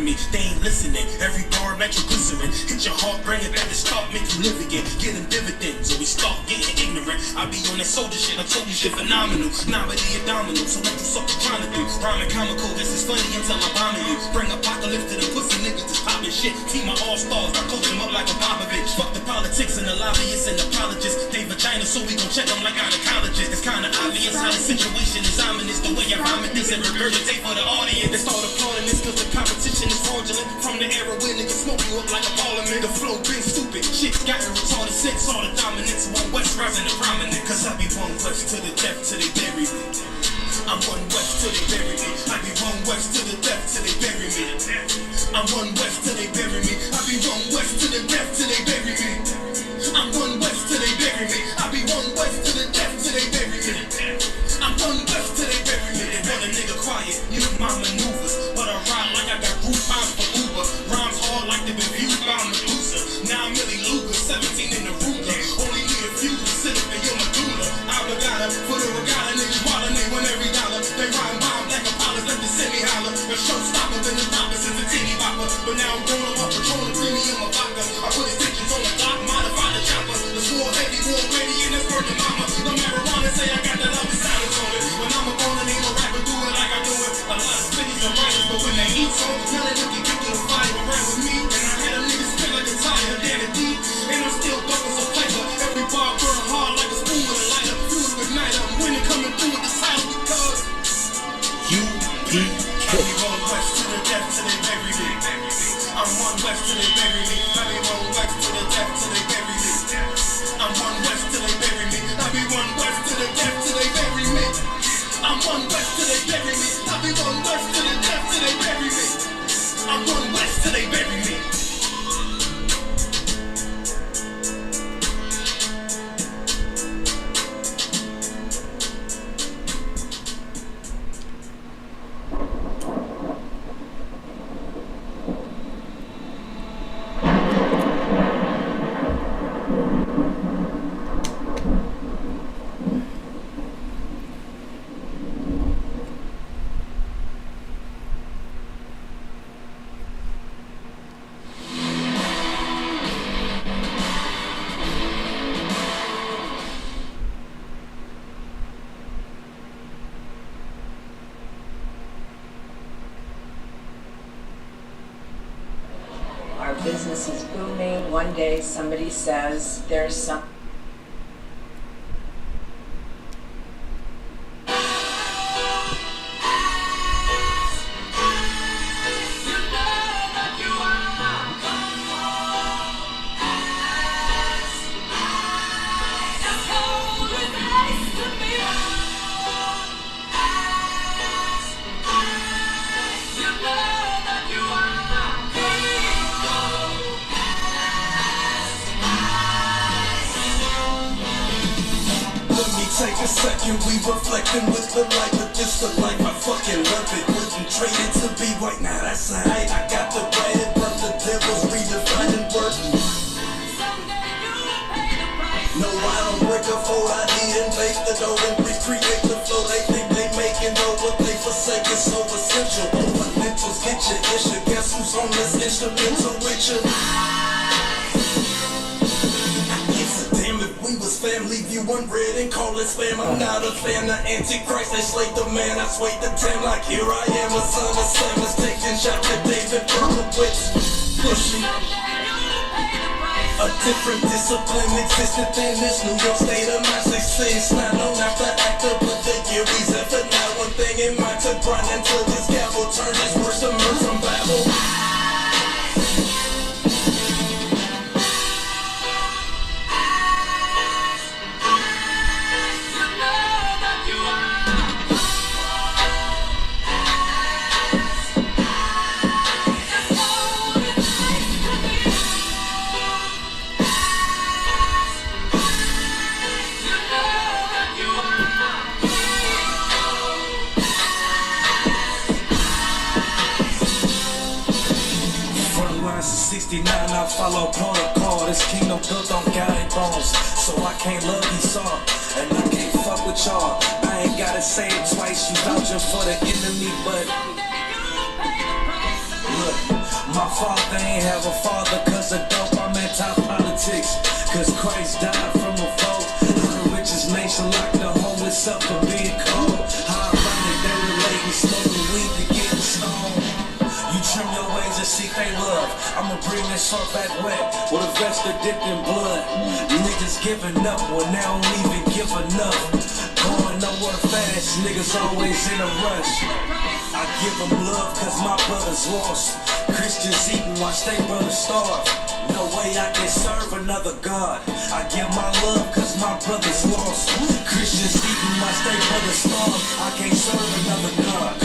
bury me. They ain't listening. Every bar nitroglycerin. Hit your heart, bring it back to start, make you live again. Getting dividends, or we start getting ignorant. I be on that soldier shit, I told you shit phenomenal. Nominee a domino, so what you sucker trying to do? Rhyming comical, this is funny until I'm bombing you. Bring apocalypse to the pussy niggas that's popping shit. Team my all-stars, I coach them up like a Popovich. Fuck the politics and the lobbyists and apologists. They vagina, so we gon' check them like gynecologists. It's kinda obvious how the situation is ominous. The way I rhyme this and regurgitate for the audience. They start applauding this cause the competition is fraudulent. From the era where niggas smoke you up like a parliament. The flow been stupid, shit's gotten retarded since all the dominance. One West rising to prominent. Cause I be one West to the death till they bury me. I'm one West till they bury me. I be one West to the death till they bury me. I'm one West till they bury me. I be one West to the death till they bury me. I'm one West till they bury me. I be one West to the death till they bury me. I'm one West till they bury me. They want a nigga quiet, use my maneuvers, but I ride like I got group rhymes for Uber. Rhymes hard like they've been viewed by Medusa. Now I'm Millie Luger, 17 in the ruler. Only need a few to sit up in your medulla. Alligata, for the regatta, niggas wildin', they win every dollar. They rhyme bomb like Apollos, let the semi holler. The showstopper, then the popper, since the teeny bopper. But now I'm going up, Patron, premium, a vodka. I put extensions on the clock, modify the chopper. The swore heavy, war ready, and that's working mama. No marijuana, say I got that love silence on it. When I'm a born, ain't no rapper do it like I do it. A lot of spitties and writers, but when they eat so, now they looking get to the fire, around with me. And I had a nigga spit like a tire, damn it deep. And I'm still ducking so paper. Every bar burn hard like a spoon with a lighter. Fuel to ignite up, winning coming through with the title because I be one West to the death till they bury me. I'm one West till they bury me. I be one West to the death till they bury me. I'm one West till they bury me. I be one West to the death till they bury me. I'm one West till they bury me. I be one West to the death till they bury me. I'm one West till they bury me. Our business is booming. One day somebody says there's some Take a second, we reflecting with the light, but this the life, I fucking love it. Wouldn't trade it to be white, now that's alright. I got the bread, but the devil's redefining work. No, I don't break a fold, I didn't make the dough and recreate the flow. They think they making though, what they forsake is so essential. Fundamentals get your issue, guess who's on this instrumental with you? Family view unread and call it spam. I'm not a fan of Antichrist, they slayed the man. I swayed the tam like here I am, a son of Sam is taking shots at David Berkowitz. Pushing a different discipline existed than this New York state of mind. They say it's not known after actor, but the year he's effort. Now one thing in mind to grind until this gavel turns his words to mirth from Babel. I follow protocol. This kingdom built on guided bones, so I can't love Esau, and I can't fuck with y'all. I ain't gotta say it twice. You vouching for the enemy, but look. ain't have a father cause of dope, I'm anti-politics. Cause Christ died from a foe. How the richest nation locked the homeless up for being cold. How ironic they relating, smoking weed to getting stoned. You trim your ways and seek they love. I'ma bring that short back wet with a vest dipped in blood. Niggas giving up when they don't even give enough. Going nowhere fast, niggas always in a rush. I give them love cause my brother's lost. Christians eating, watch they brothers starve. No way I can serve another God. I give my love cause my brother's lost. Christians eating, watch they brothers starve. I can't serve another God.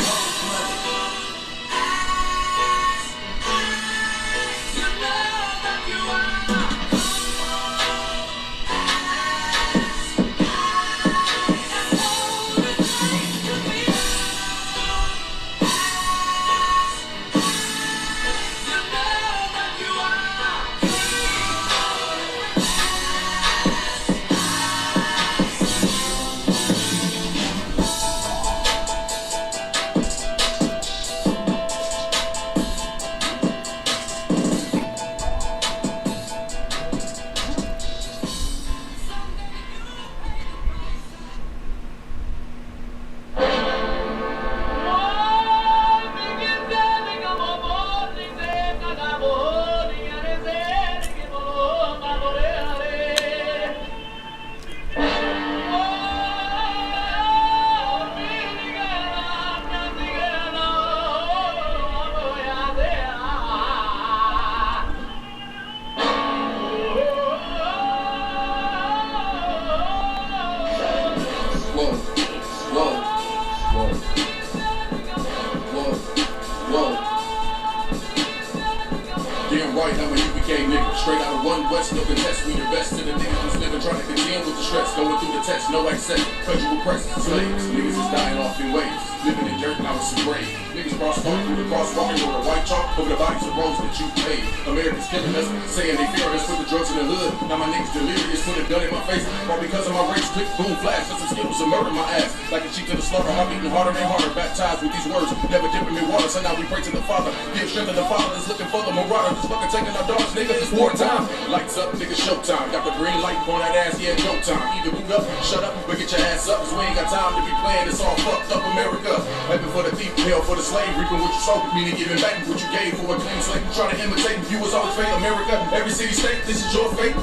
So now we pray to the Father, give strength to the Father that's looking for the marauder. Just fucking taking our dogs, nigga, it's wartime. Lights up, nigga, showtime. Got the green light on that ass, yeah, no time. Either boot up, shut up, but get your ass up, cause we ain't got time to be playing this all fucked up America. Heaven for the thief, hell for the slave, reaping what you sow, meaning giving back what you gave for a clean slate. Trying to imitate, you was always fate, America, every city, state, this is your fate.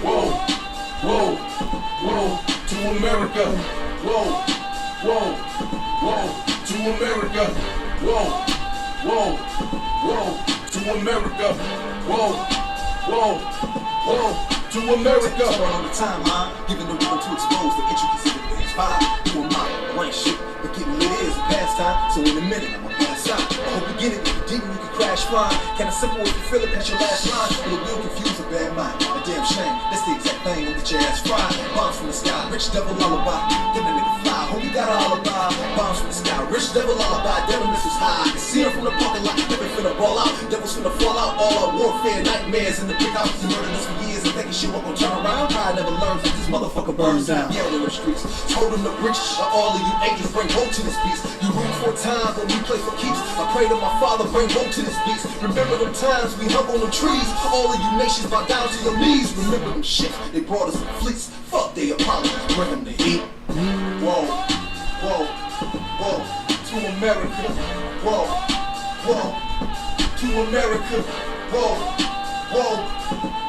Whoa, whoa, whoa, to America. Whoa, whoa, whoa, to America. Whoa. Whoa, whoa, to America. Whoa, whoa, whoa, to America. All the time, huh? Giving the room to expose the intricacies of things. Fire, who am I? I ain't shit, but getting lit is a pastime. So in a minute, I'ma pass out. I hope you get it. If you didn't, you can crash fine. Kinda simple if you feel it, that's your last line. But it will confuse a bad mind. A damn shame. That's the exact thing. Don't get your ass fried. Bombs from the sky, rich devil lullaby. Then the nigga fly. Hope you got a alibi. Bombs from the sky, rich devil lullaby. Devil missiles high. I can see her from the parking lot. Living finna ball out. Devils finna fall out. All our warfare nightmares in the big house. You murdered us for years and thinking shit won't gon' turn around. I never learned that this motherfucker burns down. Yelling in the streets. Told them the riches of all of you angels bring hope to this beast. You root for time, but we play for keeps. I pray to my Father, bring hope to this beast. Remember them times we hung on the trees. All of you nations bow down to your knees. Remember them shit, they brought us in fleets. Fuck they apologies, bring them the heat. Whoa, whoa, whoa, to America. Whoa, whoa, to America. Whoa, whoa,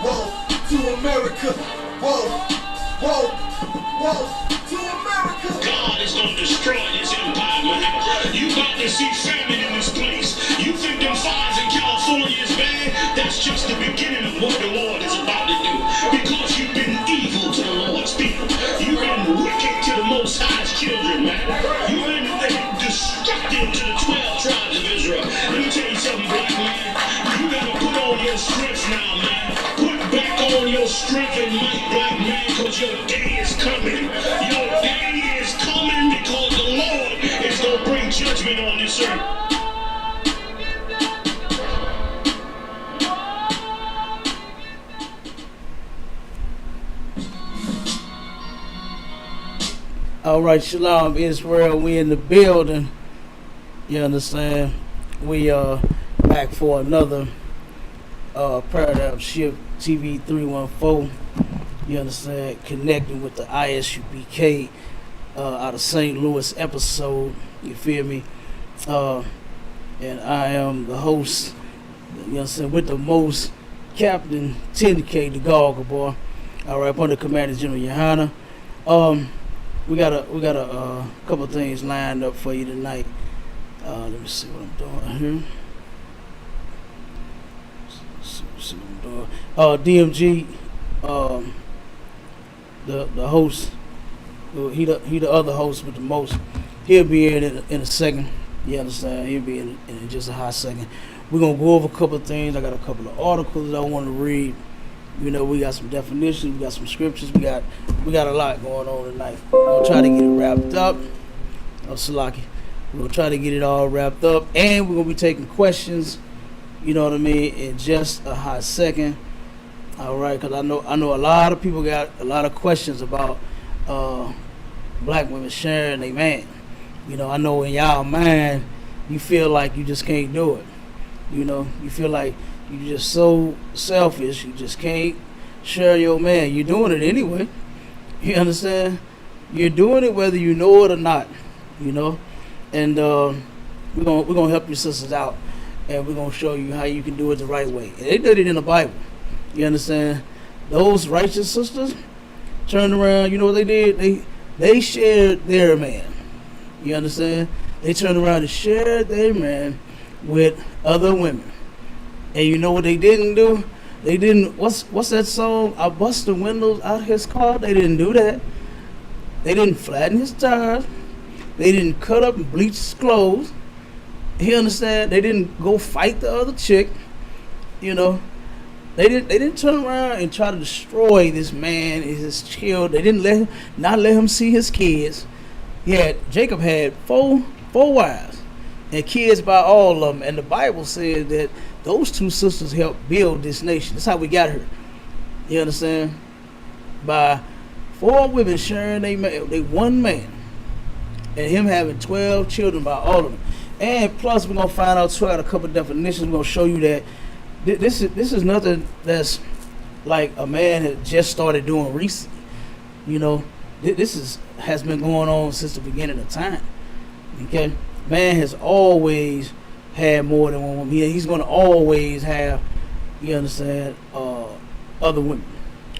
whoa, to America. Whoa, whoa, whoa, to America. God is gonna destroy this empire, man. You about to see famine in this place. You think them fires in California is bad? That's just the beginning of what the Lord is about to do. Because you've been evil to the Lord's people. You've been wicked to the Most High's children, man. You've been destructive to the 12 tribes of Israel. Let me tell you something, black man. You gotta put on your strength now, man. Put back on your strength and might, black man, because your day is coming. Your day is coming because the Lord is gonna bring judgment on this earth. All right, Shalom Israel, we in the building. You understand? We are back for another Paradigm Shift TV 314. You understand? Connecting with the ISUPK out of St. Louis episode. You feel me? And I am the host, you understand, with the most, Captain 10K, the Goggle Boy. All right, under Commander General Johanna. We got a couple things lined up for you tonight. Let me see what I'm doing here. See what I'm doing. DMG, the host, he the other host with the most. He'll be in a second. You understand? He'll be in just a hot second. We're gonna go over a couple of things. I got a couple of articles I want to read. You know, we got some definitions, we got some scriptures, we got a lot going on tonight. We're gonna try to get it wrapped up. Salaki. We're gonna try to get it all wrapped up, and we're gonna be taking questions. You know what I mean? In just a hot second. All right, because I know a lot of people got a lot of questions about black women sharing their man. You know, I know in y'all mind, you feel like you just can't do it. You know, you feel like you're just so selfish, you just can't share your man. You're doing it anyway. You understand? You're doing it whether you know it or not. You know, and we're gonna help your sisters out, and we're gonna show you how you can do it the right way. And they did it in the Bible. You understand? Those righteous sisters turned around. You know what they did? They shared their man. You understand? They turned around and shared their man with other women. And you know what they didn't do? They didn't, what's that song? I bust the windows out his car. They didn't do that. They didn't flatten his tires. They didn't cut up and bleach his clothes. You understand? They didn't go fight the other chick. You know, they didn't turn around and try to destroy this man and his children. They didn't not let him see his kids. Jacob had four wives and kids by all of them, and the Bible said that those two sisters helped build this nation. That's how we got here. You understand? By 4 women sharing they one man, and him having 12 children by all of them. And plus, we're gonna find out too, a couple of definitions. We're gonna show you that this is nothing that's like a man had just started doing recently. You know, this has been going on since the beginning of time. Okay, man has always had more than one woman. He's gonna always have, you understand, other women.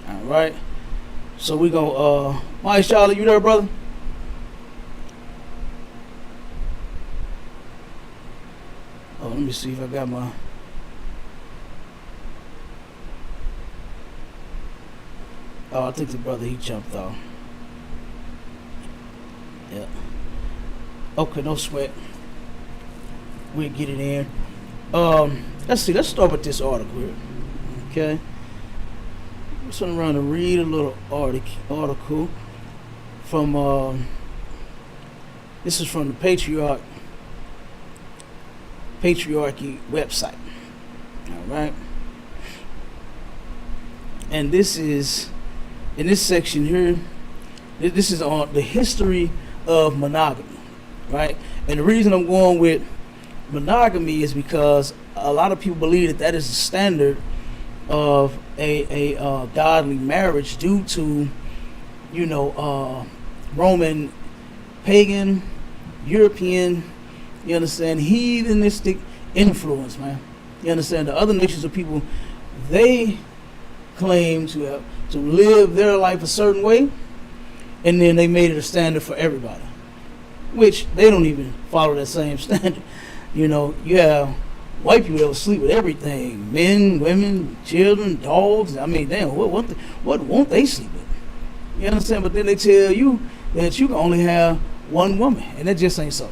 All right. So we gonna Mike Charlotte, you there, brother? Oh, let me see if I got my. Oh, I think the brother, he jumped off. Yeah. Okay, no sweat. We'll get it in. Let's see. Let's start with this article here. Okay. I'm just around to read a little article from. This is from the Patriarchy website. All right. And this is in this section here. This is on the history of monogamy, right? And the reason I'm going with monogamy is because a lot of people believe that is the standard of a godly marriage due to, you know, Roman, pagan, European, you understand, heathenistic influence, man. You understand, the other nations of people, they claim to live their life a certain way, and then they made it a standard for everybody, which they don't even follow that same standard. You know, you have white people that will sleep with everything, men, women, children, dogs. I mean, damn, what won't they sleep with? You understand? But then they tell you that you can only have one woman, and that just ain't so.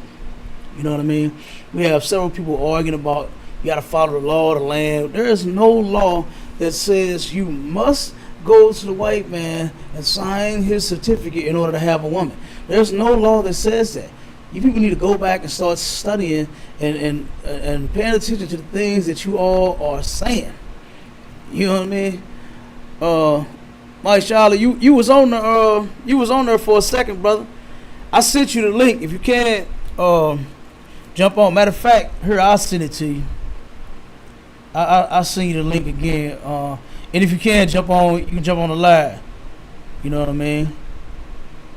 You know what I mean? We have several people arguing about you got to follow the law of the land. There is no law that says you must go to the white man and sign his certificate in order to have a woman. There's no law that says that. You people need to go back and start studying and paying attention to the things that you all are saying. You know what I mean? Mike Charlotte, you was on there for a second, brother. I sent you the link. If you can't jump on. Matter of fact, here, I'll send it to you. I'll send you the link again. And if you can jump on, you can jump on the live. You know what I mean?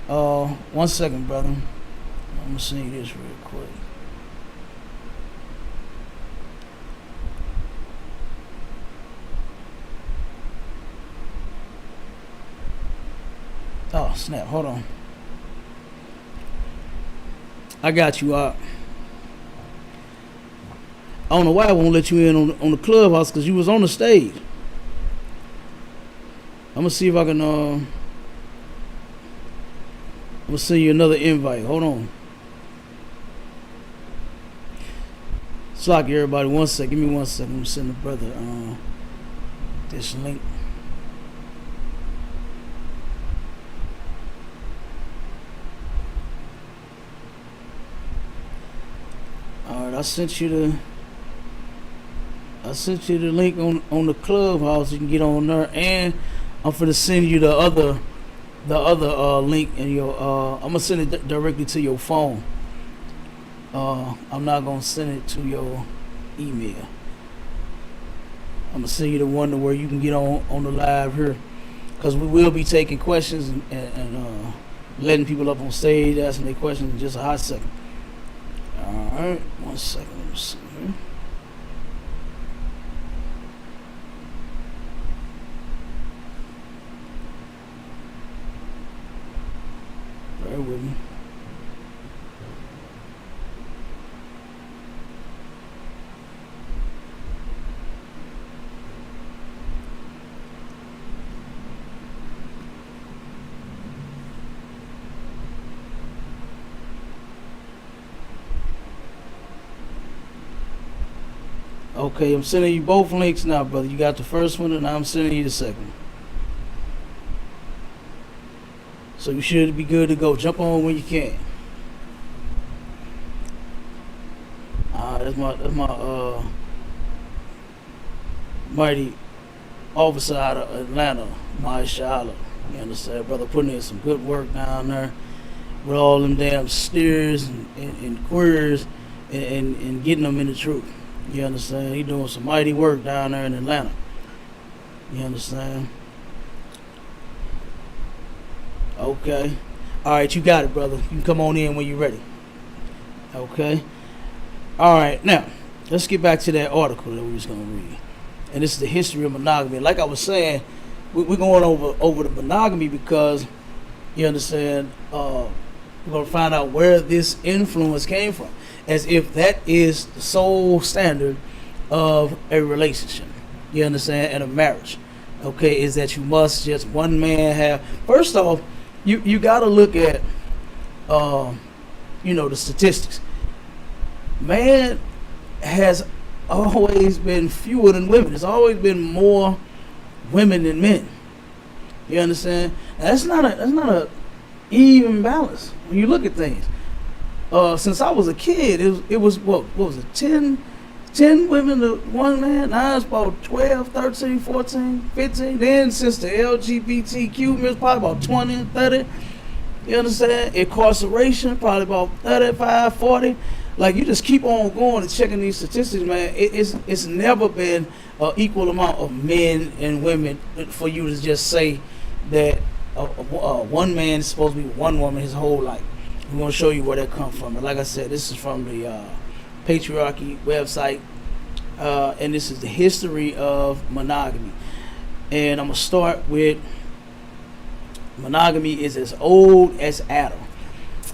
1 second, brother. I'm gonna send you this real quick. Oh snap! Hold on. I got you out. I don't know why I won't let you in on the clubhouse because you was on the stage. I'm gonna see if I can. I'm gonna send you another invite. Hold on. Slack everybody. 1 second. Give me 1 second. I'm gonna send the brother this link. All right, I sent you the link on the clubhouse. You can get on there, and I'm finna send you the other link in your. I'm gonna send it directly to your phone. I'm not gonna send it to your email. I'm gonna send you the one to where you can get on the live here, because we will be taking questions and letting people up on stage asking their questions in just a hot second. All right, 1 second. Let me see here. Bear with me. Okay, I'm sending you both links now, brother. You got the first one, and I'm sending you the second. So you should be good to go. Jump on when you can. That's my mighty officer out of Atlanta, Mashallah. You understand, brother? Putting in some good work down there with all them damn steers and queers and getting them in the truth. You understand? He doing some mighty work down there in Atlanta. You understand? Okay. All right, you got it, brother. You can come on in when you're ready. Okay. All right, now let's get back to that article that we was gonna read, and this is the history of monogamy. Like I was saying, we're going over the monogamy because you understand. We're gonna find out where this influence came from, as if that is the sole standard of a relationship. You understand, and a marriage. Okay, is that you must just one man have. First off, you got to look at, the statistics. Man has always been fewer than women. There's always been more women than men. You understand? And that's not a even balance when you look at things. Since I was a kid, it was what was it? 10 women to one man. Now it's about 12, 13, 14, 15. Then since the LGBTQ, it's probably about 20, 30. You understand? Incarceration, probably about 35, 40. Like, you just keep on going and checking these statistics, man. It's never been an equal amount of men and women for you to just say that one man is supposed to be one woman his whole life. I'm going to show you where that comes from. And like I said, this is from the Patriarchy website, and this is the history of monogamy. And I'm going to start with monogamy is as old as Adam.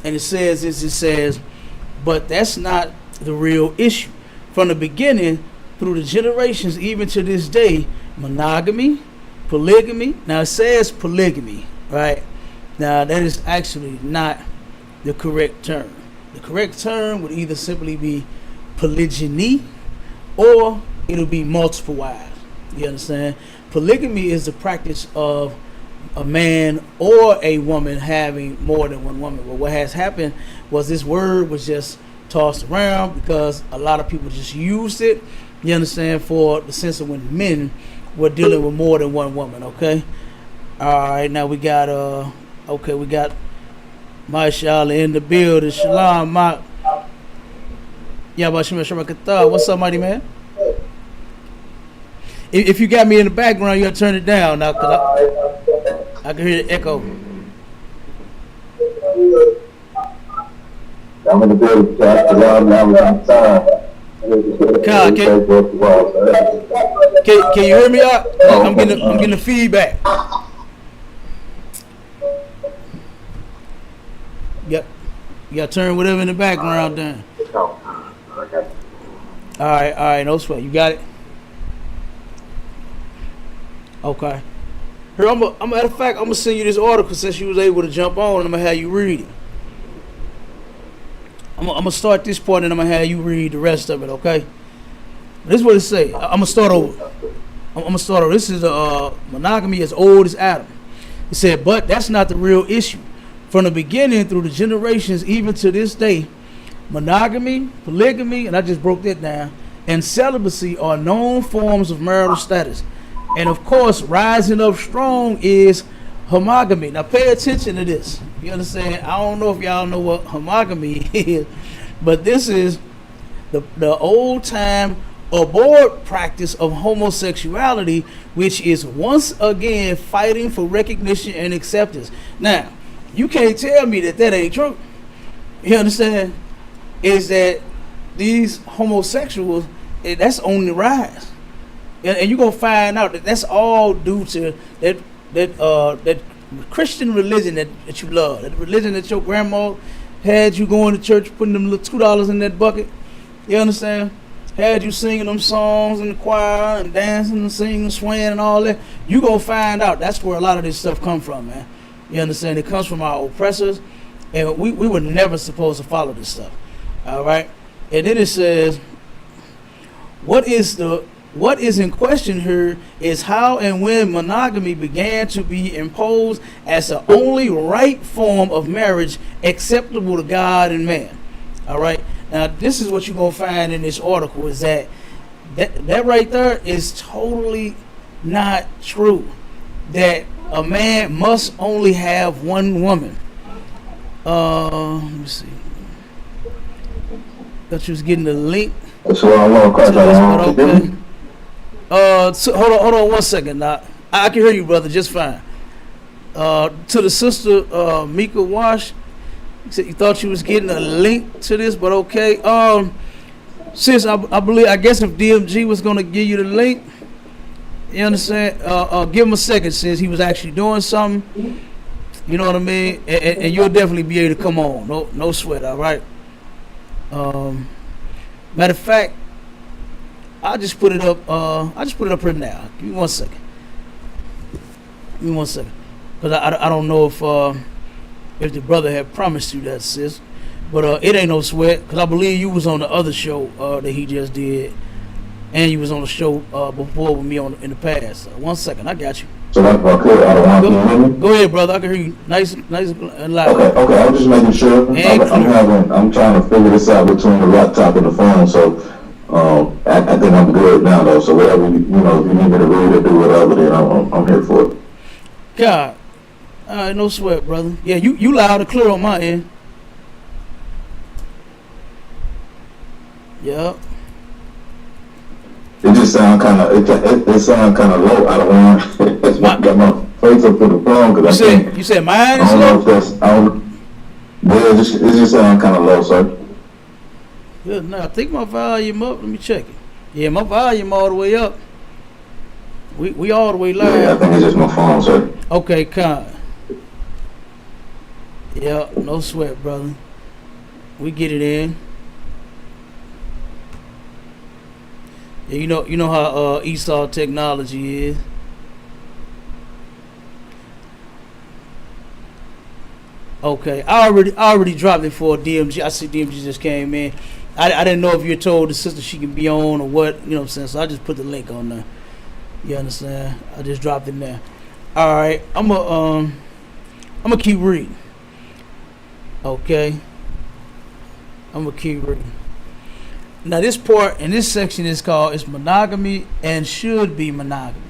And it says, but that's not the real issue. From the beginning, through the generations, even to this day, monogamy, polygamy. Now it says polygamy, right? Now that is actually not the correct term. The correct term would either simply be polygyny or it'll be multiple wives. You understand? Polygamy is the practice of a man or a woman having more than one woman. But what has happened was this word was just tossed around because a lot of people just used it, you understand, for the sense of when men were dealing with more than one woman. Okay. All right. Now we got we got Mashallah in the building. Shalom, What's up, mighty man? If you got me in the background, you gotta turn it down now, cause I can hear the echo. I'm gonna go to now outside. Con, can you hear me out? I'm getting the feedback. Yep. You gotta turn whatever in the background down. All right, no sweat. You got it. Okay. Here, matter of fact, I'm gonna send you this article since you was able to jump on, and I'm gonna have you read it. I'm gonna start this part, and I'm gonna have you read the rest of it. Okay. This is what it say. I'm gonna start over. This is monogamy as old as Adam. It said, but that's not the real issue. From the beginning through the generations, even to this day, monogamy, polygamy, and I just broke that down, and celibacy are known forms of marital status. And of course, rising up strong is homogamy. Now pay attention to this. You understand? I don't know if y'all know what homogamy is, but this is the old time abhorred practice of homosexuality, which is once again fighting for recognition and acceptance. Now, you can't tell me that ain't true. You understand? Is that these homosexuals, that's on the rise. And you're going to find out that that's all due to that Christian religion that you love, that religion that your grandma had you going to church, putting them little $2 in that bucket. You understand? Had you singing them songs in the choir and dancing and singing and swaying and all that. You're going to find out that's where a lot of this stuff come from, man. You understand? It comes from our oppressors, and we were never supposed to follow this stuff. All right? And then it says, what is in question here is how and when monogamy began to be imposed as the only right form of marriage acceptable to God and man. All right. Now, this is what you're going to find in this article is that right there is totally not true. That a man must only have one woman. Let me see. Thought you was getting the link. That's what I want to okay. So hold on 1 second. Now, I can hear you, brother, just fine. To the sister Mika Wash, you said you thought you was getting a link to this, but okay. Since I guess if DMG was gonna give you the link, you understand? Give him a second since he was actually doing something. You know what I mean? And you'll definitely be able to come on. No sweat. All right. Matter of fact, I just put it up here now. Give me 1 second. Because I don't know if the brother had promised you that, sis. But it ain't no sweat. Because I believe you was on the other show that he just did. And you was on the show before with me in the past. 1 second, I got you. So that's okay. I don't want to hear me. Go ahead, brother. I can hear you nice and loud. Okay. I'm just making sure. I'm trying to figure this out between the laptop and the phone. So I think I'm good now, though. So whatever if you need me to read or do whatever, then I'm here for it. God, all right, no sweat, brother. Yeah, you loud and clear on my end. Yeah. It just sound kind of it sound kind of low. I don't want to got my face up to the phone because you said mine is low. low. Yeah, it just sound kind of low, sir. Yeah, no, I think my volume up. Let me check it. Yeah, my volume all the way up. We all the way live. Yeah, I think it's just my phone, sir. Okay, con. Yeah, no sweat, brother. We get it in. Yeah, you know how Esau technology is. Okay, I already dropped it for DMG. I see DMG just came in. I didn't know if you told the sister she can be on or what, you know what I'm saying? So I just put the link on there. You understand? I just dropped it there. All right, I'm gonna keep reading. Okay, I'm gonna keep reading. Now this part in this section is called "It's monogamy and should be monogamy."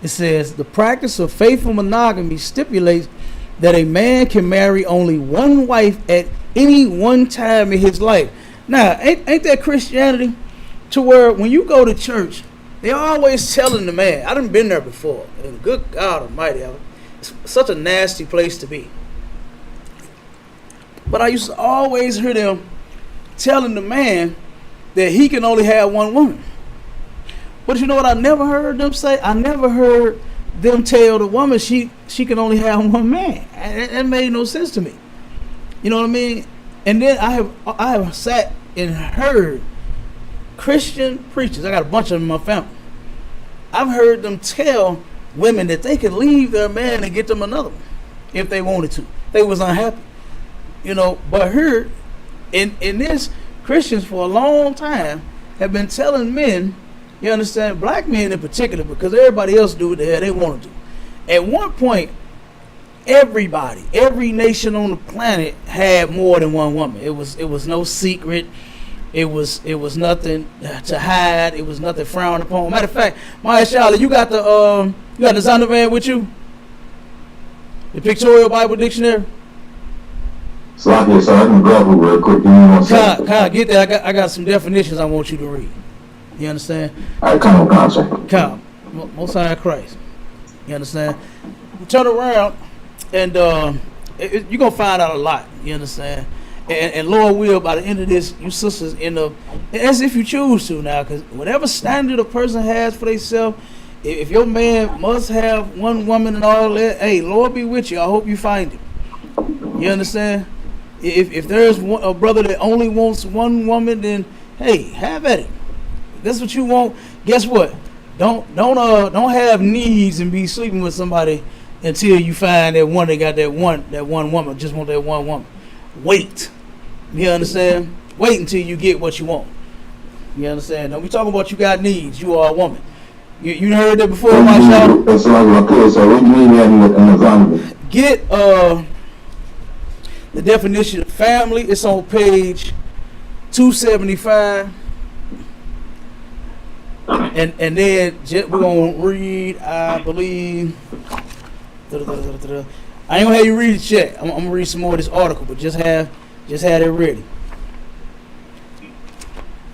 It says the practice of faithful monogamy stipulates that a man can marry only one wife at any one time in his life. Now, ain't that Christianity? To where when you go to church, They're always telling the man. I done been there before. And good God Almighty, it's such a nasty place to be. But I used to always hear them telling the man that he can only have one woman. But you know what I never heard them say? I never heard them tell the woman she can only have one man. That made no sense to me. You know what I mean? And then I have sat and heard Christian preachers. I got a bunch of them in my family. I've heard them tell women that they can leave their man and get them another one if they wanted to. They was unhappy. You know, but here in this, Christians for a long time have been telling men, you understand, black men in particular, because everybody else do what the hell they want to do. At one point, everybody, every nation on the planet had more than one woman. It was no secret. It was nothing to hide. It was nothing frowned upon. Matter of fact, Maya Charlotte, you got the Zondervan with you? The Pictorial Bible Dictionary? So I can grab it real quick. Give me 1 second. Kyle, get that. I got some definitions I want you to read. You understand? All right, come on, sir. Kyle, Most High Christ. You understand? Turn around and you're going to find out a lot. You understand? And Lord will, by the end of this, you sisters end up, as if you choose to now, because whatever standard a person has for themselves, if your man must have one woman and all that, hey, Lord be with you. I hope you find him. You understand? If there's a brother that only wants one woman, then hey, have at it. If that's what you want. Guess what? Don't have needs and be sleeping with somebody until you find that one that got that one woman. Just want that one woman. Wait. You understand? Wait until you get what you want. You understand? Don't be talking about you got needs. You are a woman. You heard that before, my child? That's like my kid. So what do you mean in the Zondervan? Get the definition of family. It's on page 275. And then we're gonna read, I believe. I ain't gonna have you read it yet. I'm gonna read some more of this article, but just have it ready.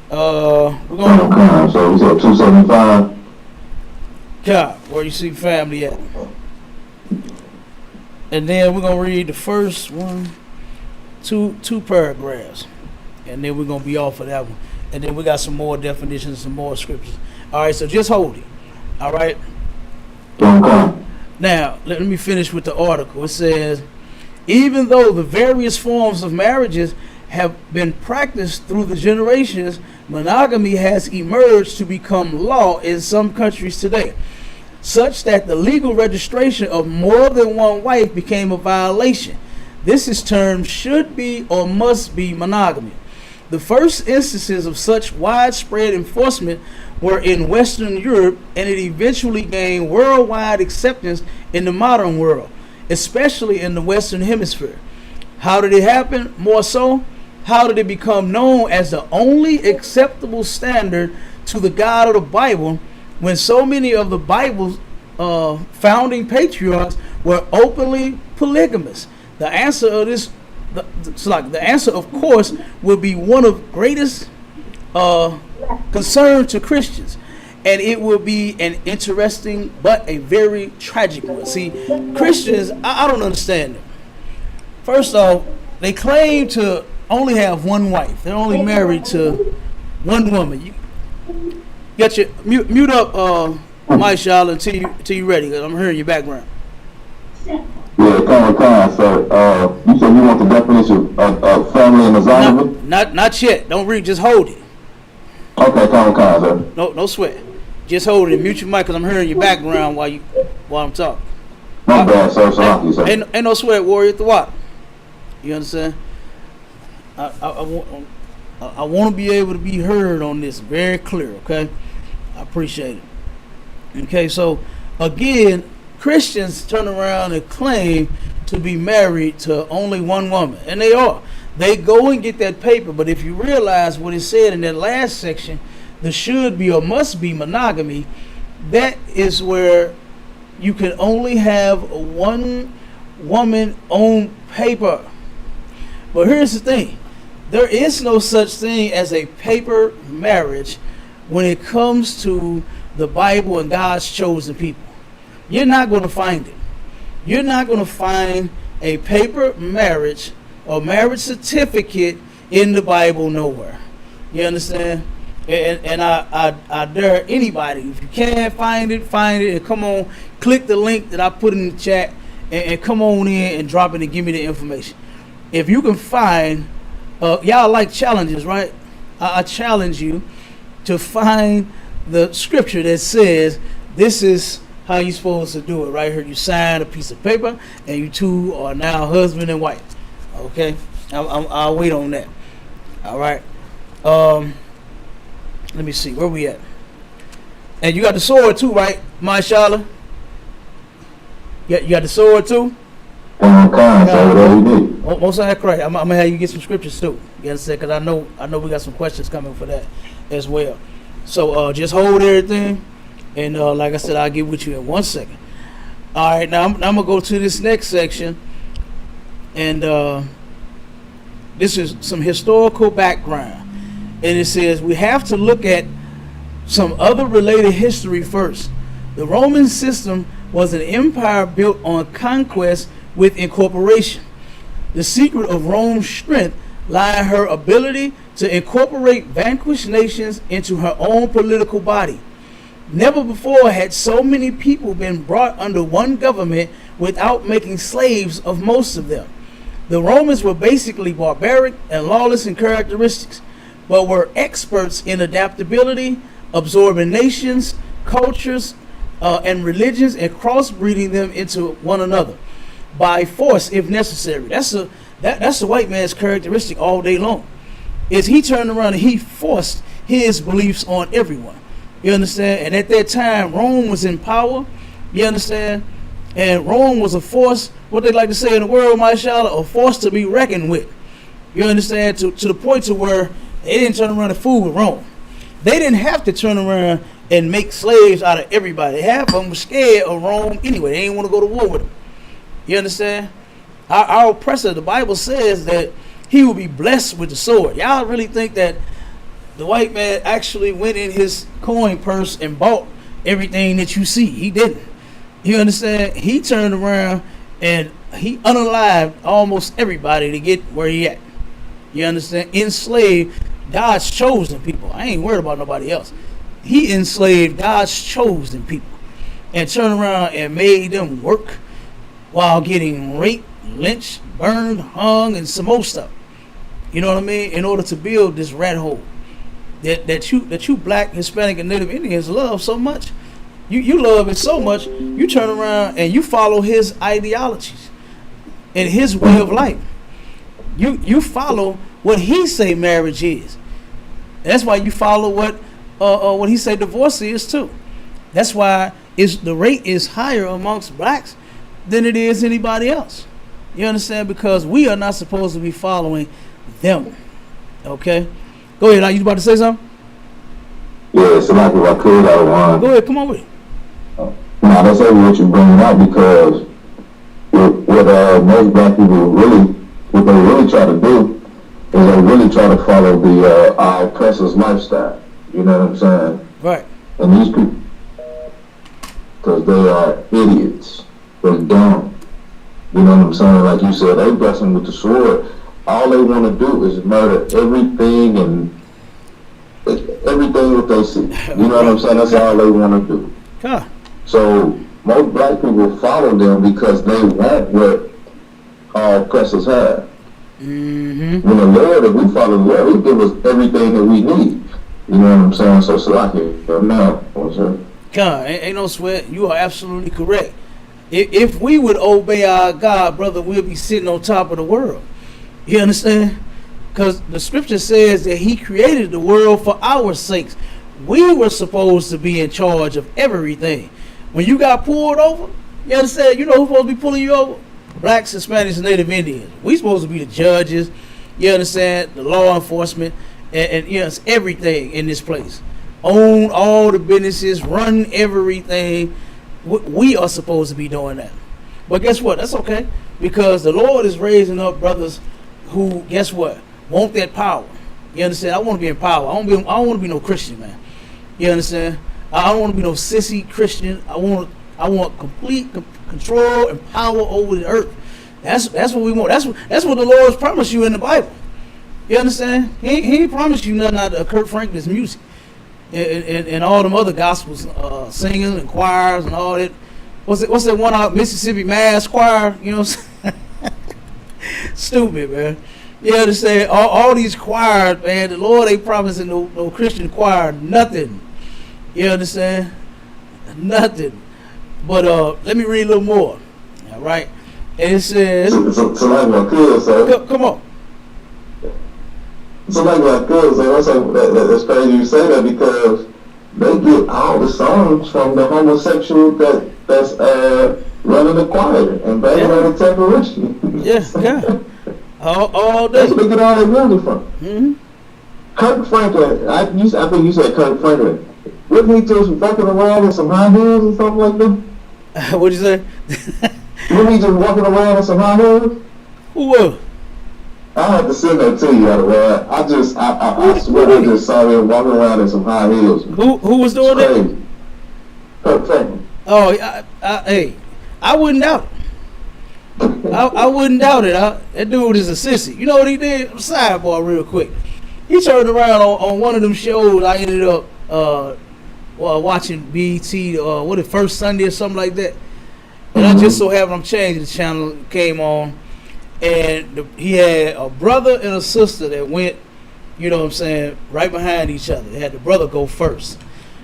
We're gonna. So we said 275. God, where you see family at? And then we're gonna read the first two paragraphs, and then we're gonna be off of that one. And then we got some more definitions, some more scriptures. All right, so just hold it. All right. Now, let me finish with the article. It says, even though the various forms of marriages have been practiced through the generations, monogamy has emerged to become law in some countries today, such that the legal registration of more than one wife became a violation. This is termed should be or must be monogamy. The first instances of such widespread enforcement were in Western Europe, and it eventually gained worldwide acceptance in the modern world, especially in the Western Hemisphere. How did it happen? More so, how did it become known as the only acceptable standard to the God of the Bible when so many of the Bible's founding patriarchs were openly polygamous? The answer of this, the answer, of course, will be one of greatest concern to Christians, and it will be an interesting but a very tragic one. See, Christians, I don't understand them. First off, they claim to only have one wife. They're only married to one woman. You get your mute up, my Charlotte, until you ready, because I'm hearing your background. Yeah, come on. So, you said you want the definition of family in the Zondervan? Not yet. Don't read. Just hold it. Okay, come on, sir. No sweat. Just hold it and mute your mic, because I'm hearing your background while I'm talking. My bad, sir. Sorry, sir. Ain't no sweat, warrior at the water. You understand? I want to be able to be heard on this very clear. Okay, I appreciate it. Okay, so again, Christians turn around and claim to be married to only one woman, and they are. They go and get that paper, but if you realize what it said in that last section, the should be or must be monogamy, that is where you can only have one woman on paper. But here's the thing. There is no such thing as a paper marriage when it comes to the Bible and God's chosen people. You're not going to find it. You're not going to find a paper marriage or marriage certificate in the Bible nowhere. You understand? And I dare anybody, if you can't find it, and come on, click the link that I put in the chat and come on in and drop it and give me the information. If you can find, y'all like challenges, right? I challenge you to find the scripture that says this is how you're supposed to do it. Right here, you sign a piece of paper and you two are now husband and wife. Okay, I'll wait on that. All right. Let me see, where we at? And you got the sword too, right, Mashallah? You got the sword too? Most of that correct. I'm gonna have you get some scriptures too. You understand? Because I know we got some questions coming for that as well. So just hold everything, and like I said, I'll get with you in 1 second. All right, now I'm gonna go to this next section, and this is some historical background. And it says we have to look at some other related history first. The Roman system was an empire built on conquest with incorporation. The secret of Rome's strength lay in her ability to incorporate vanquished nations into her own political body. Never before had so many people been brought under one government without making slaves of most of them. The Romans were basically barbaric and lawless in characteristics, but were experts in adaptability, absorbing nations, cultures, and religions, and crossbreeding them into one another by force if necessary. That's the white man's characteristic all day long. Is he turned around and he forced his beliefs on everyone. You understand? And at that time, Rome was in power. You understand? And Rome was a force, what they like to say in the world, mashallah, a force to be reckoned with. You understand? To the point to where they didn't turn around and fool with Rome. They didn't have to turn around and make slaves out of everybody. Half of them were scared of Rome anyway. They didn't want to go to war with them. You understand? Our oppressor, the Bible says that he will be blessed with the sword. Y'all really think that the white man actually went in his coin purse and bought everything that you see? He didn't. You understand? He turned around and he unalived almost everybody to get where he at. You understand? Enslaved God's chosen people. I ain't worried about nobody else. He enslaved God's chosen people and turned around and made them work while getting raped, lynched, burned, hung, and some more stuff. You know what I mean? In order to build this rat hole that you black, Hispanic, and Native Indians love so much. You love it so much, you turn around and you follow his ideologies and his way of life. You follow what he say marriage is. That's why you follow what he say divorce is too. That's why the rate is higher amongst blacks than it is anybody else. You understand? Because we are not supposed to be following them. Okay? Go ahead. Are you about to say something? Yeah, so like if I could, I want. Go ahead. Come on with it. Now, that's only what you're bringing up because what most black people what they really try to do is they really try to follow the our oppressor's lifestyle. You know what I'm saying? Right. And these people, because they are idiots, they're dumb. You know what I'm saying? Like you said, they bless them with the sword. All they want to do is murder everything and everything that they see. You know what I'm saying? That's all they want to do. Huh. So most black people follow them because they want what our oppressors have. Mm-hmm. When the Lord, if we follow the Lord, He give us everything that we need. You know what I'm saying? So Salaki, now, what's up? God, ain't no sweat. You are absolutely correct. If we would obey our God, brother, we'll be sitting on top of the world. You understand? Because the scripture says that He created the world for our sakes. We were supposed to be in charge of everything. When you got pulled over, you understand? You know who's supposed to be pulling you over? Blacks, Hispanics, and Native Indians. We supposed to be the judges. You understand? The law enforcement, and you know, it's everything in this place. Own all the businesses, run everything. We are supposed to be doing that. But guess what? That's okay, because the Lord is raising up brothers who, guess what, want that power. You understand? I want to be in power. I don't want to be no Christian, man. You understand? I don't want to be no sissy Christian. I want complete control and power over the earth. That's what we want. That's what the Lord's promised you in the Bible. You understand? He ain't promised you nothing out of Kurt Franklin's music and all them other gospels, singing and choirs and all that. What's that one out, Mississippi Mass Choir? You know what I'm saying? Stupid, man. You understand? All these choirs, man, the Lord ain't promising no Christian choir nothing. You understand? Nothing. But let me read a little more. All right. And it says, So like my cousin say, come on. so like my cousin say, that's crazy you say that because they get all the songs from the homosexual that's running the choir and banging on the temporary. Yeah. All day. That's where they get all their music from. Mm-hmm. Kirk Franklin, I think you said Kirk Franklin. Wasn't he just walking around in some high heels or something like that? What'd you say? Wasn't he just walking around in some high heels? Who was? I have to send that to you, otherwise. I swear I just saw him walking around in some high heels. Who was doing that? Crazy. Kirk Franklin. Oh, hey, I wouldn't doubt it. I wouldn't doubt it. That dude is a sissy. You know what he did? Sidebar real quick. He turned around on one of them shows. I ended up watching BET, First Sunday or something like that. And I just so happened I'm changing the channel, came on, and he had a brother and a sister that went, you know what I'm saying, right behind each other. They had the brother go first.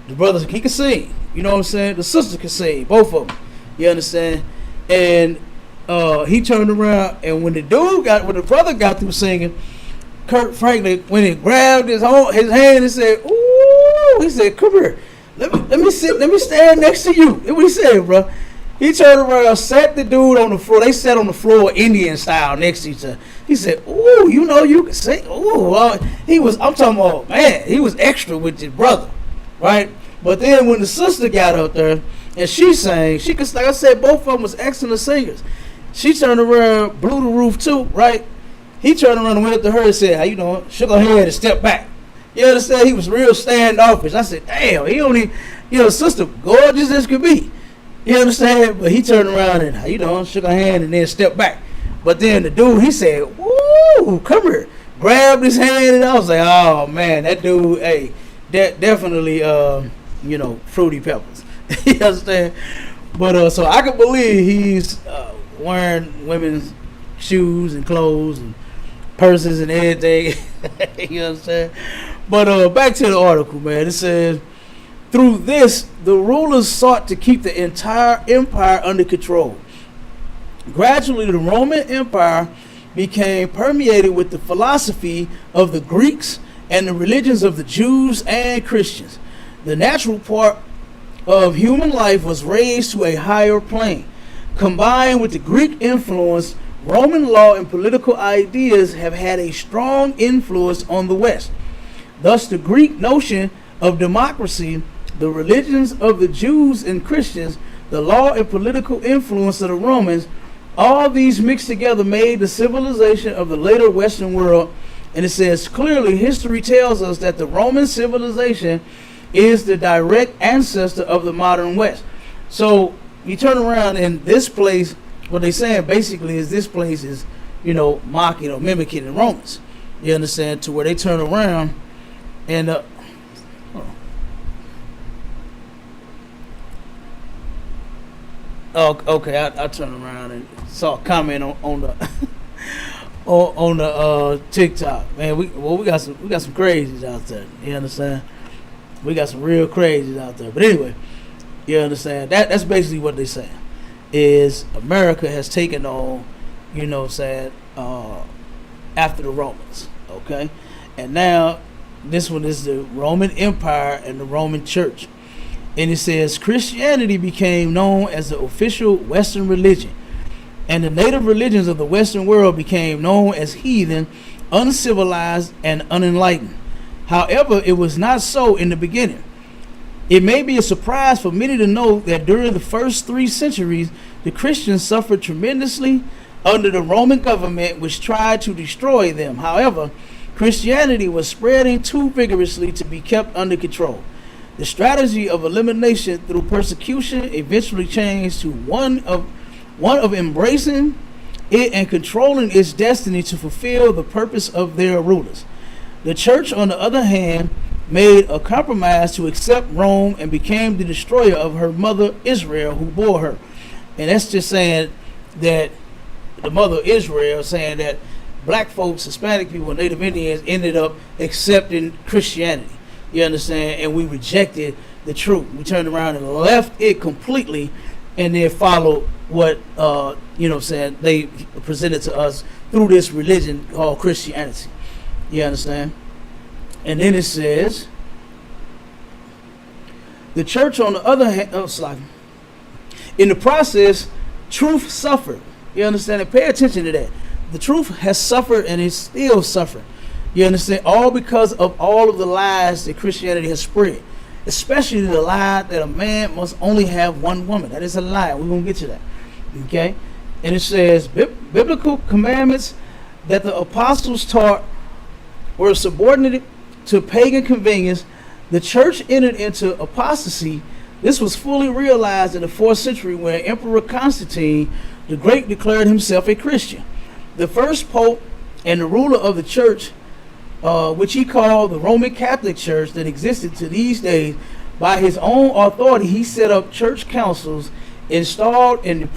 The brother, he could sing, you know what I'm saying? The sister could sing, both of them, you understand? And he turned around, and when the brother got through singing, Kurt Franklin, when he grabbed his hand and said, "Ooh," he said, "Come here, let me stand next to you." That's what he said, bro. He turned around, sat the dude on the floor. They sat on the floor Indian style next to each other. He said, "Ooh, you know you can sing." Ooh, I'm talking about, man, he was extra with his brother, right? But then when the sister got up there and she sang, she could, like I said, both of them was excellent singers. She turned around, blew the roof too, right? He turned around and went up to her and said, "How you doing?" Shook her hand and stepped back. You understand? He was real standoffish. I said, damn, he only, sister, gorgeous as could be. You understand? But he turned around and, "How you doing?" Shook her hand and then stepped back. But then the dude, he said, "Woo, come here." Grabbed his hand and I was like, oh man, that dude, hey, definitely, Fruity Peppers. You understand? But so I can believe he's wearing women's shoes and clothes and purses and everything. You understand? But back to the article, man. It says, through this, the rulers sought to keep the entire empire under control. Gradually, the Roman Empire became permeated with the philosophy of the Greeks and the religions of the Jews and Christians. The natural part of human life was raised to a higher plane. Combined with the Greek influence, Roman law and political ideas have had a strong influence on the West. Thus, the Greek notion of democracy, the religions of the Jews and Christians, the law and political influence of the Romans, all these mixed together made the civilization of the later Western world. And it says, clearly, history tells us that the Roman civilization is the direct ancestor of the modern West. So you turn around and this place, what they're saying basically is this place is, mocking or mimicking the Romans. You understand? To where they turn around and okay, I turned around and saw a comment on the on the TikTok. Man, we got some crazies out there. You understand? We got some real crazies out there. But anyway, you understand? That's basically what they're saying. Is America has taken on, after the Romans, okay? And now this one is the Roman Empire and the Roman Church. And it says Christianity became known as the official Western religion, and the native religions of the Western world became known as heathen, uncivilized, and unenlightened. However, it was not so in the beginning. It may be a surprise for many to know that during the first 3 centuries, the Christians suffered tremendously under the Roman government, which tried to destroy them. However, Christianity was spreading too vigorously to be kept under control. The strategy of elimination through persecution eventually changed to one of embracing it and controlling its destiny to fulfill the purpose of their rulers. The church, on the other hand, made a compromise to accept Rome and became the destroyer of her mother Israel, who bore her. And that's just saying that the mother Israel, saying that black folks, Hispanic people, Native Indians ended up accepting Christianity. You understand? And we rejected the truth. We turned around and left it completely, and then followed what they presented to us through this religion called Christianity. You understand? And then it says, the church, on the other hand, in the process, truth suffered. You understand? And pay attention to that. The truth has suffered and is still suffering. You understand? All because of all of the lies that Christianity has spread. Especially the lie that a man must only have one woman. That is a lie. We're going to get to that. Okay? And it says, biblical commandments that the apostles taught were subordinated to pagan convenience. The church entered into apostasy. This was fully realized in the 4th century when Emperor Constantine the Great declared himself a Christian. The first pope and the ruler of the church, which he called the Roman Catholic Church that existed to these days, by his own authority, he set up church councils, installed and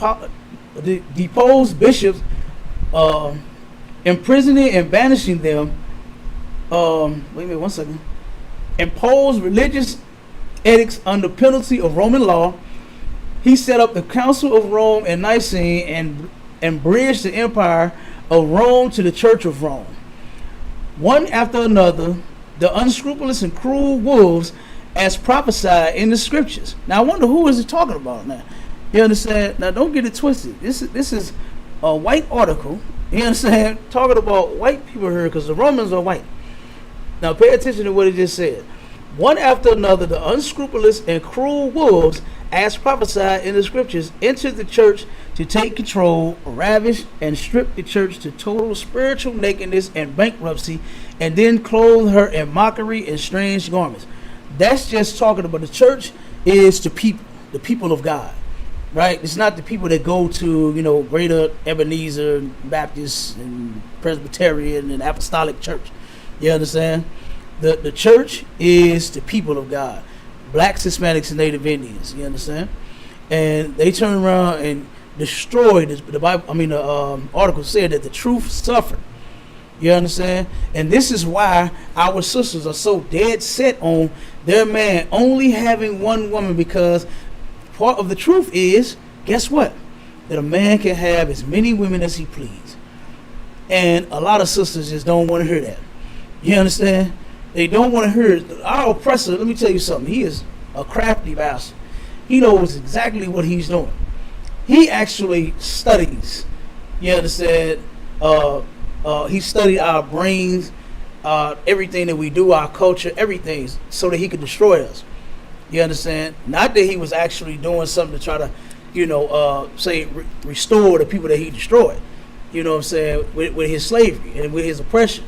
deposed bishops, imprisoning and banishing them. Imposed religious edicts under penalty of Roman law. He set up the Council of Rome and Nicene and bridged the empire of Rome to the Church of Rome. One after another, the unscrupulous and cruel wolves, as prophesied in the scriptures. Now I wonder, who is it talking about now? You understand? Now don't get it twisted. This is a white article. You understand? Talking about white people here, because the Romans are white. Now pay attention to what it just said. One after another, the unscrupulous and cruel wolves, as prophesied in the scriptures, entered the church to take control, ravish, and strip the church to total spiritual nakedness and bankruptcy, and then clothe her in mockery and strange garments. That's just talking about the church is the people of God, right? It's not the people that go to, Greater Ebenezer, Baptist, and Presbyterian, and Apostolic Church. You understand? The church is the people of God. Blacks, Hispanics, and Native Indians. You understand? And they turn around and destroy this. The Bible, the article said that the truth suffered. You understand? And this is why our sisters are so dead set on their man only having one woman, because part of the truth is, guess what? That a man can have as many women as he please. And a lot of sisters just don't want to hear that. You understand? They don't want to hear it. Our oppressor, let me tell you something. He is a crafty bastard. He knows exactly what he's doing. He actually studies. You understand? He studied our brains, everything that we do, our culture, everything, so that he could destroy us. You understand? Not that he was actually doing something to try to, restore the people that he destroyed. You know what I'm saying? With his slavery and with his oppression.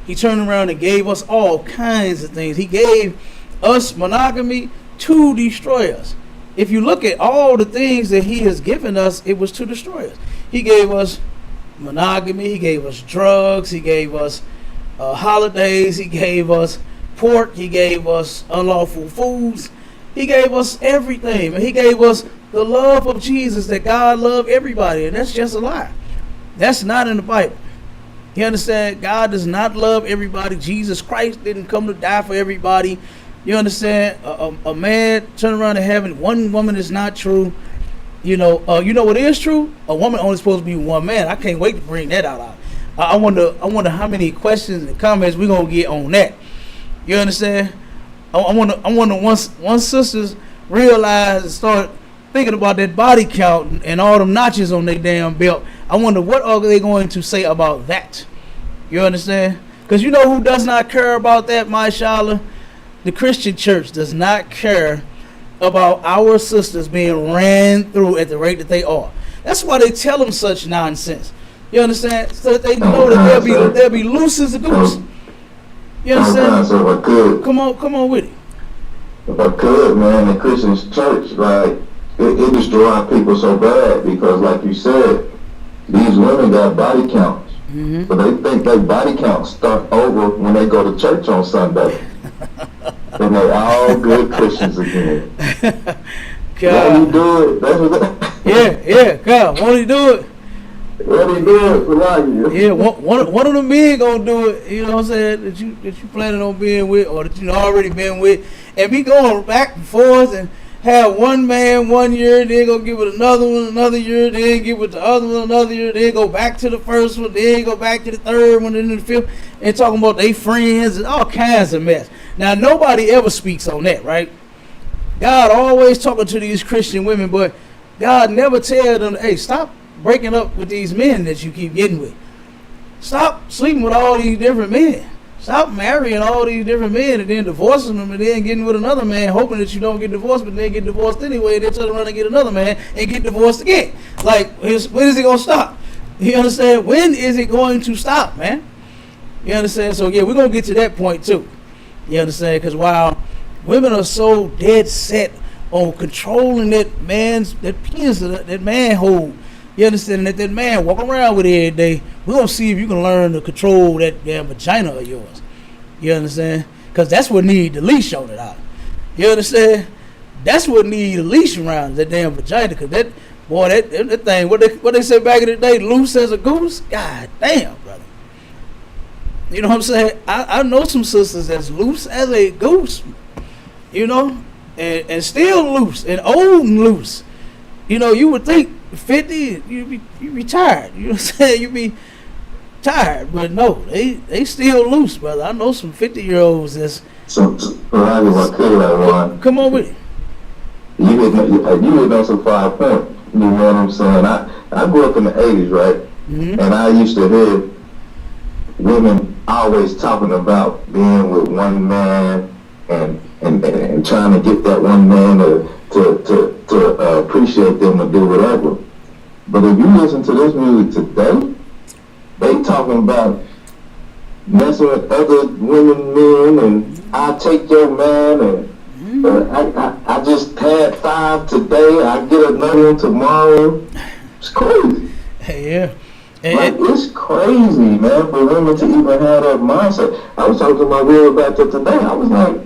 He turned around and gave us all kinds of things. He gave us monogamy to destroy us. If you look at all the things that he has given us, it was to destroy us. He gave us monogamy. He gave us drugs. He gave us holidays. He gave us pork. He gave us unlawful foods. He gave us everything. And he gave us the love of Jesus, that God loved everybody. And that's just a lie. That's not in the Bible. You understand? God does not love everybody. Jesus Christ didn't come to die for everybody. You understand? A man turn around to heaven. One woman is not true. You know what is true? A woman only supposed to be one man. I can't wait to bring that out. I wonder how many questions and comments we're gonna get on that. You understand? I wonder once sisters realize and start thinking about that body count and all them notches on their damn belt. I wonder what are they going to say about that. You understand? Because you know who does not care about that, mashallah? The Christian church does not care about our sisters being ran through at the rate that they are. That's why they tell them such nonsense. You understand? So that they know that they'll be loose as a goose. You understand? Come on with it. if I could, man, the Christian church, like, it destroyed people so bad because, like you said, these women got body counts. Mm-hmm. But they think their body counts start over when they go to church on Sunday. And they're all good Christians again. Won't he do it? That's what Yeah, God, won't he do it? Won't he do it for like Yeah, one of the men gonna do it, you know what I'm saying, that you planning on being with or that you already been with, and be going back and forth and have one man 1 year, then go get with another one another year, then get with the other one another year, then go back to the first one, then go back to the third one, and then the fifth, and talking about they friends and all kinds of mess. Now nobody ever speaks on that, right? God always talking to these Christian women, but God never tell them, hey, stop breaking up with these men that you keep getting with. Stop sleeping with all these different men. Stop marrying all these different men and then divorcing them and then getting with another man, hoping that you don't get divorced, but then get divorced anyway, then turn around and get another man and get divorced again. Like, when is it going to stop? You understand? When is it going to stop, man? You understand? So, yeah, we're going to get to that point, too. You understand? Because while women are so dead set on controlling that penis that man hold, you understand, that man walk around with it every day, we're going to see if you can learn to control that damn vagina of yours. You understand? Because that's what need the leash on it out. You understand? That's what need a leash around, that damn vagina. Because that thing, what they said back in the day, loose as a goose? God damn, brother. You know what I'm saying? I know some sisters that's loose as a goose, you know, and still loose and old and loose. You know, you would think 50, you be tired. You know what I'm saying? You be tired, but no, they still loose, brother. I know some 50-year-olds that's. So I was like, come on with it. You would know some 5 point. You know what I'm saying? I grew up in the 80s, right? Mm-hmm. And I used to hear women always talking about being with one man and trying to get that one man to appreciate them or do whatever. But if you listen to this music today, they talking about messing with other women, men, and I take your man, and I just had 5 today, I get another one tomorrow. It's crazy. Yeah. Like, it's crazy, man, for women to even have that mindset. I was talking to my girl about that today. I was like,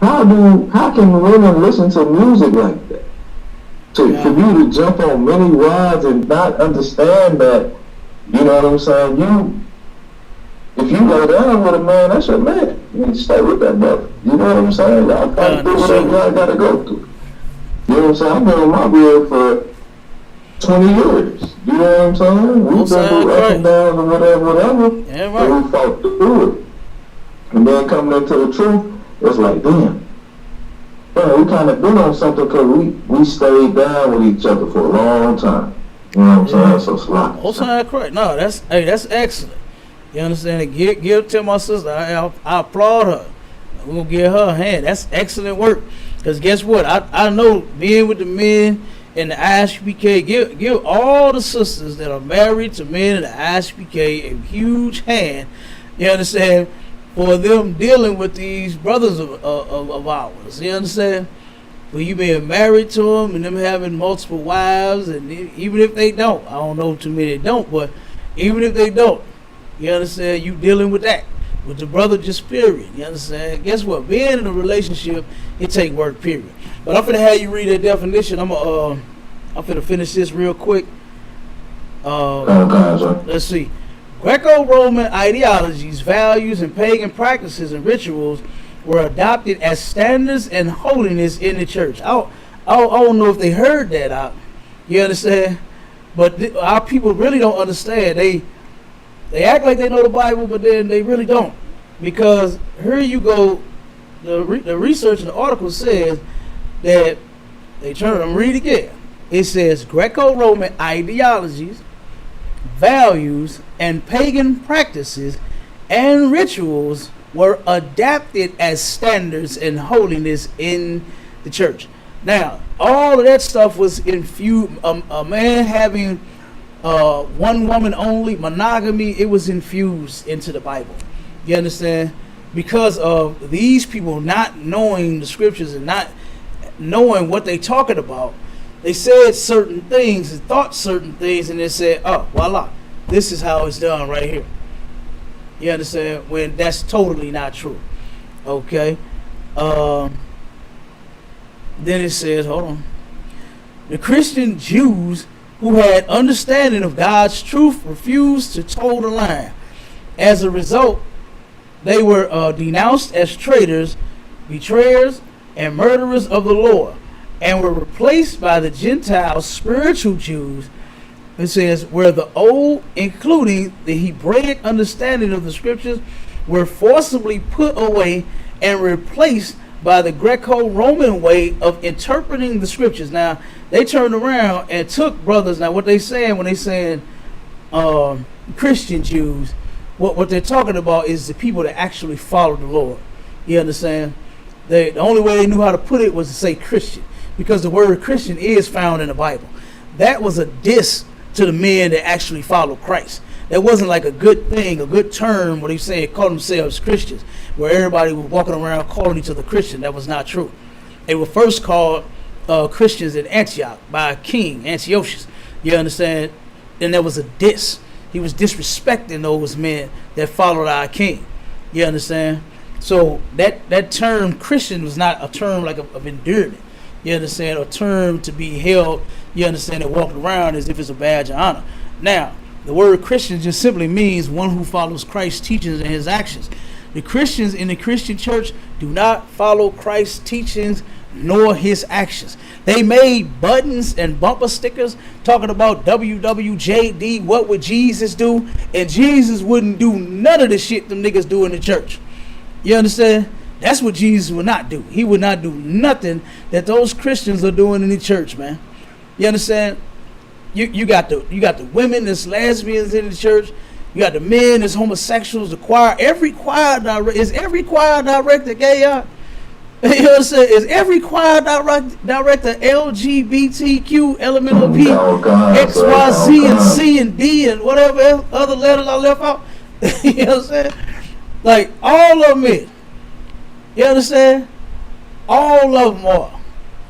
how can women listen to music like that? For you to jump on many rides and not understand that, you know what I'm saying? If you go down with a man, that's your man. You need to stay with that brother. You know what I'm saying? Y'all gotta do whatever y'all gotta go through. You know what I'm saying? I've been on my girl for 20 years. You know what I'm saying? We've been through ups and downs and whatever. Yeah, right. And we fought through it. And then coming into the truth, it's like, damn, we kind of been on something because we stayed down with each other for a long time. You know what I'm saying? So it's like. Whole time correct. No, that's excellent. You understand? Tell my sister, I applaud her. We're going to give her a hand. That's excellent work. Because guess what? I know being with the men in the ISPK, give all the sisters that are married to men in the ISPK a huge hand. You understand? For them dealing with these brothers of ours. You understand? For you being married to them and them having multiple wives, and even if they don't, I don't know too many don't, but even if they don't, you understand, you dealing with that, with the brother just period. You understand? Guess what? Being in a relationship, it take work, period. But I'm finna have you read that definition. I'm finna finish this real quick. Let's see. Greco-Roman ideologies, values, and pagan practices and rituals were adopted as standards and holiness in the church. I don't know if they heard that out. You understand? But our people really don't understand. They act like they know the Bible, but then they really don't. Because here you go, the research in the article says that read again. It says Greco-Roman ideologies, values, and pagan practices and rituals were adapted as standards and holiness in the church. Now, all of that stuff was infused. A man having one woman only, monogamy, it was infused into the Bible. You understand? because of these people not knowing the scriptures and not knowing what they talking about, they said certain things and thought certain things, and they said, oh, voila, this is how it's done right here. You understand? When that's totally not true. Okay. Then it says, hold on. The Christian Jews who had understanding of God's truth refused to toe the line. As a result, they were denounced as traitors, betrayers, and murderers of the Lord, and were replaced by the Gentile spiritual Jews. It says, where the old, including the Hebraic understanding of the scriptures, were forcibly put away and replaced by the Greco-Roman way of interpreting the scriptures. Now, they turned around and took brothers. Now, what they saying when they saying Christian Jews, what they're talking about is the people that actually follow the Lord. You understand? The only way they knew how to put it was to say Christian, because the word Christian is found in the Bible. That was a diss to the men that actually follow Christ. That wasn't like a good thing, a good term what they say, call themselves Christians, where everybody was walking around calling each other Christian. That was not true. They were first called Christians in Antioch by a king, Antiochus. You understand? And there was a diss. He was disrespecting those men that followed our king. You understand? So that term Christian was not a term like of endearment. You understand? A term to be held, you understand, and walked around as if it's a badge of honor. Now, the word Christian just simply means one who follows Christ's teachings and his actions. The Christians in the Christian church do not follow Christ's teachings nor his actions. They made buttons and bumper stickers talking about WWJD, what would Jesus do? And Jesus wouldn't do none of the shit them niggas do in the church. You understand? That's what Jesus would not do. He would not do nothing that those Christians are doing in the church, man. You understand? You got the women that's lesbians in the church. You got the men that's homosexuals, the choir. Every choir director, is every choir director gay, y'all? You know what I'm saying? Is every choir director LGBTQ, LMNOP, X, Y, Z, and C, and D, and whatever other letters I left out? You know what I'm saying? Like, all of them is. You understand? All of them are.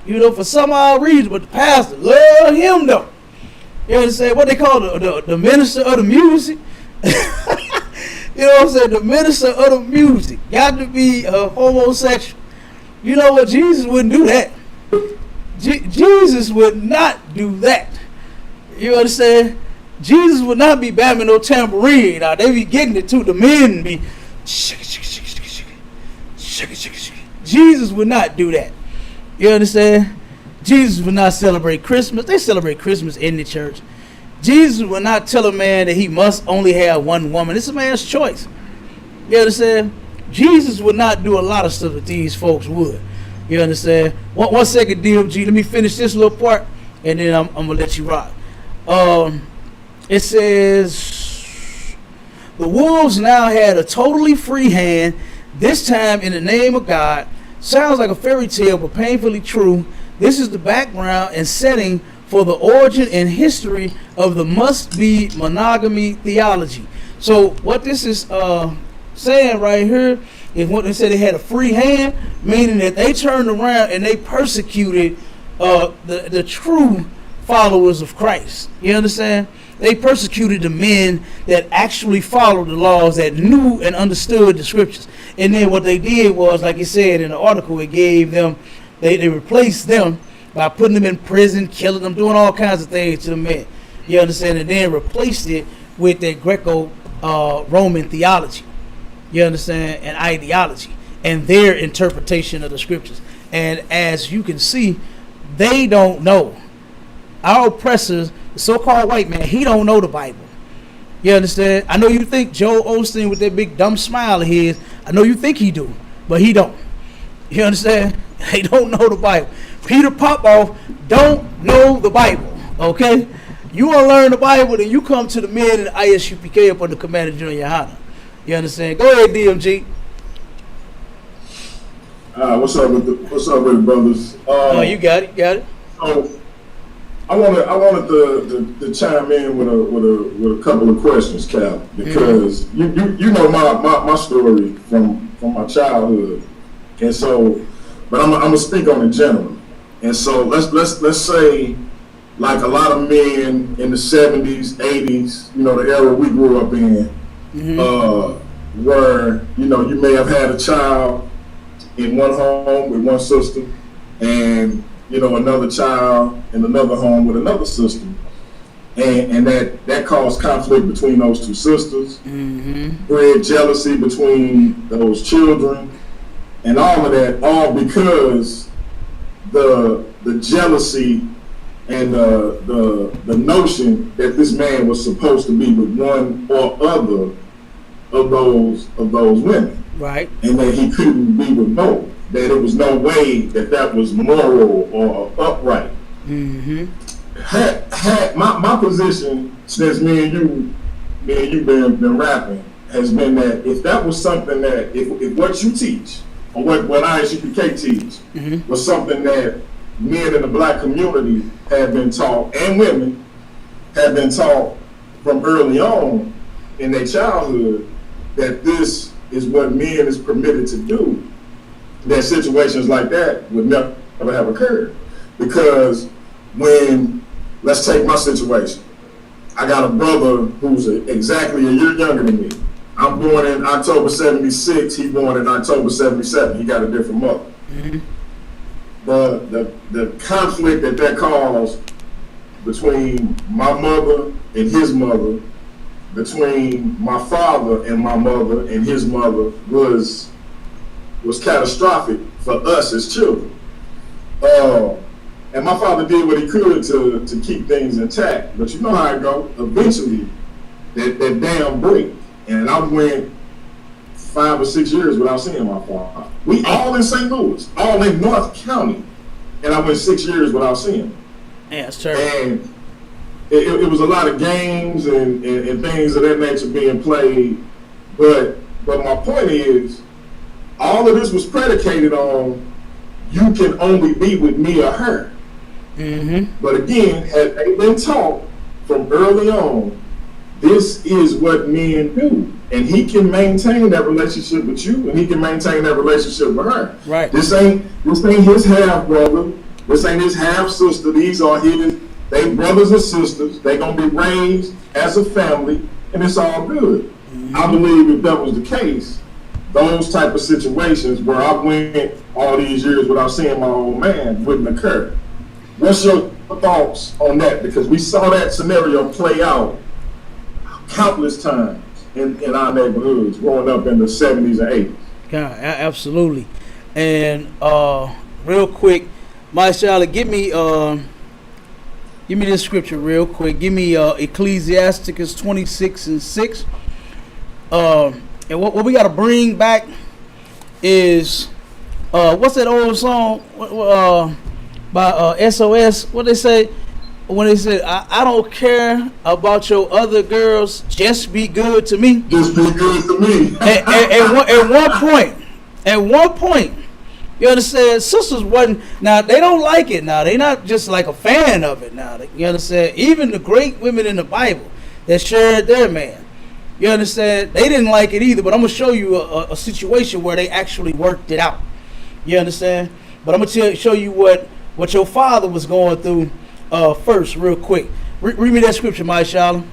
You know, for some odd reason, but the pastor love him, though. You understand? What they call the minister of the music? You know what I'm saying? The minister of the music got to be homosexual. You know what? Jesus wouldn't do that. Jesus would not do that. You understand? Jesus would not be bamming no tambourine. Now, they be getting it too. The men be Jesus would not do that. You understand? Jesus would not celebrate Christmas. They celebrate Christmas in the church. Jesus would not tell a man that he must only have one woman. It's a man's choice. You understand? Jesus would not do a lot of stuff that these folks would. You understand? One second, DMG. Let me finish this little part, and then I'm going to let you rock. It says, the wolves now had a totally free hand, this time in the name of God. Sounds like a fairy tale, but painfully true. This is the background and setting for the origin and history of the must-be monogamy theology. So what this is saying right here is what they said they had a free hand, meaning that they turned around and they persecuted the true followers of Christ. You understand? They persecuted the men that actually followed the laws, that knew and understood the scriptures. And then what they did was, like it said in the article, it gave them, they replaced them by putting them in prison, killing them, doing all kinds of things to the men. You understand? And then replaced it with their Greco-Roman theology. You understand? And ideology and their interpretation of the scriptures. And as you can see, they don't know. Our oppressors, the so-called white man, he don't know the Bible. You understand? I know you think Joel Osteen with that big dumb smile of his, I know you think he do, but he don't. You understand? They don't know the Bible. Peter Popoff don't know the Bible, okay? You want to learn the Bible, then you come to the men in the ISUPK up under Commander General Yohana. You understand? Go ahead, DMG. What's up with the brothers? You got it. So I wanted to chime in with a couple of questions, Cal, because you know my story from from my childhood, and so, but I'm gonna speak on it generally. And so let's say, like a lot of men in the 70s, 80s, you know, the era we grew up in, where, you know, you may have had a child in one home with one sister, and, you know, another child in another home with another sister. And that caused conflict between those two sisters, bred jealousy between those children, and all of that, all because the jealousy and the notion that this man was supposed to be with one or other of those women, Right. and that he couldn't be with both. That it was no way that was moral or upright. Had my position since me and you been rapping has been that if that was something that if what you teach or what ISUPK teach was something that men in the black community have been taught, and women have been taught from early on in their childhood, that this is what men is permitted to do, that situations like that would never have occurred. Because when, let's take my situation, I got a brother who's exactly a year younger than me. I'm born in October 76, he born in October 77. He got a different mother. The conflict that caused between my mother and his mother, between my father and my mother and his mother, was catastrophic for us as children. And my father did what he could to keep things intact. But you know how it go. Eventually, that dam break. And I went 5 or 6 years without seeing my father. We all in St. Louis, all in North County. And I went 6 years without seeing him. Yeah, that's terrible. And it was a lot of games and things of that nature being played. But my point is, all of this was predicated on you can only be with me or her. But again, had they been taught from early on, this is what men do, and he can maintain that relationship with you, and he can maintain that relationship with her. Right. This ain't his half brother. This ain't his half sister. These are they brothers and sisters. They gonna be raised as a family, and it's all good. I believe if that was the case, those type of situations where I went all these years without seeing my old man wouldn't occur. What's your thoughts on that? Because we saw that scenario play out countless times in our neighborhoods growing up in the 70s and 80s. Yeah, absolutely. And real quick, Marshall, give me this scripture real quick. Give me Ecclesiasticus 26:6. And what we got to bring back is what's that old song by SOS? What they say when they said, I don't care about your other girls, just be good to me. Just be good to me. At one point, you understand, sisters wasn't, now they don't like it now. They not just like a fan of it now. You understand? Even the great women in the Bible that shared their man, you understand, they didn't like it either. But I'm going to show you a situation where they actually worked it out. You understand? But I'm going to show you what your father was going through first, real quick. Read me that scripture, my Shalom.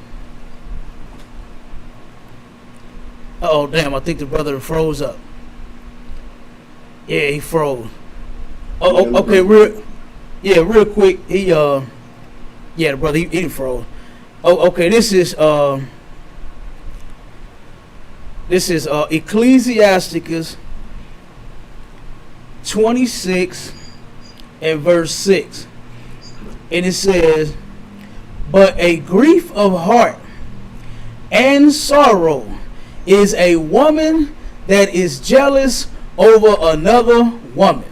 Oh damn! I think the brother froze up. Yeah, he froze. Oh, okay, real quick. The brother he froze. Oh, okay. This is Ecclesiasticus 26 and verse 6. And it says, but a grief of heart and sorrow is a woman that is jealous over another woman.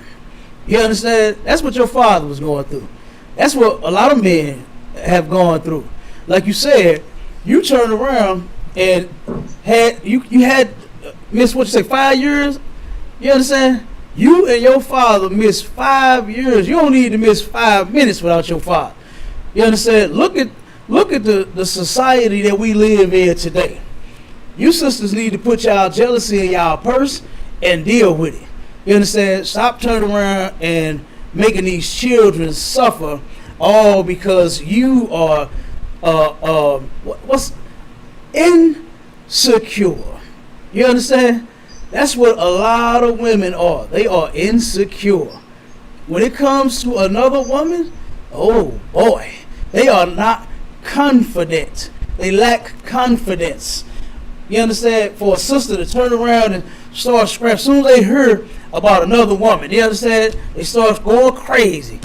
You understand? That's what your father was going through. That's what a lot of men have gone through. Like you said, you turned around and had missed 5 years. You understand? You and your father missed 5 years. You don't need to miss 5 minutes without your father. You understand? Look at the society that we live in today. You sisters need to put y'all jealousy in y'all purse and deal with it. You understand? Stop turning around and making these children suffer all because you are what's insecure. You understand? That's what a lot of women are. They are insecure. When it comes to another woman, oh boy, they are not confident. They lack confidence. You understand? For a sister to turn around and start scrapping, as soon as they hear about another woman, you understand? They start going crazy.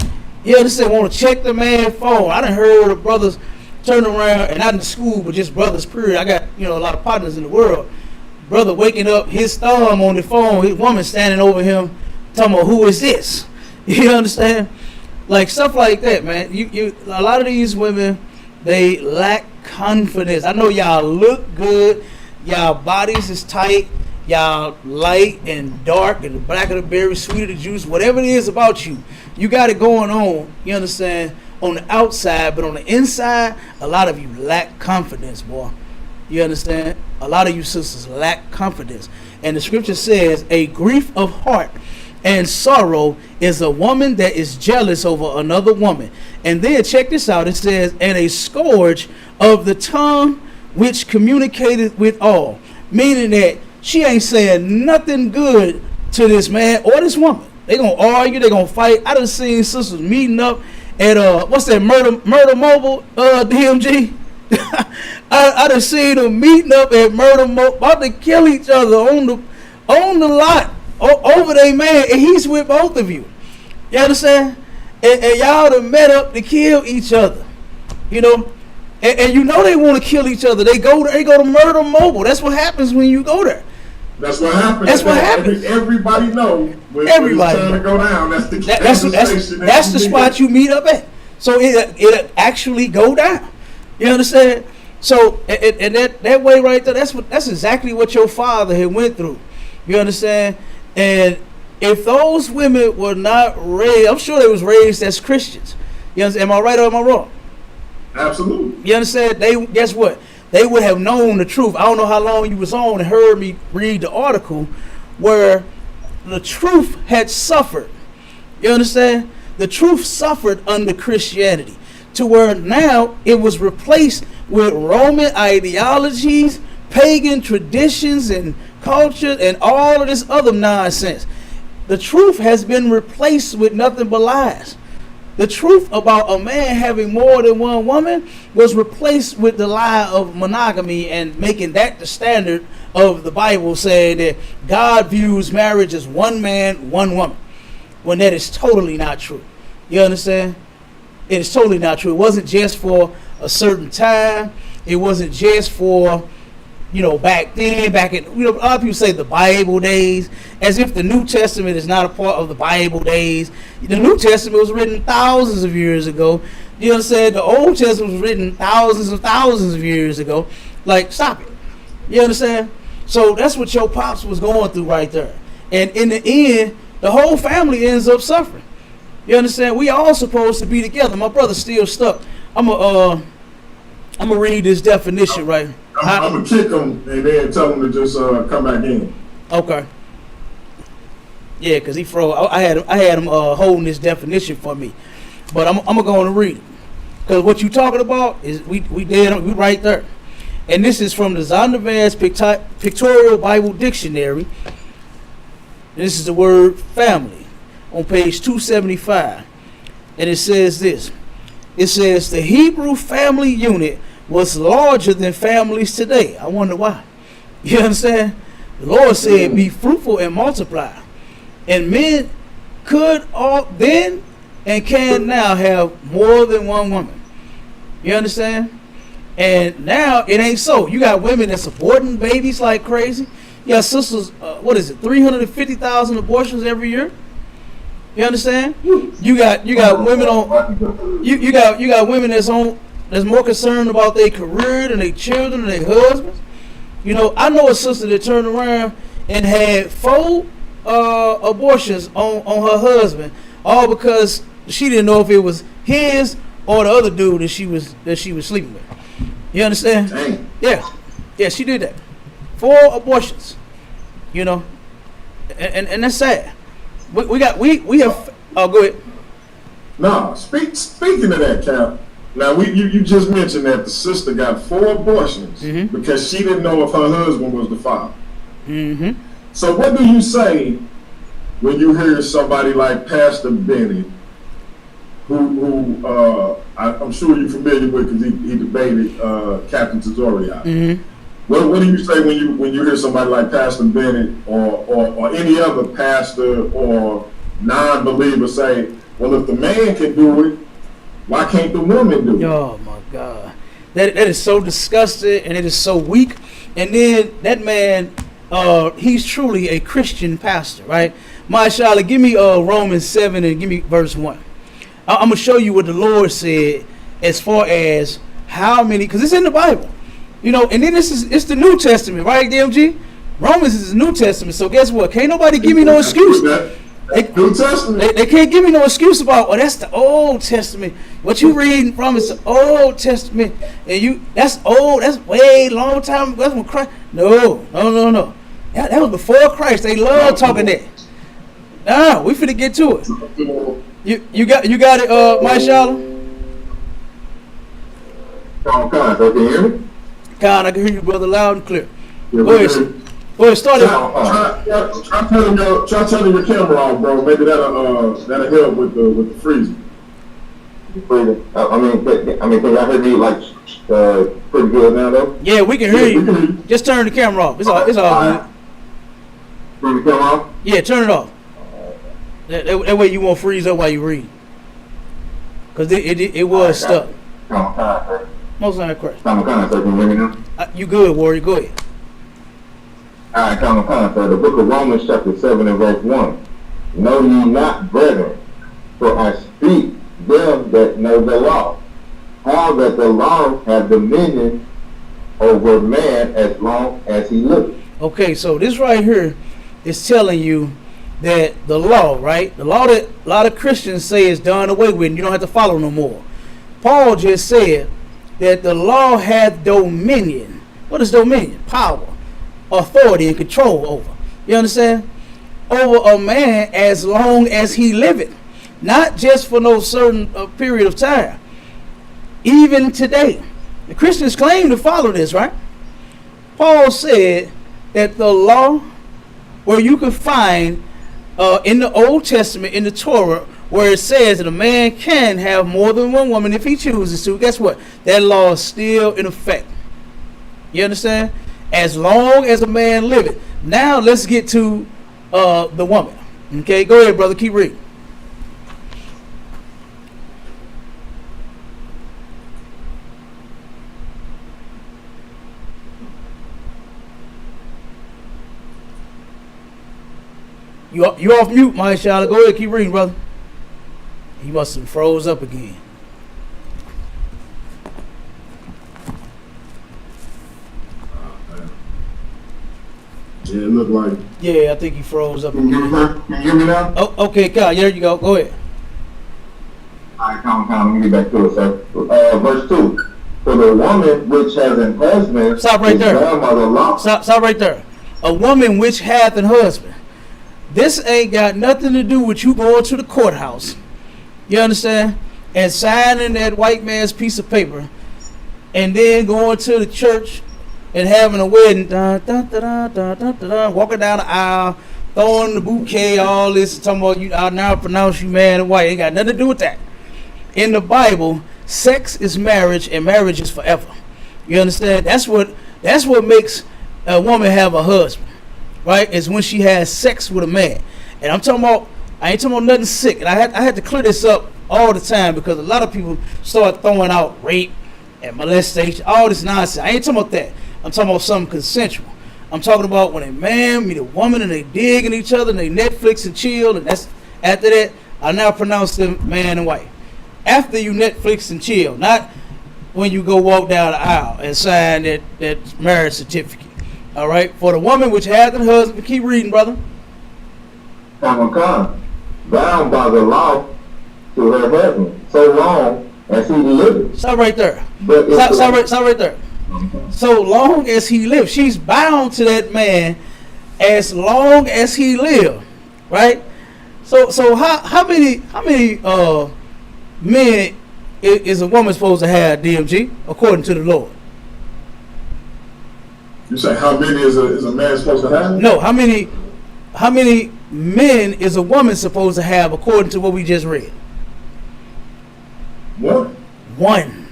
You understand? Want to check the man's phone. I done heard of brothers turn around, and not in the school, but just brothers, period. I got, a lot of partners in the world. Brother waking up, his thumb on the phone, his woman standing over him, talking about, who is this? You understand? Like stuff like that, man. A lot of these women, they lack confidence. I know y'all look good, y'all bodies is tight, y'all light and dark and the black of the berry, sweet of the juice, whatever it is about you, you got it going on, you understand, on the outside, but on the inside, a lot of you lack confidence, boy. You understand? A lot of you sisters lack confidence. And the scripture says, a grief of heart and sorrow is a woman that is jealous over another woman. And then check this out. It says, and a scourge of the tongue which communicated with all. Meaning that she ain't saying nothing good to this man or this woman. They gonna argue, they gonna fight. I done seen sisters meeting up at what's that, Murder Mobile, DMG? I done seen them meeting up at Murder Mobile, about to kill each other on the lot over their man, and he's with both of you. You understand? And y'all done met up to kill each other. You know? And you know they want to kill each other. They go to Murder Mobile. That's what happens when you go there. That's what happens. That's what happens. Everybody know when Everybody it's trying to go down. That's the spot you meet up at. So it actually go down. You understand? So and that way right there, that's exactly what your father had went through. You understand? And if those women were not raised, I'm sure they was raised as Christians. You understand? Am I right or am I wrong? Absolutely. You understand? They, guess what? They would have known the truth. I don't know how long you was on and heard me read the article where the truth had suffered. You understand? The truth suffered under Christianity to where now it was replaced with Roman ideologies, pagan traditions and culture and all of this other nonsense. The truth has been replaced with nothing but lies. The truth about a man having more than one woman was replaced with the lie of monogamy and making that the standard of the Bible, saying that God views marriage as one man, one woman, when that is totally not true. You understand? It is totally not true. It wasn't just for a certain time. It wasn't just for, back then, a lot of people say the Bible days, as if the New Testament is not a part of the Bible days. The New Testament was written thousands of years ago. You understand? The Old Testament was written thousands of years ago. Like, stop it. You understand? So that's what your pops was going through right there. And in the end, the whole family ends up suffering. You understand? We all supposed to be together. My brother's still stuck. I'm gonna read this definition right. I'm gonna kick him and then tell him to just come back in. Okay. Yeah, cause he froze. I had him holding this definition for me, but I'm gonna go on and read it. Cause what you talking about is we right there, and this is from the Zondervan's Pictorial Bible Dictionary. This is the word family on page 275, and it says this. It says the Hebrew family unit was larger than families today. I wonder why. You understand? The Lord said, be fruitful and multiply. And men could all then and can now have more than one woman. You understand? And now it ain't so. You got women that's aborting babies like crazy. You got sisters, 350,000 abortions every year. You understand? You got women on you got women that's more concerned about their career than their children and their husbands. I know a sister that turned around and had 4 abortions on her husband, all because she didn't know if it was his or the other dude that she was sleeping with. You understand? Dang. Yeah, she did that. 4 abortions. and that's sad. We have. Oh, go ahead. No, speaking of that, Cap. Now you just mentioned that the sister got 4 abortions because she didn't know if her husband was the father. Mm-hmm. So what do you say when you hear somebody like Pastor Bennett, who I'm sure you're familiar with because he debated Captain Tazoriak. Mm-hmm. What do you say when you hear somebody like Pastor Bennett or any other pastor or non-believer say, well, if the man can do it, why can't the woman do it? Oh my God, that is so disgusting and it is so weak. And then that man, he's truly a Christian pastor, right? Mashallah, give me Romans 7 and give me verse 1. I'm gonna show you what the Lord said as far as how many, because it's in the Bible, you know. And then it's the New Testament, right, DMG? Romans is the New Testament. So guess what? Can't nobody give me no excuse. New Testament. They can't give me no excuse about, oh, that's the Old Testament. What you reading from is the Old Testament, and that's old. That's way long time ago. That's when Christ. No. That was before Christ. They love talking that. Nah, we finna get to it. You got it, Mashallah? Can you hear me? God, I can hear you, brother, loud and clear. Yeah, Go ahead, start it. Try turning your camera off, bro. Maybe that'll help with the freezing. I mean, can y'all hear me like pretty good now though? Yeah, we can hear you. Just turn the camera off. It's all good. Turn the camera off? Yeah, turn it off. That way you won't freeze up while you read. Because it was stuck. Most of that correct. Can you hear me now? You good, Warrior. Go ahead. All right, common concept. The book of Romans chapter 7 and verse 1. Know ye not, brethren, for I speak them that know the law, how that the law hath dominion over man as long as he liveth. Okay, so this right here is telling you that the law, right? The law that a lot of Christians say is done away with and you don't have to follow no more. Paul just said that the law hath dominion. What is dominion? Power, authority, and control over. You understand? Over a man as long as he liveth. Not just for no certain period of time. Even today. The Christians claim to follow this, right? Paul said that the law, where you can find in the Old Testament, in the Torah, where it says that a man can have more than one woman if he chooses to, guess what? That law is still in effect. You understand? As long as a man liveth. Now let's get to the woman. Okay, go ahead, brother. Keep reading. You off mute, Mashallah. Go ahead, keep reading, brother. He must have froze up again. Yeah, it looked like. Yeah, I think he froze up again. Can you hear me now? Oh, okay, God, there you go. Go ahead. All right, let me get back to it, sir. Verse 2. For the woman which has an husband. Stop right there. Law. Stop right there. A woman which hath an husband. This ain't got nothing to do with you going to the courthouse. You understand? And signing that white man's piece of paper. And then going to the church and having a wedding. Walking down the aisle. Throwing the bouquet. All this. Talking about you. I now pronounce you man and white. Ain't got nothing to do with that. In the Bible, sex is marriage and marriage is forever. You understand? That's what makes a woman have a husband. Right, is when she has sex with a man. And I ain't talking about nothing sick. And I had to clear this up all the time because a lot of people start throwing out rape and molestation, all this nonsense. I ain't talking about that. I'm talking about something consensual. I'm talking about when a man meet a woman and they dig in each other and they Netflix and chill, and that's after that, I now pronounce them man and wife. After you Netflix and chill, not when you go walk down the aisle and sign that marriage certificate. All right, for the woman which hath an husband, keep reading, brother. Bound by the law to her husband, so long as he liveth. Stop right there. Stop right there. So long as he lives, she's bound to that man as long as he lived, right? So how many men is a woman supposed to have, DMG, according to the Lord? You say how many is a man supposed to have? No, how many men is a woman supposed to have according to what we just read? What? One.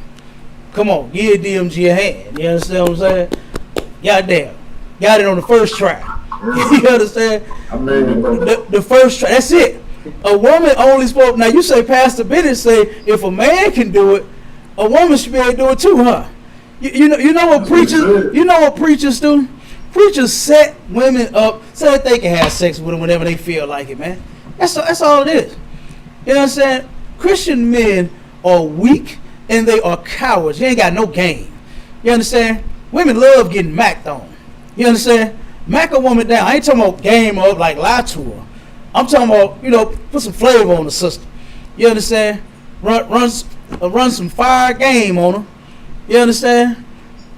Come on, give DMG a hand. You understand what I'm saying? Goddamn. Got it on the first try. You understand? I mean, The first try. That's it. A woman only supposed. Now you say Pastor Bennett say if a man can do it, a woman should be able to do it too, huh? You know what preachers do? Preachers set women up so that they can have sex with them whenever they feel like it, man. That's all it is. You know what I'm saying? Christian men are weak and they are cowards. You ain't got no game. You understand? Women love getting macked on. You understand? Mack a woman down. I ain't talking about game up like lie to her. I'm talking about, put some flavor on the sister. You understand? Run some fire game on her. You understand?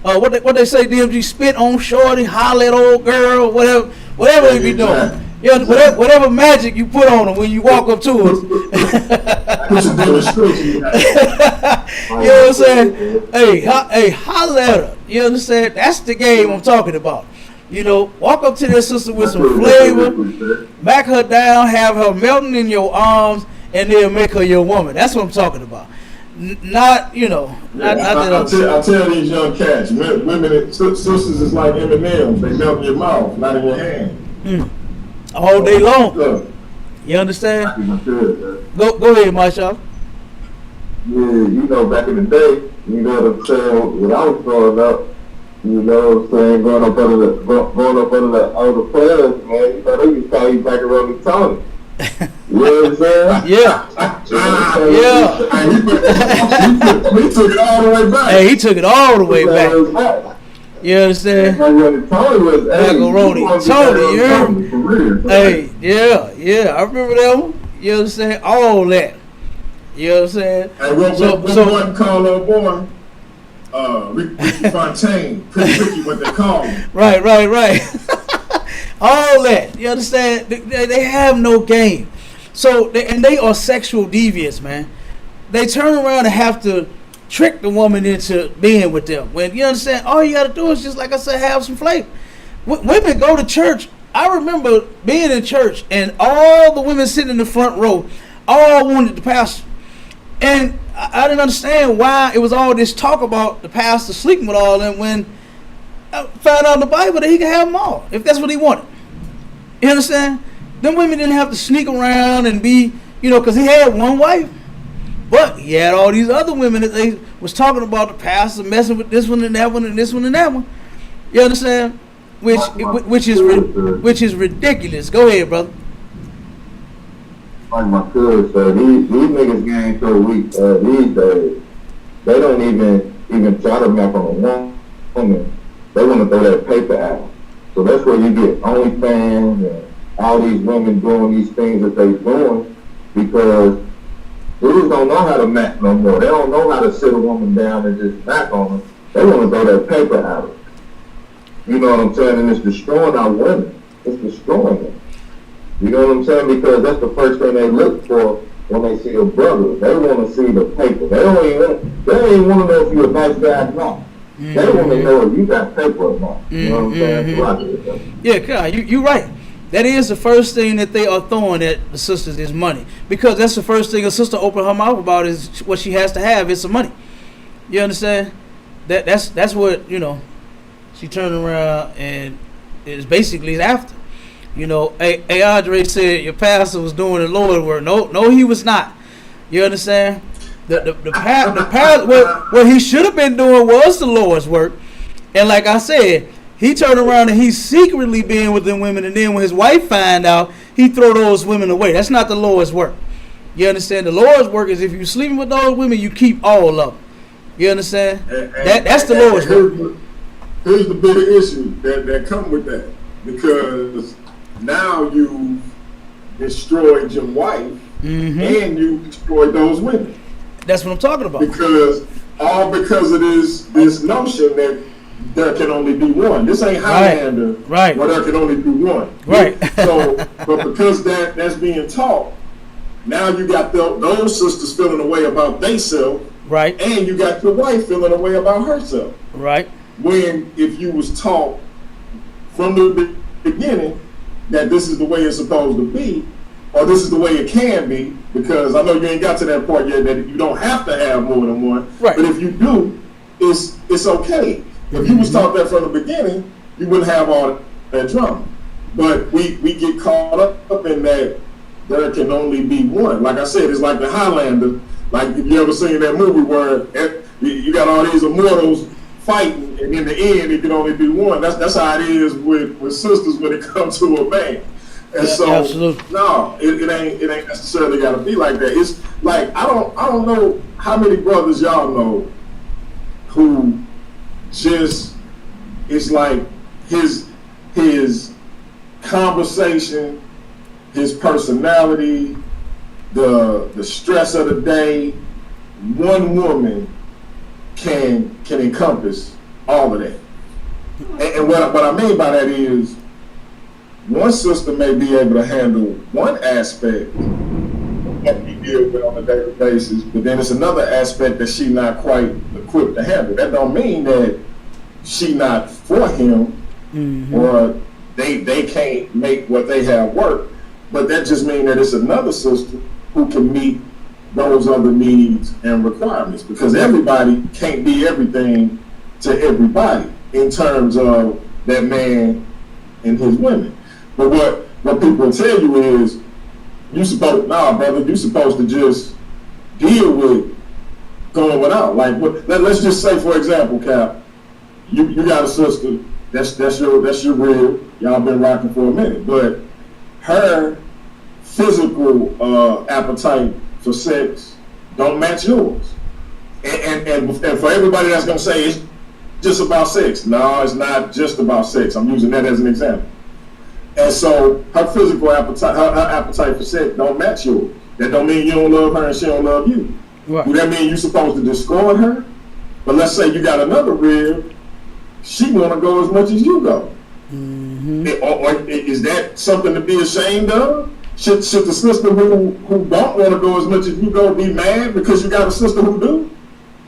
What they say, DMG, spit on shorty, holler at old girl, whatever you be doing. Yeah, whatever magic you put on her when you walk up to her. You know what I'm saying? Hey, holler at her. You understand? That's the game I'm talking about. Walk up to that sister with some flavor, back her down, have her melting in your arms, and then make her your woman. That's what I'm talking about. Not that. I tell these young cats, women, sisters is like M&M's. They melt in your mouth, not in your hand. All day long. You understand? Go ahead, Marshall. Yeah, back in the day, you know what I'm saying, when I was growing up, you know what I'm saying, going up under the older players, man, they used to call you back around the Tony. You know what I'm saying? Yeah. He took it all the way back. Hey, he took it all the way back. You understand? Macaroni Tony, you heard me? Hey, yeah, I remember that one. You understand? All that. You know what I'm saying? Hey, what one call old boy? Ricky Fontaine, Pretty Ricky, what they call him. Right. All that. You understand? They have no game. So, they are sexual deviants, man. They turn around and have to trick the woman into being with them. When, you understand, all you got to do is just, like I said, have some flavor. Women go to church. I remember being in church and all the women sitting in the front row all wanted the pastor. And I didn't understand why it was all this talk about the pastor sleeping with all them when I found out in the Bible that he could have them all if that's what he wanted. You understand? Them women didn't have to sneak around and be, because he had one wife. But he had all these other women that they was talking about the pastor messing with this one and that one and this one and that one. You understand? Which is ridiculous. Go ahead, brother. Like my cousin said, these niggas game so weak these days. They don't even try to map on a woman. They want to throw that paper out. So that's where you get OnlyFans and all these women doing these things that they doing because dudes don't know how to map no more. They don't know how to sit a woman down and just back on her. They want to throw that paper at her. You know what I'm saying? And it's destroying our women. It's destroying them. You know what I'm saying? Because that's the first thing they look for when they see a brother. They want to see the paper. They don't even want to know if you're a nice guy or not. Mm-hmm. They want to know if you got paper or not. You know what I'm saying? Yeah, God, you're right. That is the first thing that they are throwing at the sisters is money. Because that's the first thing a sister open her mouth about is what she has to have is some money. You understand? That's what, she turned around and is basically after. Andre said your pastor was doing the Lord's work. No, he was not. You understand? What he should have been doing was the Lord's work. And like I said, he turned around and he's secretly being with them women, and then when his wife find out, he throw those women away. That's not the Lord's work. You understand? The Lord's work is if you're sleeping with those women, you keep all of them. You understand? That's the Lord's work. Here's the bigger issue that come with that. Because now you destroyed your wife and you destroyed those women. That's what I'm talking about. Because of this notion that there can only be one. This ain't Highlander, Right. where there can only be one. Right. So, but because that's being taught, now you got those sisters feeling a way about themselves, Right. and you got your wife feeling a way about herself. Right. When if you was taught from the beginning that this is the way it's supposed to be, or this is the way it can be, because I know you ain't got to that point yet that you don't have to have more than one. Right. But if you do, it's okay. If you was taught that from the beginning, you wouldn't have all that drama. But we get caught up in that there can only be one. Like I said, it's like the Highlander. Like, if you ever seen that movie where you got all these immortals fighting, and in the end, it can only be one. That's how it is with sisters when it comes to a man. And so, absolutely. no, it ain't necessarily got to be like that. It's like I don't know how many brothers y'all know who just, it's like his conversation, his personality, the stress of the day, one woman can encompass all of that. And what I mean by that is, one sister may be able to handle one aspect of what we deal with on a daily basis, but then it's another aspect that she not quite equipped to handle. That don't mean that she not for him, or they can't make what they have work, but that just means that it's another sister who can meet those other needs and requirements, because everybody can't be everything to everybody in terms of that man and his women. But what people tell you is, you supposed to just deal with going without. Like, let's just say, for example, Cap, you got a sister that's your real. Y'all been rocking for a minute, but her physical appetite for sex don't match yours. And for everybody that's gonna say it's just about sex, no, it's not just about sex. I'm using that as an example. And so her physical appetite, her appetite for sex don't match yours. That don't mean you don't love her and she don't love you. Right. Do that mean you're supposed to discard her? But let's say you got another rib, she wanna go as much as you go. Or is that something to be ashamed of? Should the sister who don't want to go as much as you go be mad because you got a sister who do?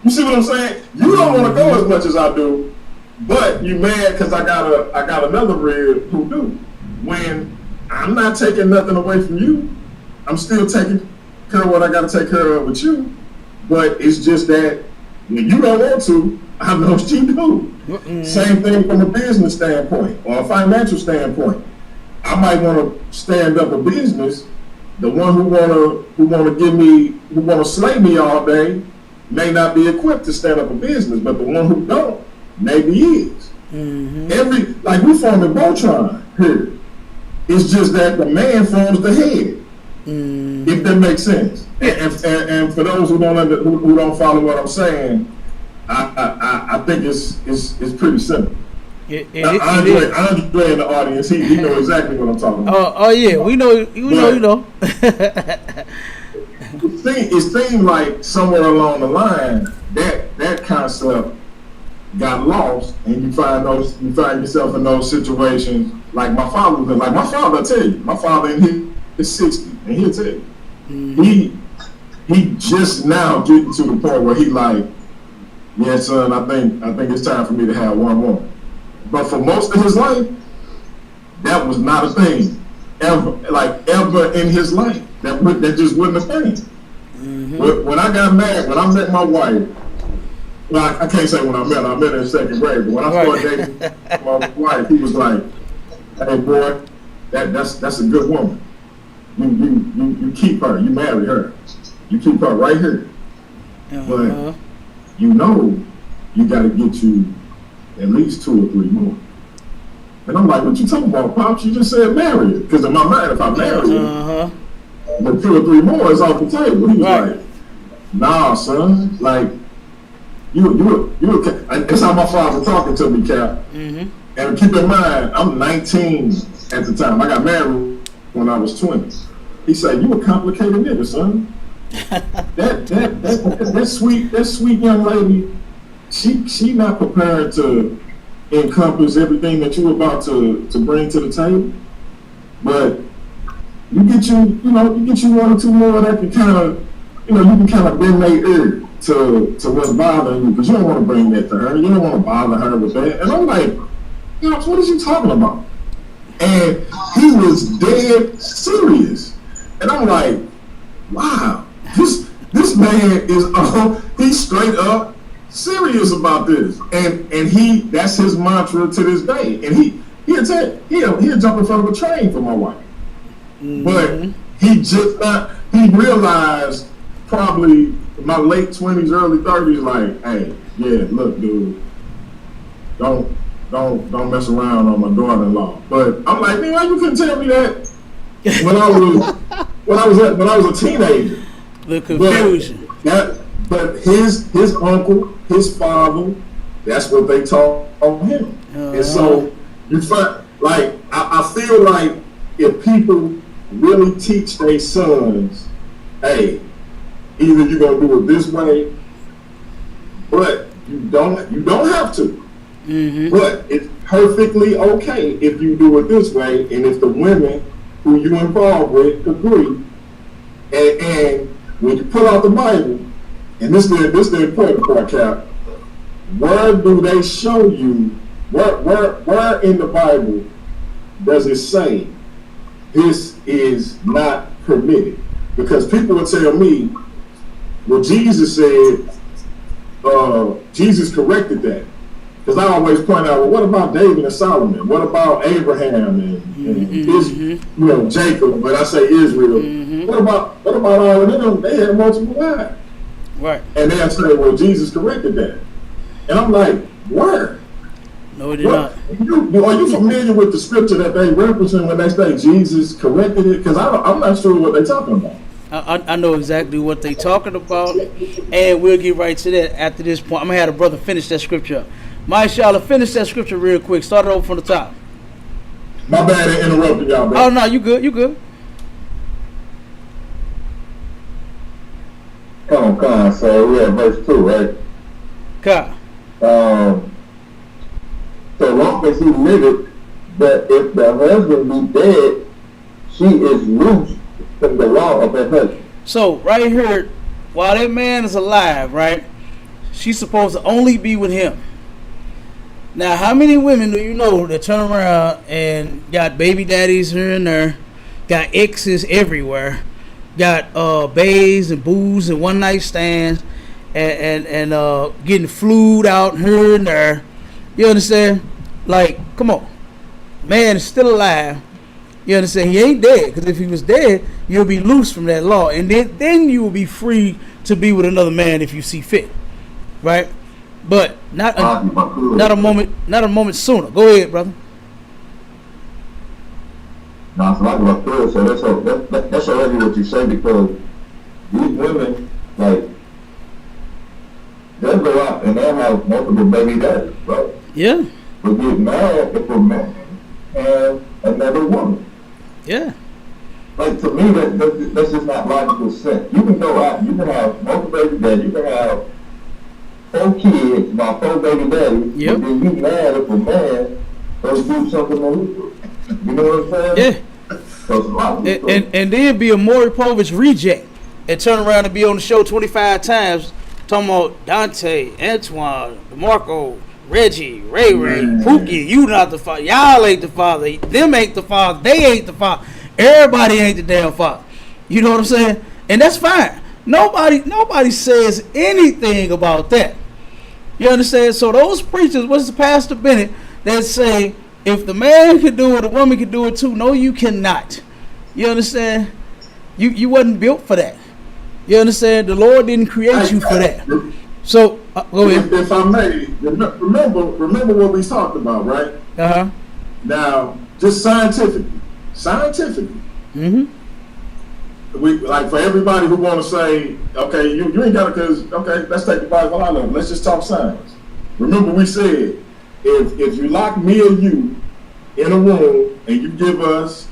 You see what I'm saying? You don't want to go as much as I do, but you mad because I got another rib who do. When I'm not taking nothing away from you, I'm still taking care of what I got to take care of with you. But it's just that when you don't want to, I know she do. Same thing from a business standpoint or a financial standpoint. I might want to stand up a business. The one who wanna slay me all day may not be equipped to stand up a business, but the one who don't maybe is. Like we form a Voltron here. It's just that the man forms the head. If that makes sense. And for those who don't follow what I'm saying, I think it's pretty simple. Andre in the audience, he know exactly what I'm talking about. Oh yeah, we know. You know. It seemed like somewhere along the line that concept got lost, and you find yourself in those situations. Like my father was in. Like my father, I tell you, my father in his 60s, and he'll tell you, he just now getting to the point where he like, yeah, son, I think it's time for me to have one woman. But for most of his life, that was not a thing. Ever in his life. That just wasn't a thing. When I got married, when I met my wife, well, I can't say when I met her in second grade, but when I started dating my wife, he was like, hey boy, that's a good woman. You keep her, you marry her. You keep her right here. But you know you gotta get you at least 2 or 3 more. And I'm like, what you talking about, Pops? You just said marry it. Because in my mind, if I marry it, the 2 or 3 more is off the table. He was like, nah, son. Like, you that's how my father talking to me, Cap. And keep in mind, I'm 19 at the time. I got married when I was 20. He said, you a complicated nigga, son. that sweet young lady, she not prepared to encompass everything that you're about to bring to the table. But you get you one or two more that can kind of, you can kind of bend their ear to what's bothering you, because you don't want to bring that to her. You don't want to bother her with that. And I'm like, what is you talking about? And he was dead serious. And I'm like, wow, this man is he's straight up serious about this. And that's his mantra to this day. And he'll jump in front of a train for my wife. But he realized probably in my late 20s, early 30s, like, hey, yeah, look, dude, don't mess around on my daughter-in-law. But I'm like, man, why you couldn't tell me that when I was a teenager? The confusion. But his uncle, his father, that's what they taught him. And so you find, like, I feel like if people really teach their sons, hey, either you're gonna do it this way, but you don't have to. Mm-hmm. But it's perfectly okay if you do it this way, and if the women who you involved with agree. And when you pull out the Bible, and this is the important part, Cap, where do they show you, where in the Bible does it say this is not permitted? Because people will tell me, well, Jesus said, Jesus corrected that. Because I always point out, well, what about David and Solomon? What about Abraham and Jacob? But I say Israel. Mm-hmm. What about all of them? They had multiple wives. Right. And they'll say, well, Jesus corrected that. And I'm like, where? No, it did not. Are you familiar with the scripture that they represent when they say Jesus corrected it? Because I'm not sure what they're talking about. I know exactly what they're talking about, and we'll get right to that after this point. I'm going to have the brother finish that scripture up. Mashallah, finish that scripture real quick. Start it over from the top. My bad for interrupting y'all, bro. Oh, no, you good. You good. Come on. So we have verse 2, right? Come. So long as he liveth, but if the husband be dead, she is loose from the law of her husband. So right here, while that man is alive, right, she's supposed to only be with him. Now, how many women do you know that turn around and got baby daddies here and there, got exes everywhere, got bays and booze and one night stands, and getting flued out here and there? You understand? Like, come on, man is still alive. You understand? He ain't dead, because if he was dead, you'll be loose from that law, and then you will be free to be with another man if you see fit, right? But not a moment sooner. Go ahead, brother. No, it's like my third, so that's already what you say, because these women, like, they'll go out and they'll have multiple baby daddies, right? Yeah. But get mad if a man and another woman. Yeah. Like, to me, that's just not logical sense. You can go out, you can have multiple baby daddies, you can have 4 kids by 4 baby daddies, yep. But then you mad if a man does do something illegal. You know what I'm saying? Yeah. And then be a Maury Povich reject and turn around and be on the show 25 times talking about Dante, Antoine, DeMarco, Reggie, Ray, Pookie, you not the father, y'all ain't the father, them ain't the father, they ain't the father, everybody ain't the damn father. You know what I'm saying? And that's fine. Nobody says anything about that. You understand? So those preachers, what's the Pastor Bennett, that say, if the man can do it, the woman can do it too. No, you cannot. You understand? You wasn't built for that. You understand? The Lord didn't create you for that. So, go ahead. If I may, remember what we talked about, right? Uh-huh. Now, just scientifically. Mm-hmm. We, like, for everybody who want to say, okay, you ain't got to, because, okay, let's take the Bible out of it. Let's just talk science. Remember we said, if you lock me or you in a room and you give us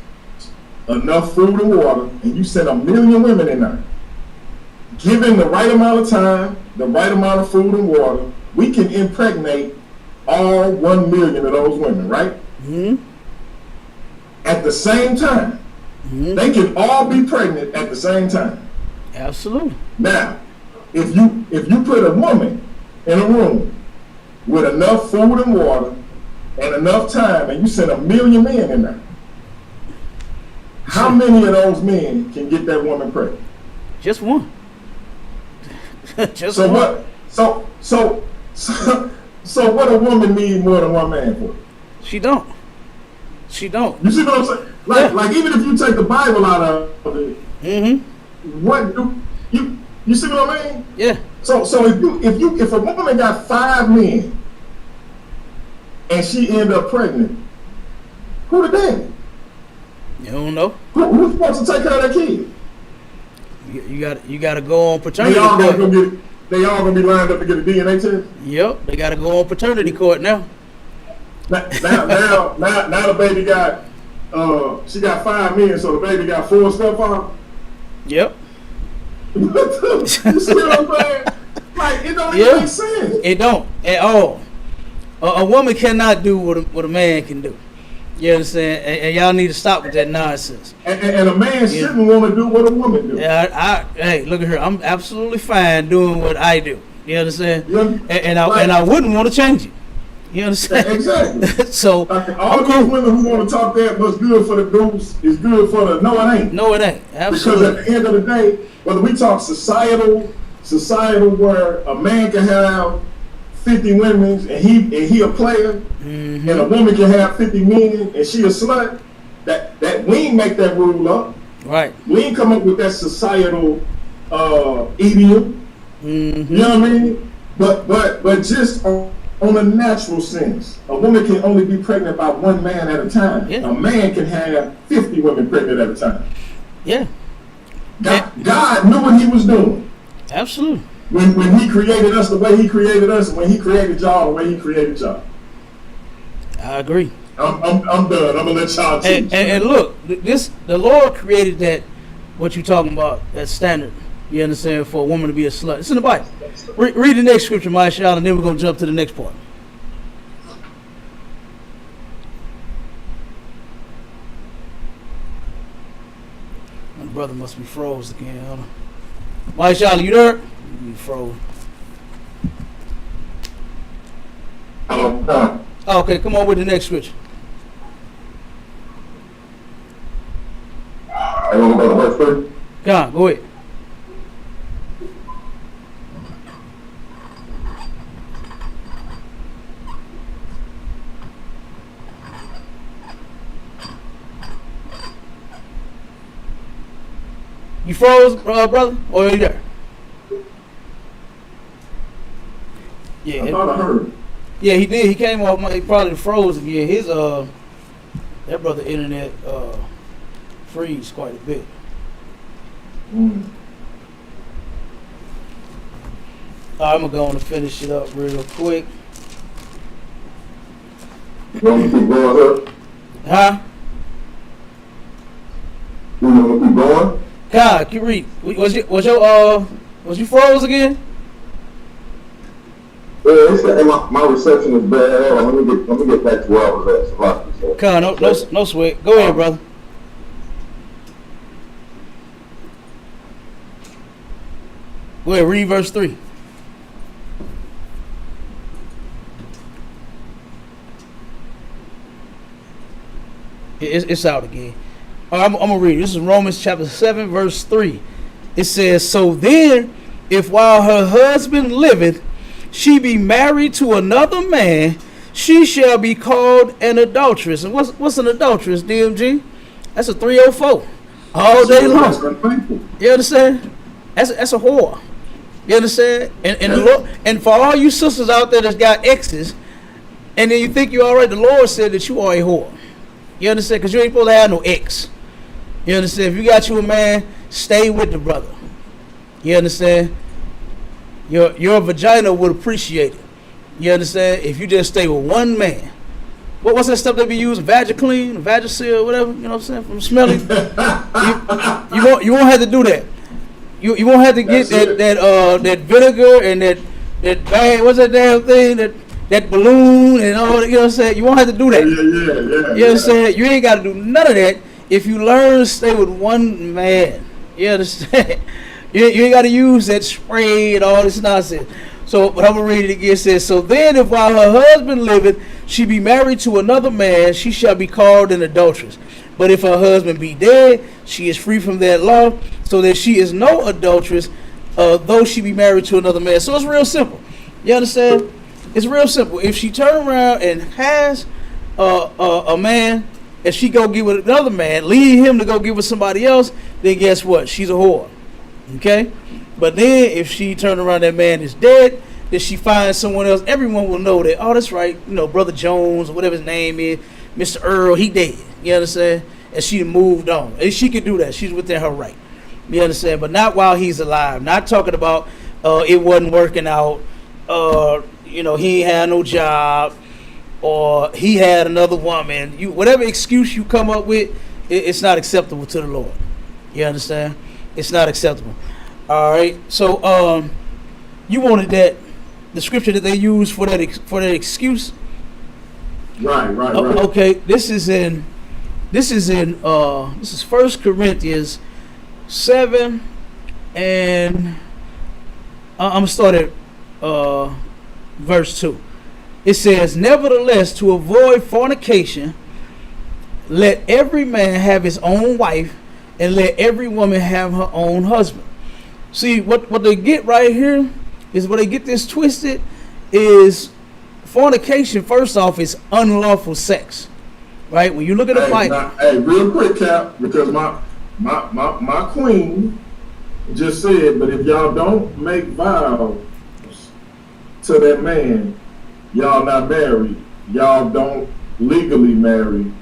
enough food and water and you send 1 million women in there, given the right amount of time, the right amount of food and water, we can impregnate all 1 million of those women, right? Mm-hmm. At the same time, they can all be pregnant at the same time. Absolutely. Now, if you put a woman in a room with enough food and water and enough time, and you send 1 million men in there, how many of those men can get that woman pregnant? Just one. Just So one. what? So what a woman need more than one man for? She don't. She don't. You see what I'm saying? Like even if you take the Bible out of it, what do you see what I mean? Yeah. So if a woman got 5 men and she end up pregnant, who the daddy? You don't know. Who's supposed to take care of that kid? You got to go on paternity They all court. gonna be lined up to get a DNA test. Yep, they got to go on paternity court now. Now the baby got she got 5 men, so the baby got 4 stepfathers. Yep. You see what I'm saying? Like it don't even make sense. It don't at all. A woman cannot do what a man can do. You understand? And y'all need to stop with that nonsense. And a man shouldn't want to do what a woman do. Yeah, hey, look at her. I'm absolutely fine doing what I do. You understand? Yeah. And I wouldn't want to change it. You understand? Exactly. So all these women who want to talk that what's good for the goose is good for the no, it ain't. No, it ain't. Absolutely. Because at the end of the day, whether we talk societal where a man can have 50 women and he a player, and a woman can have 50 men and she a slut, that we ain't make that rule up. Right. We ain't come up with that societal idiom. You know what I mean? But just on a natural sense, a woman can only be pregnant by 1 man at a time. Yeah. A man can have 50 women pregnant at a time. Yeah. God knew what he was doing. Absolutely. When he created us the way he created us, and when he created y'all the way he created y'all. I agree. I'm done. I'm gonna let y'all teach. And look, the Lord created that, what you talking about, that standard. You understand, for a woman to be a slut. It's in the Bible. Read the next scripture, my child, and then we're gonna jump to the next part. My brother must be froze again. Hold on. My child, you there? You froze. Oh, okay, come on with the next scripture. I want to go to verse 3. Come on, go ahead. You froze, brother? Or are you there? Yeah. I thought I heard. Yeah, he did. He came off. He probably froze again. His that brother internet freeze quite a bit. All right, I'm gonna go on and finish it up real quick. You want me to keep going, sir? Huh? You want me to keep going? God, can you read? Was you froze again? Yeah, my reception is bad. Hold on, let me get back to where I was at. God, no sweat. Go ahead, brother. Go ahead, read verse 3. It's out again. All right, I'm going to read. This is Romans chapter 7, verse 3. It says, "So then, if while her husband liveth, she be married to another man, she shall be called an adulteress." And what's an adulteress, DMG? That's a 304. All day long. You understand? That's a whore. You understand? And the Lord, and for all you sisters out there that's got exes, and then you think you're all right, the Lord said that you are a whore. You understand? Because you ain't supposed to have no ex. You understand? If you got you a man, stay with the brother. You understand? Your vagina would appreciate it. You understand? If you just stay with one man. What's that stuff they be using? Vagiclean, Vagisil, whatever. You know what I'm saying? From smelling. you won't have to do that. You won't have to get that vinegar and that bag. What's that damn thing? that balloon and all that, you know what I'm saying? You won't have to do that. Yeah. You know what I'm saying? You ain't got to do none of that if you learn to stay with one man. You understand? You ain't got to use that spray and all this nonsense. So, but I'm going to read it again. It says, so then if while her husband liveth, she be married to another man, she shall be called an adulteress. But if her husband be dead, she is free from that law, so that she is no adulteress, though she be married to another man. So it's real simple. You understand? It's real simple. If she turn around and has a man, and she go get with another man, leave him to go get with somebody else, then guess what? She's a whore. Okay? But then if she turn around, that man is dead, then she finds someone else, everyone will know that, oh, that's right, you know, Brother Jones, or whatever his name is, Mr. Earl, he dead. You understand? And she moved on. And she could do that. She's within her right. You understand? But not while he's alive. Not talking about it wasn't working out, you know, he ain't had no job, or he had another woman. Whatever excuse you come up with, it's not acceptable to the Lord. You understand? It's not acceptable. All right. So you wanted the scripture that they use for that excuse. Right. Okay. This is 1 Corinthians 7, and I'm gonna start at verse 2. It says, nevertheless, to avoid fornication, let every man have his own wife, and let every woman have her own husband. See, what they get right here is, what they get this twisted, is fornication, first off, is unlawful sex. Right? When you look at the Bible. Hey, real quick, Cap, because my queen just said, but if y'all don't make vows to that man, y'all not married. Y'all don't legally marry.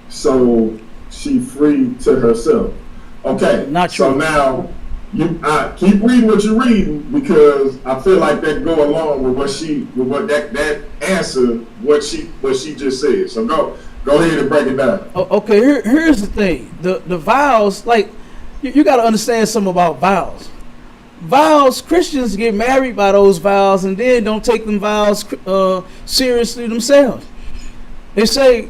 So she free to herself. Okay. Not true. So now I keep reading what you're reading, because I feel like that go along with what that answer what she just said. So go ahead and break it down. Okay, here's the thing. The vows, like, you got to understand something about vows. Vows, Christians get married by those vows and then don't take them vows seriously themselves. They say,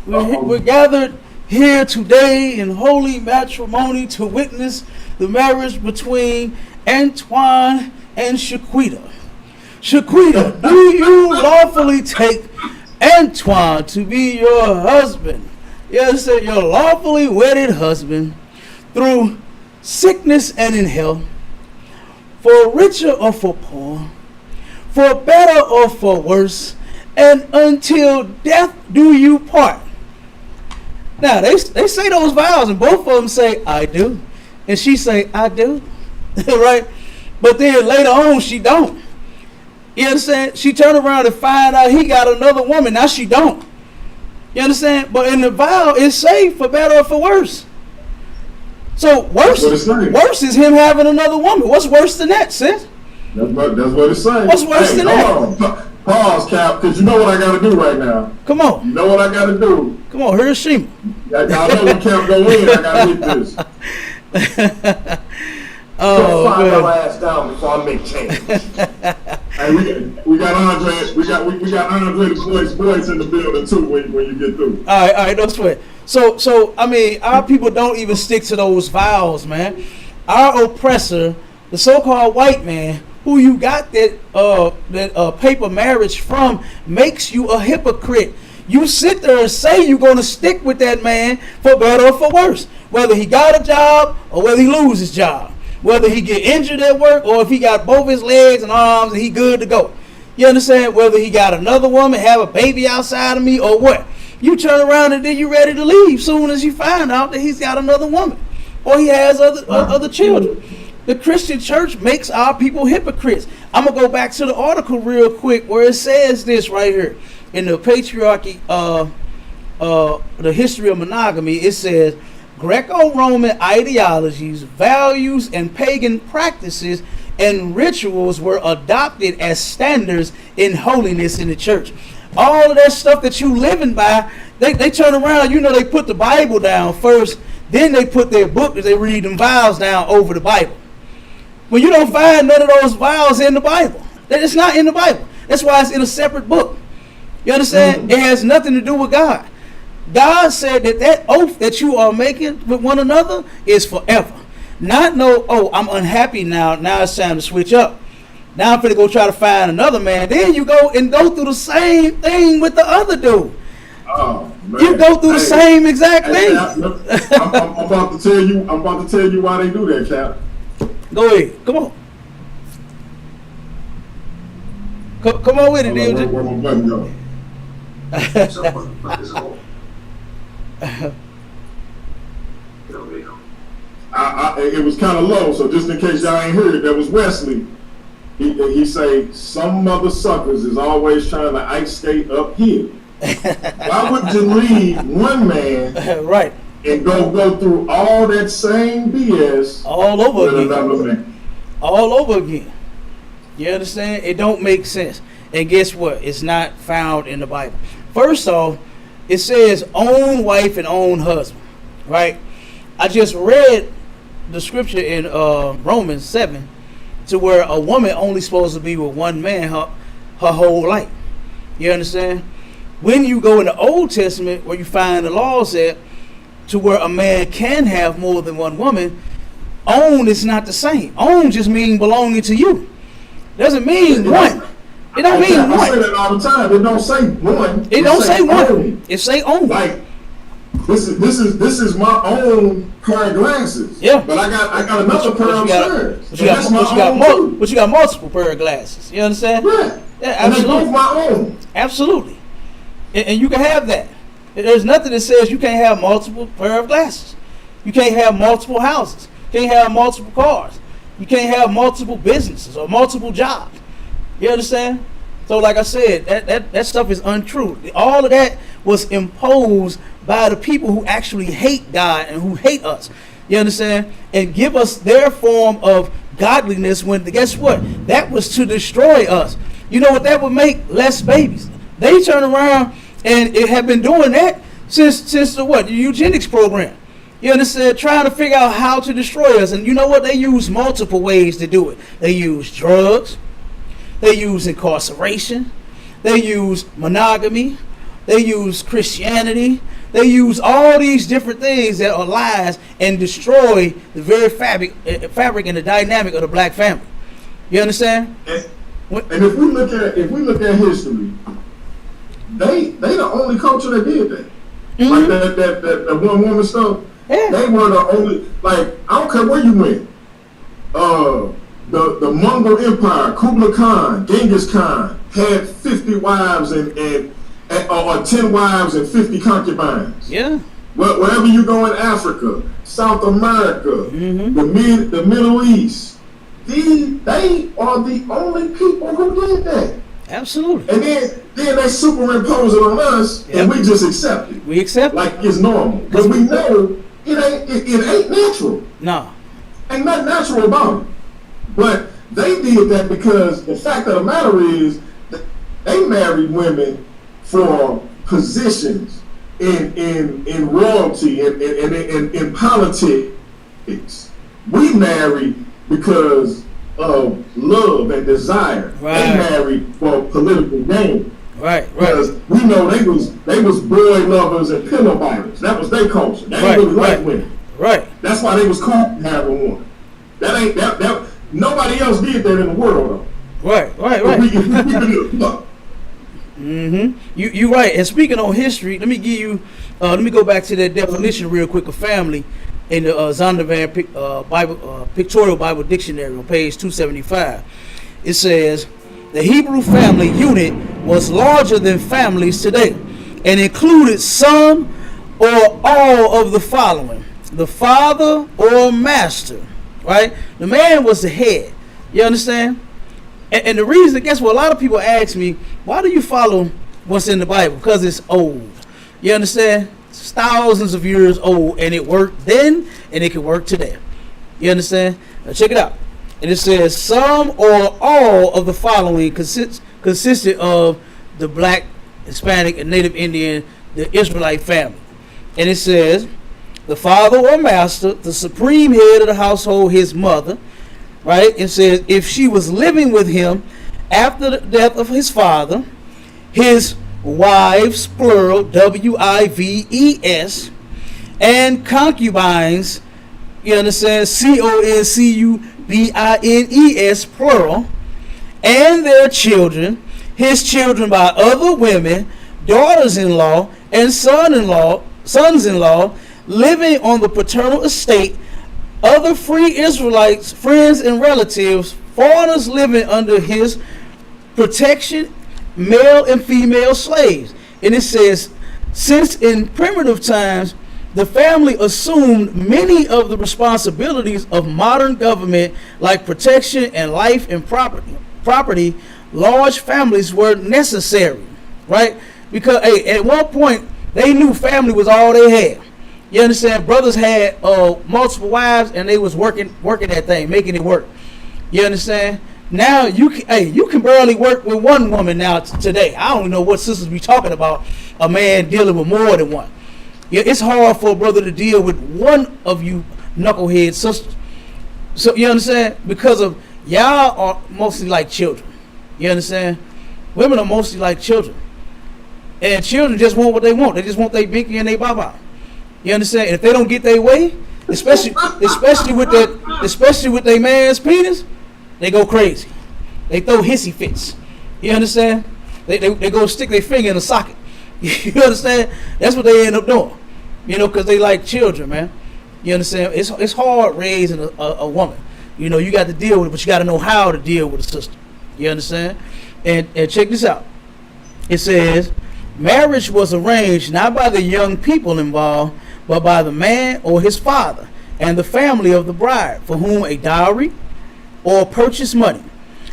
we're gathered here today in holy matrimony to witness the marriage between Antoine and Shaquita. Shaquita, do you lawfully take Antoine to be your husband? Yes, your lawfully wedded husband, through sickness and in health, for richer or for poor, for better or for worse, and until death do you part. Now, they say those vows, and both of them say, I do. And she say, I do. Right? But then later on, she don't. You understand? She turned around and find out he got another woman. Now she don't. You understand? But in the vow, it's safe for better or for worse. So worse is him having another woman. What's worse than that, sis? That's what it's saying. What's worse than that? Pause, Cap, because you know what I got to do right now. Come on. You know what I got to do. Come on, Hiroshima. I know when Cap go in, I got to hit this. Oh, find my ass down before I make change. Hey, we got Andre. We got Andre the boys in the building too. When you get through. All right, don't sweat. So I mean, our people don't even stick to those vows, man. Our oppressor, the so-called white man, who you got that paper marriage from, makes you a hypocrite. You sit there and say you're going to stick with that man for better or for worse, whether he got a job or whether he loses his job, whether he get injured at work or if he got both his legs and arms and he good to go. You understand? Whether he got another woman, have a baby outside of me, or what. You turn around and then you ready to leave soon as you find out that he's got another woman or he has other children. The Christian church makes our people hypocrites. I'm going to go back to the article real quick where it says this right here. In the patriarchy, the history of monogamy, it says, Greco-Roman ideologies, values, and pagan practices and rituals were adopted as standards in holiness in the church. All of that stuff that you living by, they turn around, you know, they put the Bible down first, then they put their book, they read them vows down over the Bible. Well, you don't find none of those vows in the Bible. It's not in the Bible. That's why it's in a separate book. You understand? It has nothing to do with God. God said that oath that you are making with one another is forever. Not no, oh, I'm unhappy now. Now it's time to switch up. Now I'm going to go try to find another man. Then you go and go through the same thing with the other dude. Oh, man. You go through the same exact thing. I'm about to tell you. I'm about to tell you why they do that, Cap. Go ahead. Come on. Come on with it, dude. Where my button go? It was kind of low, so just in case y'all ain't heard it, that was Wesley. He say some mother suckers is always trying to ice skate uphill. Why would you leave one man right and go through all that same BS all over with again? Another man? All over again. You understand? It don't make sense. And guess what? It's not found in the Bible. First off, it says own wife and own husband, right? I just read the scripture in Romans 7 to where a woman only supposed to be with one man her whole life. You understand? When you go in the Old Testament where you find the laws at to where a man can have more than one woman, own is not the same. Own just means belonging to you. Doesn't mean one. It don't mean one. I say that all the time. It don't say one. It don't say one. Own. It say own. Like this is my own pair of glasses. Yeah. But I got another pair upstairs. But you got multiple pair of glasses. You understand? Yeah. Yeah, And they absolutely. both my own. Absolutely. And you can have that. There's nothing that says you can't have multiple pair of glasses. You can't have multiple houses. You can't have multiple cars. You can't have multiple businesses or multiple jobs. You understand? So like I said, that stuff is untrue. All of that was imposed by the people who actually hate God and who hate us. You understand? And give us their form of godliness when, guess what? That was to destroy us. You know what that would make? Less babies. They turn around and it have been doing that since the eugenics program. You understand? Trying to figure out how to destroy us. And you know what? They use multiple ways to do it. They use drugs. They use incarceration. They use monogamy. They use Christianity. They use all these different things that are lies and destroy the very fabric and the dynamic of the black family. You understand? And if we look at history, they the only culture that did that. Mm-hmm. Like that one woman stuff. Yeah. They were the only, like, I don't care where you went. The Mongol Empire, Kublai Khan, Genghis Khan had 50 wives or 10 wives and 50 concubines. Yeah. Wherever you go in Africa, South America, Mm-hmm. the Middle East, they are the only people who did that. Absolutely. And then they superimpose it on us, and we just accept it. We accept it. Like it's normal. Because we know it ain't natural. No. Ain't nothing natural about it. But they did that because the fact of the matter is that they married women for positions in royalty and in politics. We marry because of love and desire. Right. They married for political gain. Right. Because we know they was boy lovers and pillow biters. That was their culture. They Right, really right. liked women. Right. That's why they was cool having one. That ain't that nobody else did that in the world though. Right. But we can look. Mm-hmm. You right. And speaking on history, let me give you. Let me go back to that definition real quick of family in the Zondervan Pictorial Bible Dictionary on page 275. It says the Hebrew family unit was larger than families today, and included some or all of the following: the father or master. Right, the man was the head. You understand? And the reason, guess what? A lot of people ask me, why do you follow what's in the Bible? Because it's old. You understand? It's thousands of years old, and it worked then, and it can work today. You understand? Now check it out. And it says, some or all of the following consisted of the black, Hispanic, and Native Indian, the Israelite family. And it says, the father or master, the supreme head of the household, his mother, right? It says if she was living with him after the death of his father, his wives, plural, wives, and concubines, you understand, concubines, plural, and their children, his children by other women, daughters-in-law, and sons-in-law, living on the paternal estate, other free Israelites, friends and relatives, foreigners living under his protection, male and female slaves. And it says, since in primitive times, the family assumed many of the responsibilities of modern government, like protection and life and property, large families were necessary, right? Because at one point, they knew family was all they had. You understand? Brothers had multiple wives, and they was working that thing, making it work. You understand? Now you can barely work with one woman now today. I don't know what sisters be talking about. A man dealing with more than one. Yeah, it's hard for a brother to deal with one of you knucklehead sisters. So you understand? Because of y'all are mostly like children. You understand? Women are mostly like children, and children just want what they want. They just want their binky and their baba. You understand? And if they don't get their way, especially with their man's penis, they go crazy. They throw hissy fits. You understand? They go stick their finger in a socket. You understand? That's what they end up doing. You know, because they like children, man. You understand? It's hard raising a woman. You know, you got to deal with it, but you got to know how to deal with a sister. You understand? And check this out. It says, marriage was arranged not by the young people involved, but by the man or his father and the family of the bride, for whom a dowry or purchase money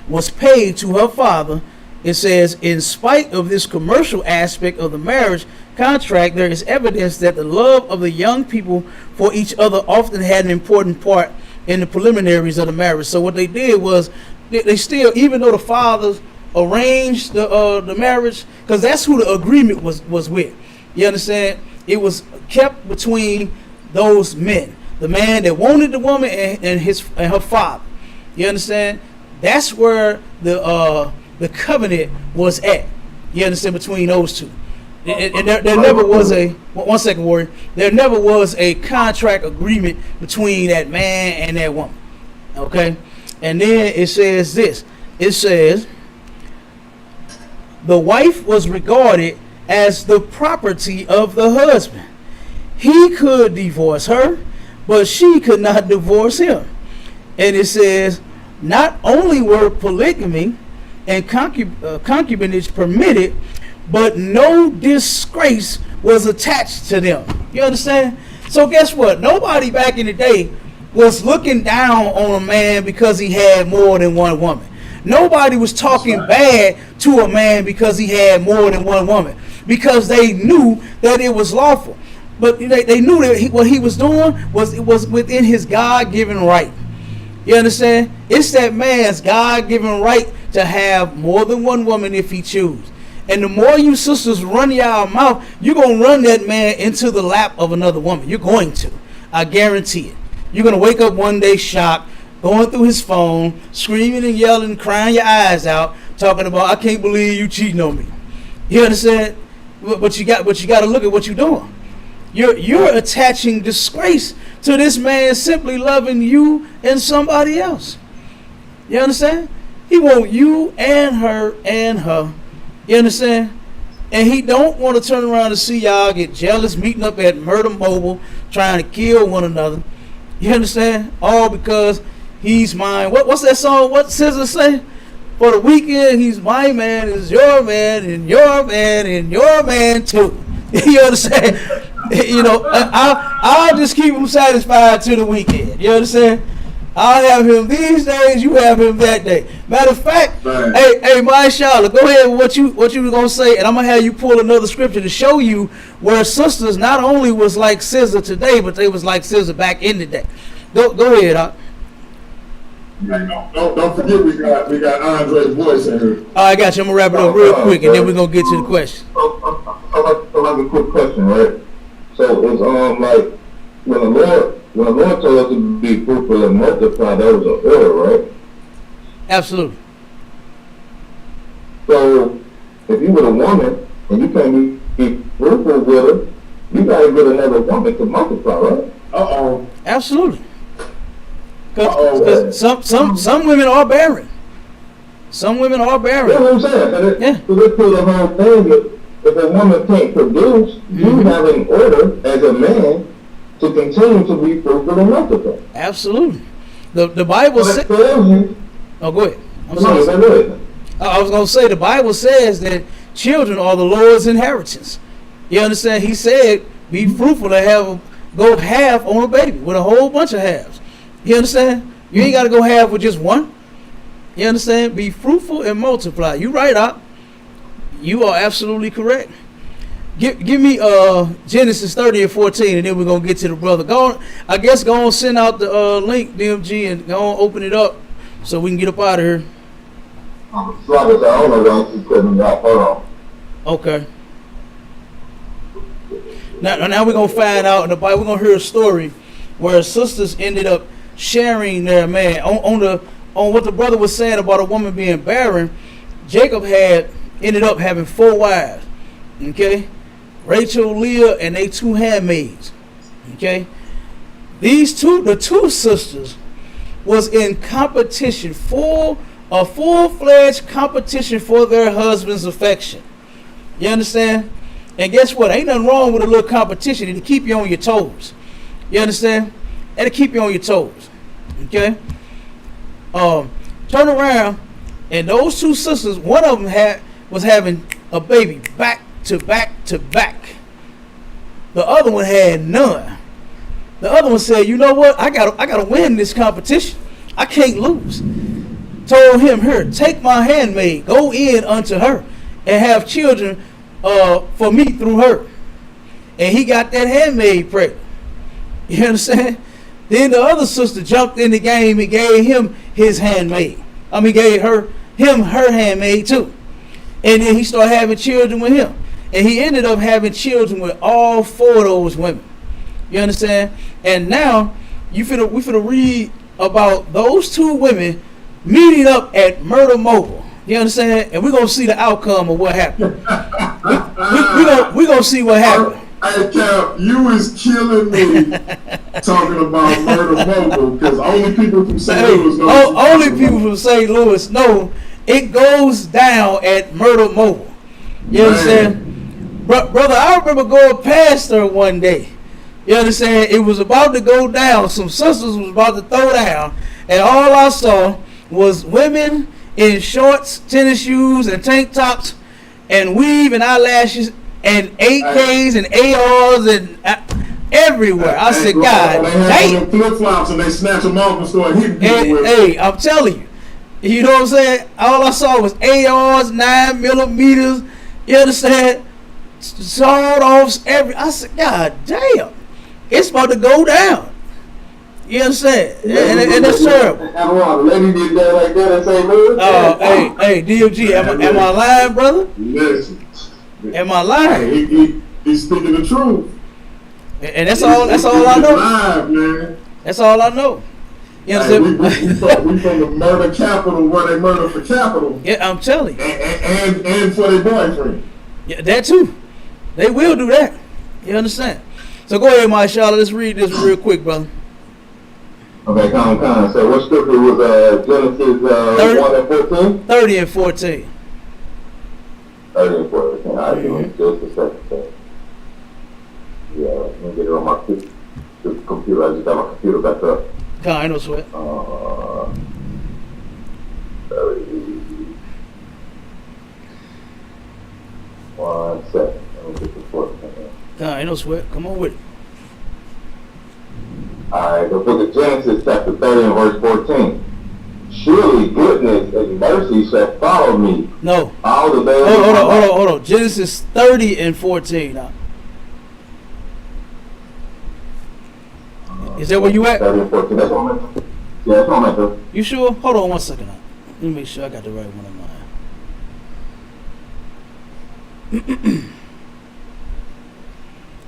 was paid to her father. It says, in spite of this commercial aspect of the marriage contract, there is evidence that the love of the young people for each other often had an important part in the preliminaries of the marriage. So what they did was, they still, even though the fathers arranged the marriage, because that's who the agreement was with. You understand? It was kept between those men, the man that wanted the woman and her father. You understand? That's where the covenant was at. You understand? Between those two. And there never was a, one second, Warrior, there never was a contract agreement between that man and that woman. Okay? And then it says this. It says, the wife was regarded as the property of the husband. He could divorce her, but she could not divorce him. And it says, not only were polygamy and concubinage permitted, but no disgrace was attached to them. You understand? So guess what? Nobody back in the day was looking down on a man because he had more than one woman. Nobody was talking bad to a man because he had more than one woman, because they knew that it was lawful. But they knew that what he was doing was within his God-given right. You understand? It's that man's God-given right to have more than one woman if he chooses. And the more you sisters run your mouth, you're going to run that man into the lap of another woman. You're going to. I guarantee it. You're going to wake up one day shocked, going through his phone, screaming and yelling, crying your eyes out, talking about, I can't believe you cheating on me. You understand? But you got to look at what you're doing. You're attaching disgrace to this man simply loving you and somebody else. You understand? He want you and her and her. You understand? And he don't want to turn around and see y'all get jealous, meeting up at Murder Mobile, trying to kill one another. You understand? All because he's mine. What's that song? What SZA say? For the weekend, he's my man, is your man, and your man, and your man too. You understand? You know, I'll just keep him satisfied to the weekend. You understand? I'll have him these days, you have him that day. Matter of fact, right. Hey, Mashallah, go ahead with what you were gonna say, and I'm gonna have you pull another scripture to show you where sisters not only was like SZA today, but they was like SZA back in the day. Go ahead, Doc. Don't forget we got Andre's voice in here. I got you. I'm gonna wrap it up real quick, and then we're gonna get to the question. I have a quick question, right? So it's like when the Lord told us to be fruitful and multiply, that was an order, right? Absolutely. So if you with a woman and you can't be fruitful with her, you gotta get another woman to multiply, right? Uh-oh. Absolutely. Uh-oh. Because some women are barren. Some women are That's barren. what I'm saying. Yeah. So let's do the whole thing. If a woman can't produce, you have an order as a man to continue to be fruitful and multiply. Absolutely. The Bible So that says. tells you. Oh, go ahead. I'm Come on, sorry. go ahead. I was going to say the Bible says that children are the Lord's inheritance. You understand? He said, be fruitful and go half on a baby with a whole bunch of halves. You understand? You ain't got to go half with just one. You understand? Be fruitful and multiply. You right, Op. You are absolutely correct. Give me Genesis 30 and 14, and then we're gonna get to the brother. Go on, send out the link, DMG, and go on, open it up so we can get up out of here. So I don't know why she's cutting me off. Hold on. Okay. Now we're gonna find out in the Bible. We're gonna hear a story where sisters ended up sharing their man on what the brother was saying about a woman being barren. Jacob ended up having 4 wives. Okay, Rachel, Leah, and they 2 handmaids. Okay, the two sisters was in competition, a full-fledged competition for their husband's affection. You understand? And guess what? Ain't nothing wrong with a little competition. It'll keep you on your toes. You understand? It'll keep you on your toes. Okay? Turn around, and those 2 sisters, one of them was having a baby back to back to back. The other one had none. The other one said, you know what? I gotta win this competition. I can't lose. Told him, here, take my handmaid, go in unto her, and have children for me through her. And he got that handmaid pregnant. You understand? Then the other sister jumped in the game and gave him his handmaid. Gave him her handmaid too. And then he started having children with him. And he ended up having children with all 4 of those women. You understand? And now we finna read about those 2 women meeting up at Murder Mobile. You understand? And we're gonna see the outcome of what happened. We're gonna see what happened. Hey, Cap, you is killing me talking about Murder Mobile, because only people from St. Louis know. Only people from St. Louis know it goes down at Murder Mobile. You understand? Brother, I remember going past her one day. You understand? It was about to go down. Some sisters was about to throw down. And all I saw was women in shorts, tennis shoes, and tank tops, and weave and eyelashes, and AKs and ARs and everywhere. I said, God damn. Flip flops and they snatch them off and start hitting people with. Hey, I'm telling you. You know what I'm saying? All I saw was ARs, 9mm. You understand? Sawed-offs, I said, God damn. It's about to go down. You understand? And that's terrible. A lady did that like that in St. Louis. Hey, DMG, am I lying, brother? Listen. Am I lying? He's speaking the truth. And that's all I know. Live, man. That's all I know. You understand? We from the murder capital where they murder for capital. Yeah, I'm telling you. And for their boyfriend. Yeah, that too. They will do that. You understand? So go ahead, my Charlotte. Let's read this real quick, brother. Okay, come. So what scripture was Genesis 1 and 14? 30 and 14. 30 and 14. All right, just a second. Yeah, let me get it on my computer. I just got my computer back up. I no sweat. 30. 1 second. Let me get the 14. Ain't no sweat. Come on with it. Alright, the book of Genesis, chapter 30 and verse 14. Surely goodness and mercy shall follow me. No. All the days. Hold on. Genesis 30 and 14 now. Is that where you at? 30 and 14. That's what I'm at. Yeah, that's what I'm at. You sure? Hold on 1 second now. Let me make sure I got the right one in mind.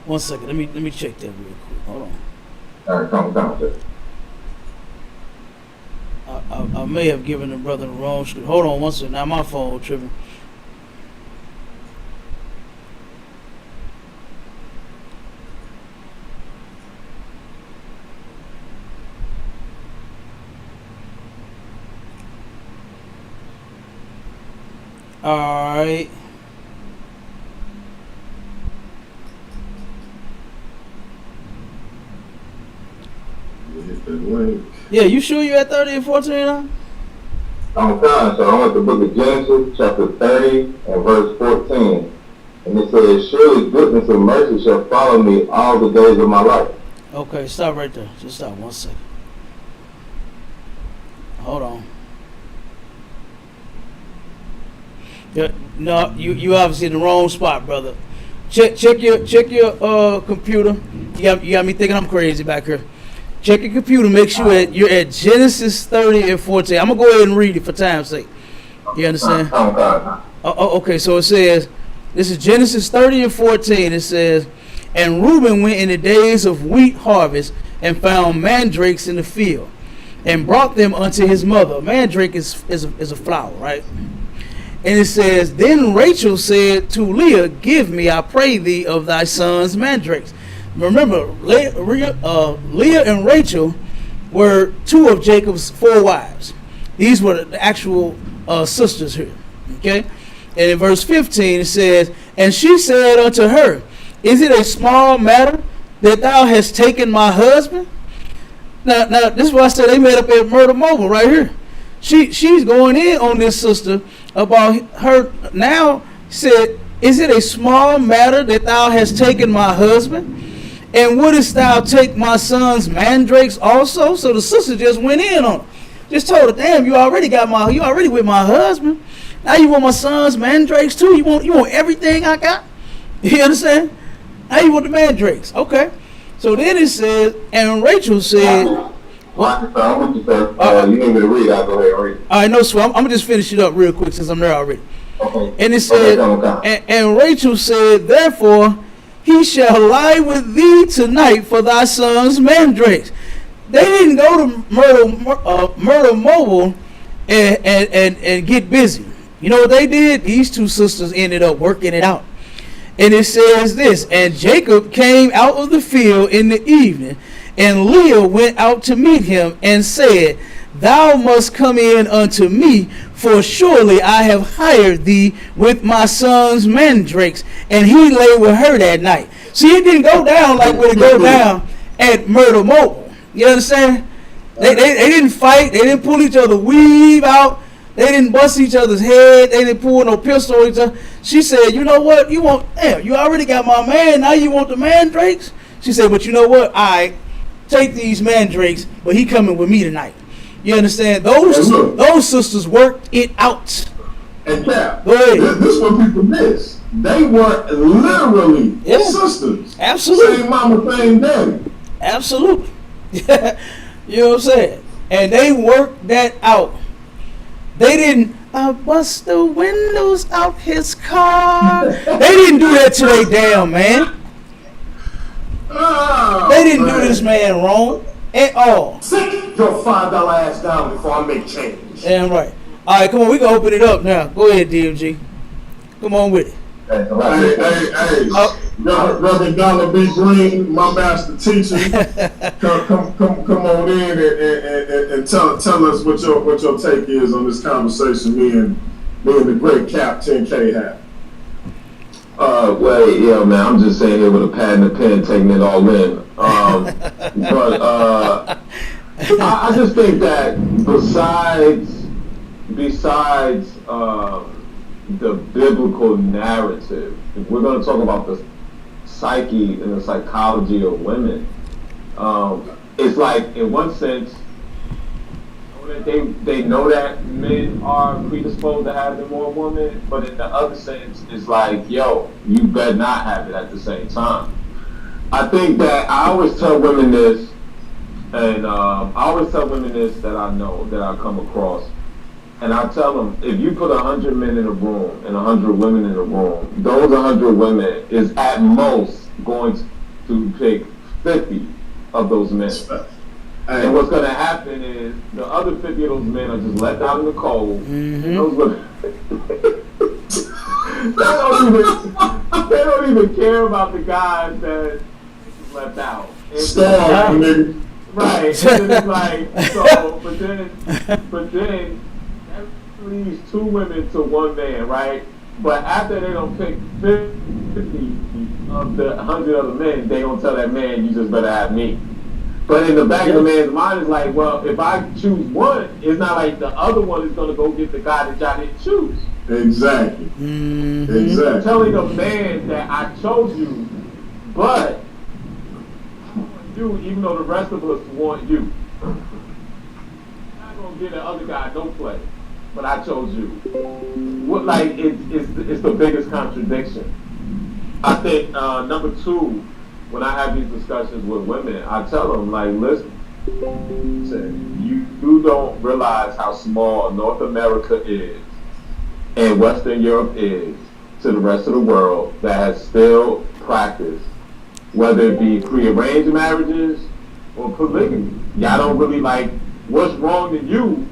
1 second. Let me check that real quick. Hold on. Alright, come. I may have given the brother the wrong script. Hold on 1 second. Now my phone tripping. All right. Hit that link. Yeah, you sure you at 30 and 14 now? I'm fine. So I went to the book of Genesis, chapter 30 and verse 14. And it says, surely goodness and mercy shall follow me all the days of my life. Okay, stop right there. Just stop 1 second. Hold on. Yeah, no, you obviously in the wrong spot, brother. Check your computer. You got me thinking I'm crazy back here. Check your computer. Make sure you're at Genesis 30 and 14. I'm gonna go ahead and read it for time's sake. You understand? Okay. So it says, this is Genesis 30 and 14. It says, and Reuben went in the days of wheat harvest and found mandrakes in the field, and brought them unto his mother. Mandrake is a flower, right? And it says, then Rachel said to Leah, give me, I pray thee, of thy sons' mandrakes. Remember, Leah and Rachel were two of Jacob's 4 wives. These were the actual sisters here. Okay? And in verse 15 it says, and she said unto her, is it a small matter that thou hast taken my husband? Now this is what I said, they met up at Myrtle Mobile right here. She's going in on this sister about her. Now said, is it a small matter that thou hast taken my husband? And wouldest thou take my son's mandrakes also? So the sister just went in on her. Just told her, damn, you already with my husband. Now you want my son's mandrakes too? You want everything I got? You understand? Now you want the mandrakes. Okay. So then it says, and Rachel said, what? You need me to read? I'll go ahead and read. All right, no sweat. I'm going to just finish it up real quick since I'm there already. Okay. And it said, and Rachel said, therefore, he shall lie with thee tonight for thy son's mandrakes. They didn't go to Myrtle Mobile and get busy. You know what they did? These two sisters ended up working it out. And it says this, and Jacob came out of the field in the evening, and Leah went out to meet him and said, thou must come in unto me, for surely I have hired thee with my son's mandrakes. And he lay with her that night. See, it didn't go down like when it go down at Myrtle Mobile. You understand? They didn't fight. They didn't pull each other weave out. They didn't bust each other's head. They didn't pull no pistol on each other. She said, you know what? You already got my man. Now you want the mandrakes? She said, but you know what? I take these mandrakes, but he coming with me tonight. You understand? Those sisters worked it out. And Cap, go ahead. This what people miss. They were literally sisters. Absolutely. Same mama, same daddy. Absolutely. You know what I'm saying? And they worked that out. They didn't bust the windows out his car. They didn't do that to their damn man. Oh, they didn't do this man wrong at all. Sit your $5 ass down before I make change. Damn right. All right, come on, we can open it up now. Go ahead, DMG. Come on with it. Hey, Reverend Dollar B. Green, my master teacher, come on in and tell us what your take is on this conversation me and the great Cap 10K have. Well, yeah, man, I'm just saying here with a pad and a pen, taking it all in. But I just think that besides the biblical narrative, if we're going to talk about the psyche and the psychology of women, it's like, in one sense, they know that men are predisposed to having more women, but in the other sense, it's like, yo, you better not have it at the same time. I think that I always tell women this, and I always tell women this that I know, that I come across, and I tell them, if you put 100 men in a room and 100 women in a room, those 100 women is at most going to pick 50 of those men. And what's going to happen is the other 50 of those men are just left out in the cold. Mm-hmm. Those women, they don't even care about the guys that left out. Right. And it's like, so, but then leaves 2 women to 1 man, right? But after they don't pick 50 of the 100 other men, they don't tell that man, you just better have me. But in the back of the man's mind is like, well, if I choose one, it's not like the other one is going to go get the guy that y'all didn't choose. Exactly. Mm-hmm. Exactly. Telling a man that I chose you, but I want you, even though the rest of us want you. I'm not going to get the other guy no play, but I chose you. What, like, it's the biggest contradiction. I think, number 2, when I have these discussions with women, I tell them, like, listen, you don't realize how small North America is and Western Europe is to the rest of the world that has still practiced, whether it be prearranged marriages or polygamy. Y'all don't really like, what's wrong with you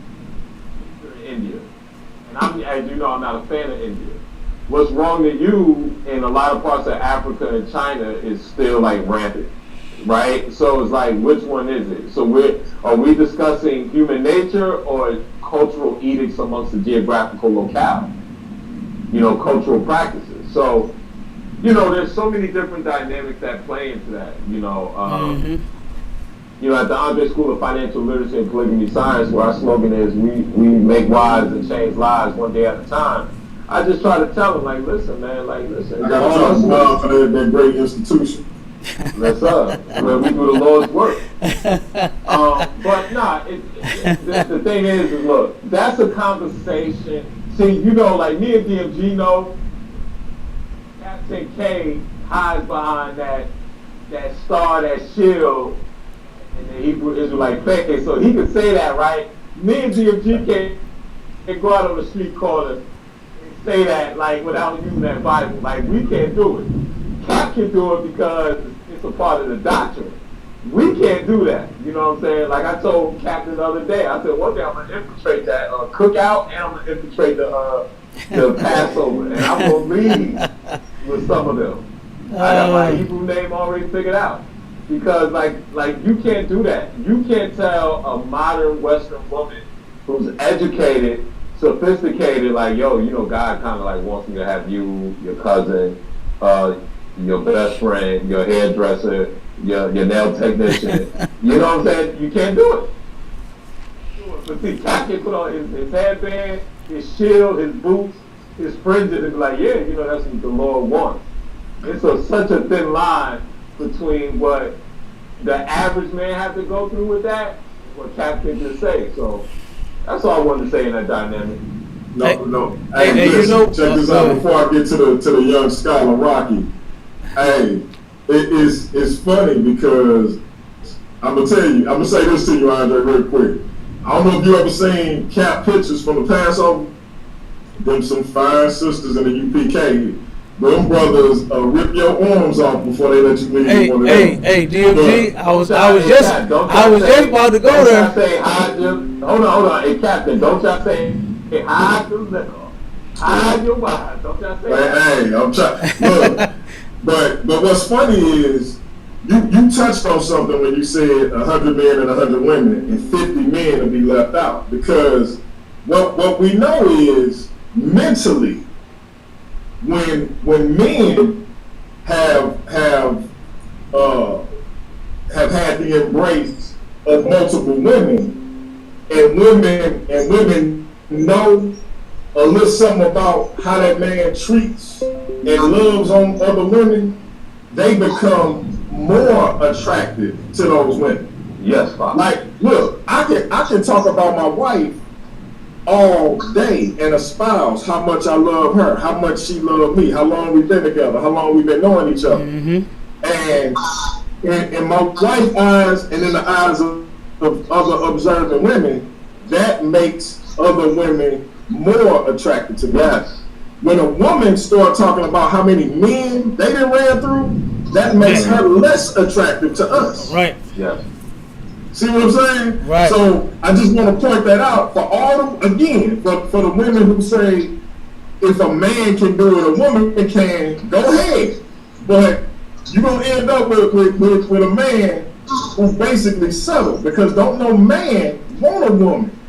in India? And as you know, I'm not a fan of India. What's wrong with you in a lot of parts of Africa and China is still like rampant, right? So it's like, which one is it? So are we discussing human nature or cultural edicts amongst the geographical locale? You know, cultural practices. So, you know, there's so many different dynamics that play into that. You know, you know, at the Andre School of Financial Literacy and Polygamy Science, where our slogan is we make lives and change lives one day at a time. I just try to tell them, like, listen, man, like, listen. I got to talk for that great institution. That's us, where we do the Lord's work. But nah, the thing is, look, that's a conversation. See, you know, like me and DMG know, Captain K hides behind that star, that shield, and the Hebrew Israelite faith. So he could say that, right? Me and DMG can go out on the street corner and say that, like, without using that Bible. Like, we can't do it. Cap can do it because it's a part of the doctrine. We can't do that. You know what I'm saying? Like I told Captain the other day, I said, one day I'm going to infiltrate that cookout and I'm going to infiltrate the Passover. And I'm going to lead with some of them. I got my Hebrew name already figured out. Because, like you can't do that. You can't tell a modern Western woman who's educated, sophisticated, like, yo, you know, God kind of like wants me to have you, your cousin, your best friend, your hairdresser, your nail technician. You know what I'm saying? You can't do it. But see, Cap can put on his headband, his shield, his boots, his fringes, and be like, yeah, you know, that's what the Lord wants. It's such a thin line between what the average man has to go through with that, what Cap can just say. So that's all I wanted to say in that dynamic. No. Hey, listen, you know, check this out before I get to the young scholar Rocky. Hey, it's funny because I'm gonna say this to you, Andre, real quick. I don't know if you ever seen Cap pictures from the Passover. Them some fine sisters in the UPK. Them brothers rip your arms off before they let you leave. Hey, DMG, I was just about to go there. Say, hold on. Hey, Captain, don't y'all say, hey, hide your liquor. Hide your wine. Don't y'all say that. Hey, I'm trying. Look, but what's funny is you touched on something when you said 100 men and 100 women and 50 men will be left out. Because what we know is mentally, when men have had the embrace of multiple women, and women know a little something about how that man treats and loves on other women, they become more attractive to those women. Yes, Father. Like, look, I can talk about my wife all day and espouse how much I love her, how much she loved me, how long we've been together, how long we've been knowing each other. And in my wife's eyes and in the eyes of other observing women, that makes other women more attracted to me. Yes. When a woman starts talking about how many men they done ran through, that makes her less attractive to us. Right. Yes. See what I'm saying? Right. So I just want to point that out for all the, again, for the women who say if a man can do it, a woman can, go ahead. But you're going to end up with a man who basically settled, because don't no man want a woman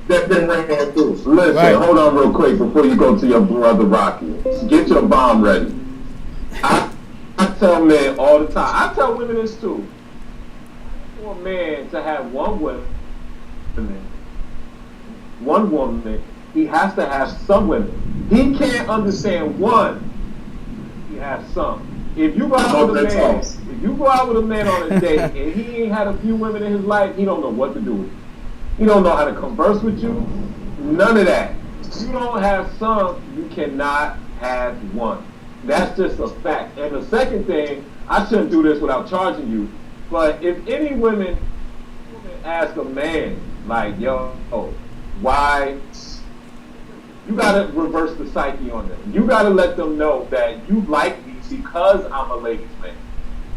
that been ran through. Listen, Right. hold on real quick before you go to your brother Rocky. Get your bomb ready. I tell men all the time. I tell women this too. For a man to have one woman, he has to have some women. He can't understand one. He has some. If you go out with a man, if you go out with a man on a date and he ain't had a few women in his life, he don't know what to do with you. He don't know how to converse with you. None of that. If you don't have some, you cannot have one. That's just a fact. And the second thing, I shouldn't do this without charging you, but if any women ask a man, like, yo, why, you gotta reverse the psyche on them. You gotta let them know that you like me because I'm a ladies' man,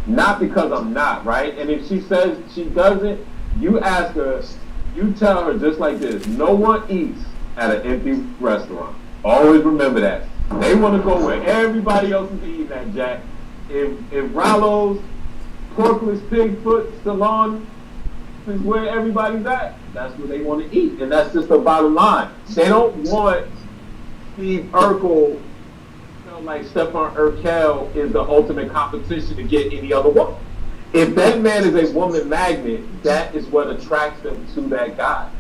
not because I'm not, right? And if she says she doesn't, you ask her, you tell her just like this: no one eats at an empty restaurant. Always remember that. They want to go where everybody else is eating at, Jack. If Rollo's, Porkless Pigfoot Salon is where everybody's at, that's where they want to eat. And that's just the bottom line. They don't want Steve Urkel, like Stephon Urkel is the ultimate competition to get any other woman. If that man is a woman magnet, that is what attracts them to that guy.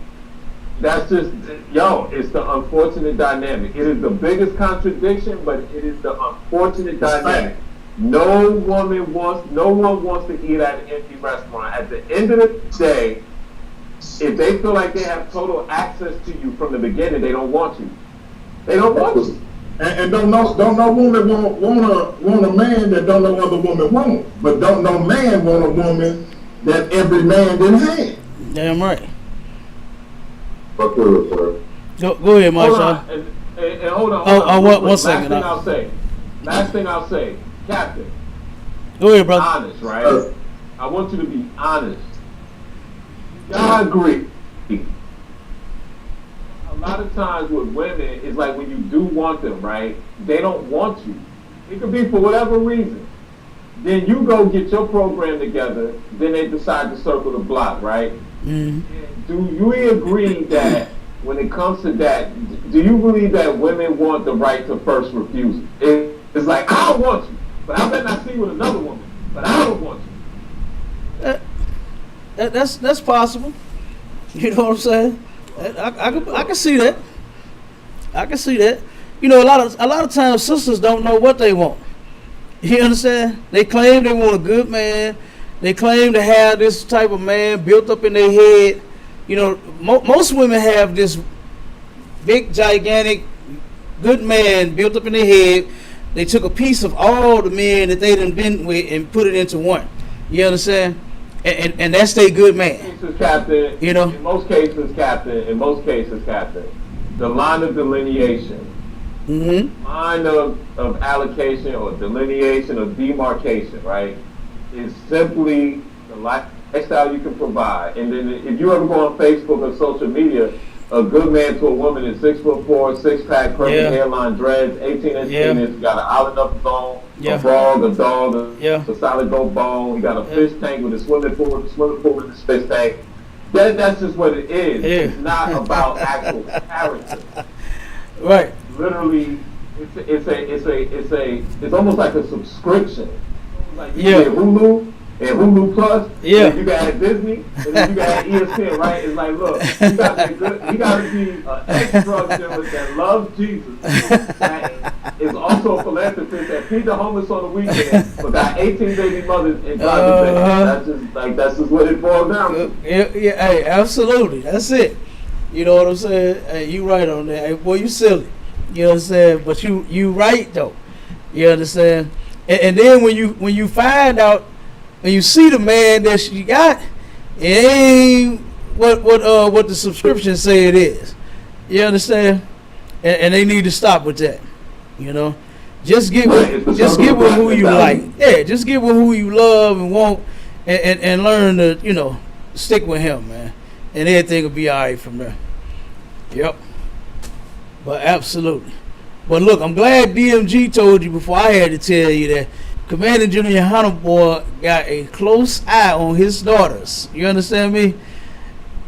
That's just, it's the unfortunate dynamic. It is the biggest contradiction, but it is the unfortunate dynamic. No one wants to eat at an empty restaurant. At the end of the day, if they feel like they have total access to you from the beginning, they don't want you. They don't want you. And don't no woman want a man that don't no other woman want. But don't no man want a woman that every man didn't have. Damn right. Fuck you, sir. Go ahead, Marshawn. And hold on. One second. Last thing I'll say, Captain. Go ahead, brother. Honest, right? I want you to be honest. Y'all agree. A lot of times with women, it's like when you do want them, right? They don't want you. It could be for whatever reason. Then you go get your program together. Then they decide to circle the block, right? Mm-hmm. Do you agree that when it comes to that, do you believe that women want the right to first refusal? It's like, I don't want you, but I better not see you with another woman, but I don't want you. That's possible. You know what I'm saying? I can see that. I can see that. You know, a lot of times sisters don't know what they want. You understand? They claim they want a good man. They claim to have this type of man built up in their head. You know, most women have this big, gigantic, good man built up in their head. They took a piece of all the men that they done been with and put it into one. You understand? And that's their good man. Captain, you know? In most cases, Captain, the line of delineation, line of allocation or delineation or demarcation, right, is simply the lifestyle you can provide. And then if you ever go on Facebook or social media, a good man to a woman is 6'4", 6-pack, perfect hairline, dreads, 18-inch penis, got an island up bone, a frog, a dog, a solid gold bone. He got a fish tank with a swimming pool with his fish tank. That's just what it is. It's not about actual character. Right. Literally, it's almost like a subscription. Like you get Hulu and Hulu Plus, and you got Disney, and then you got ESPN, right? It's like, look, you got to be an ex-drug dealer that loves Jesus, that is also a philanthropist that feeds the homeless on the weekend, but got 18 baby mothers and drives a baby. That's just what it boils down to. Hey, absolutely, that's it. You know what I'm saying? Hey, you right on that. Hey, boy, you silly. You know what I'm saying? But you right though. You understand? And then when you find out, when you see the man that she got, it ain't what the subscription say it is. You understand? And they need to stop with that. You know, just get with who you like. Yeah, just get with who you love and want, and learn to stick with him, man, and everything will be all right from there. Yep. But absolutely. But look, I'm glad DMG told you before I had to tell you that Commander Junior Hunter boy got a close eye on his daughters. You understand me?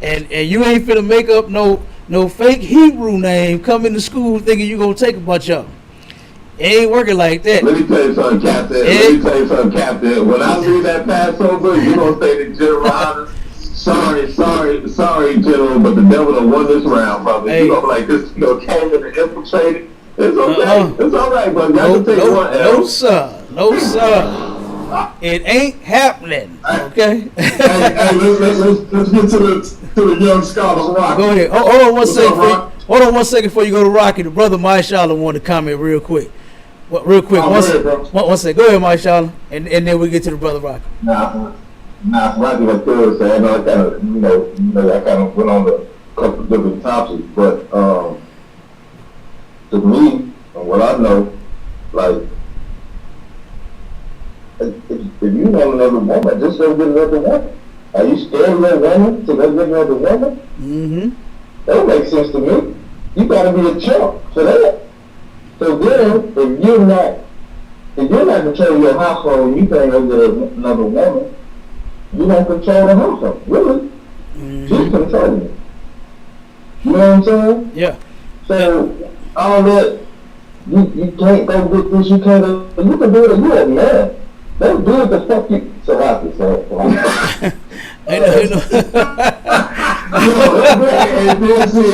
And you ain't finna make up no no fake Hebrew name coming to school thinking you gonna take a bunch of them. It ain't working like that. Let me tell you something, Captain. Captain. When I leave that Passover, you gonna say the General Honor. Sorry, General, but the devil done won this round, brother. Hey. You know, like this, came in and infiltrated. It's okay. It's all right, brother. Y'all can take one L. No, sir. It ain't happening. Okay. Hey, let's get to the young scholar Rocky. Go ahead. Hold on one What's second. up, Rock? Hold on 1 second before you go to Rocky. The brother Mike Shala wanted to comment real quick. Real quick. Oh, One go ahead, second. bro. One second. Go ahead, Mike Shala, and then we get to the brother Rocky. Nah, Rocky was good, so I know I kind of, I kind of went on a couple of different topics, but to me, and what I know, like, if you want another woman, just go get another woman. Are you scared of that woman to go get another woman? Mm-hmm. That don't make sense to me. You gotta be a chump for that. So then, if you're not controlling your household, you can't go get another woman. You don't control the household, really. Mm-hmm. She's controlling it. You know what I'm saying? Yeah. So all that, you can't go get this, you can't go, you can do it, you're a man. Don't do it the fuck you, so happy, so. Hey,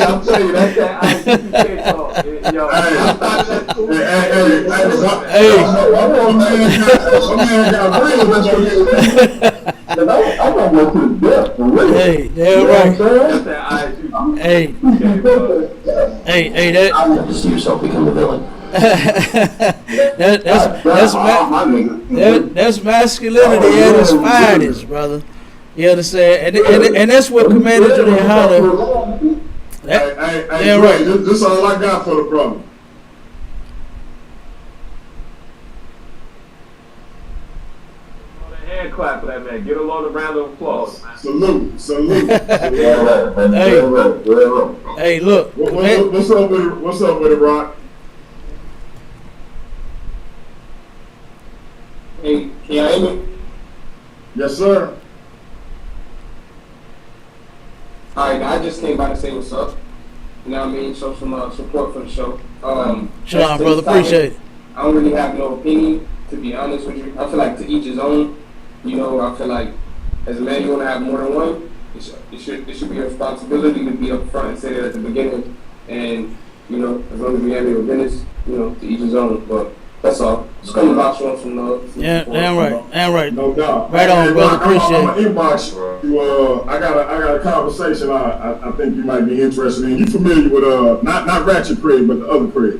I'm telling you, that's that ICP talk. Yo, I'm gonna go to the death for real. Hey, damn right. That's that ICP. Hey, that. You see yourself become the villain. That's masculinity at its finest, brother. You understand? And that's what Commander Julian Hunter. Hey, right. This is all I got for the brother. Hand clap for that man. Get a lot of round of applause, man. Salute. Hey, look. What's up with it, Rock? Hey, can you hear me? Yes, sir. Alright, I just came by to say what's up. You know what I mean? Show some support for the show. Shalom, brother. Appreciate it. I don't really have no opinion, to be honest with you. I feel like to each his own. You know, I feel like as a man, you want to have more than one. It should be a responsibility to be up front and say that at the beginning. And, you know, as long as we have your business, you know, to each his own. But that's all. Just come about showing some love. Yeah, damn right. No doubt. Right on, brother. Appreciate I'm it. gonna inbox you. I got a conversation. I think you might be interested in. You familiar with not Ratchet Craig, but the other Craig?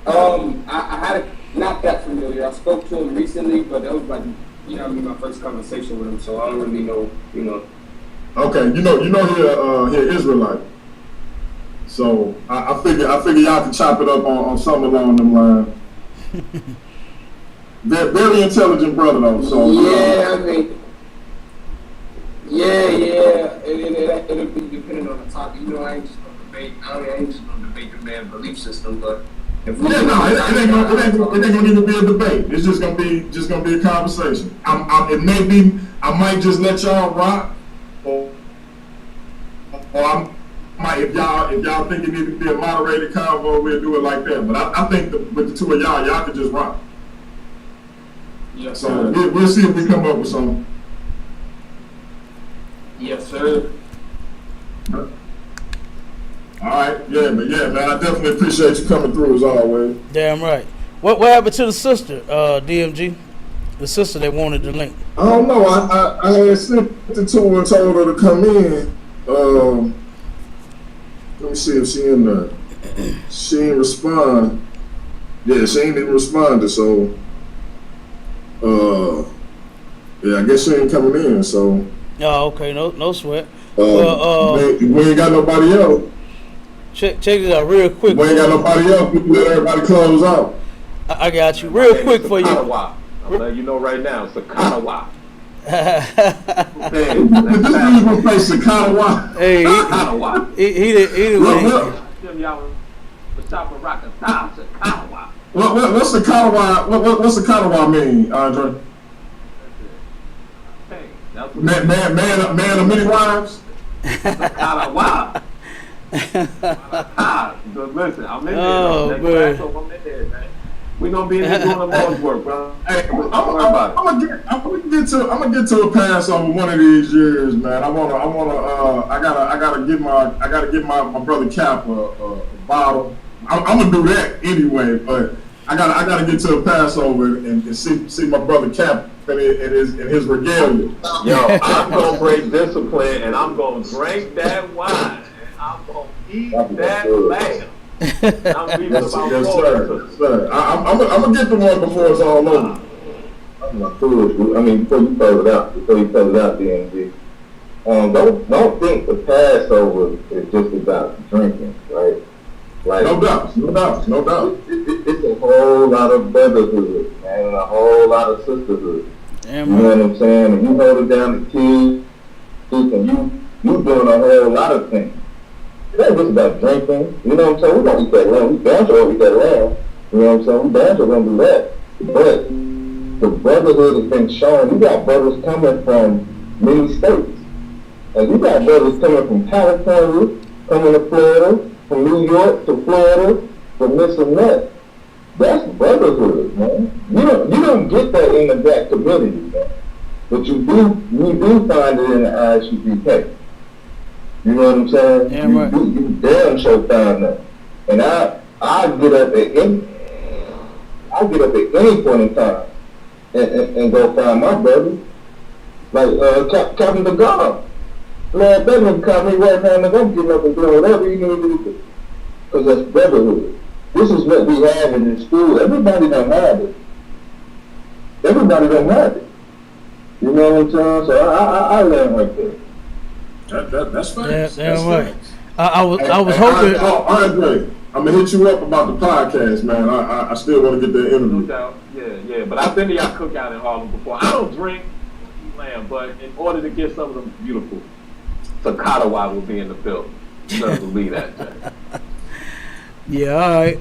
I had not that familiar. I spoke to him recently, but that was like, you know, my first conversation with him, so I don't really know, you know. Okay, you know, he Israelite. So I figure y'all can chop it up on something along them lines. Very intelligent brother though. So yeah, I mean, it'll be depending on the topic. You know, I ain't just gonna debate the man's belief system, but if we it ain't gonna even be a debate. It's just gonna be a conversation. I might just let y'all rock, or I might, if y'all think it needs to be a moderated convo, we'll do it like that. But I think with the two of y'all could just rock. Yes, So sir. we'll see if we come up with something. Yes, sir. All right, man, I definitely appreciate you coming through as always. Damn right. What happened to the sister, DMG? The sister that wanted the link. I don't know. I had sent it to her and told her to come in. Let me see if she in there. She didn't respond. Yeah, she ain't even responded. So, yeah, I guess she ain't coming in. So. Oh, okay. No sweat. We ain't got nobody else. Check it out real quick. We ain't got nobody else. We can let everybody close out. I got you real quick for you. Kanawa. I'll let you know right now. It's a Kanawa. This dude gonna play Sakanawa. Hey, he did. What's the Kanawa? What's the Kanawa mean, Andre? Man of many wives. Wow. Listen, I'm in there. Oh, Next man. class, I'm in there, man. We gonna be in there doing the Lord's work, bro. Hey, Don't worry about it. I'm gonna get to a Passover one of these years, man. I gotta get my brother Cap a bottle. I'm gonna do that anyway, but I gotta get to a Passover and see my brother Cap in his regalia. Yo, I'm gonna break discipline and I'm gonna drink that wine and I'm gonna eat that lamb. I'm leaving Yes, about yes, 4 sir. Yes, sir. I'm gonna get the one before it's all over. I'm not foolish. I mean, before you close it out, DMG, don't think the Passover is just about drinking, right? Like, No doubt. It's a whole lot of brotherhood, man, and a whole lot of sisterhood. Damn You know right. what I'm saying? And you hold it down to kids, and you doing a whole lot of things. It ain't just about drinking. You know what I'm saying? We gonna eat that lamb. We damn sure eat that lamb. You know what I'm saying? We damn sure gonna do that. But the brotherhood has been shown. You got brothers coming from many states. And you got brothers coming from California, coming to Florida, from New York to Florida, from this and that. That's brotherhood, man. You don't get that in the black community, man. But you do find it in the ISUPK. You know what I'm saying? Damn right. You damn sure find that. And I get up at any point in time and go find my brother. Like Captain DeGaulle. Lord Bedlam caught me right now and I'm getting up and doing whatever you need to do. Because that's brotherhood. This is what we have in this school. Everybody don't have it. Everybody don't have it. You know what I'm saying? So I learned right there. That's facts. Damn That's right. facts. I was hoping. Andre, I'm gonna hit you up about the podcast, man. I still want to get that No interview. doubt. Yeah. But I've been to y'all cookout in Harlem before. I don't drink lamb, but in order to get some of them beautiful, Sakatawa will be in the building. You better believe that, Jack. Yeah, all right.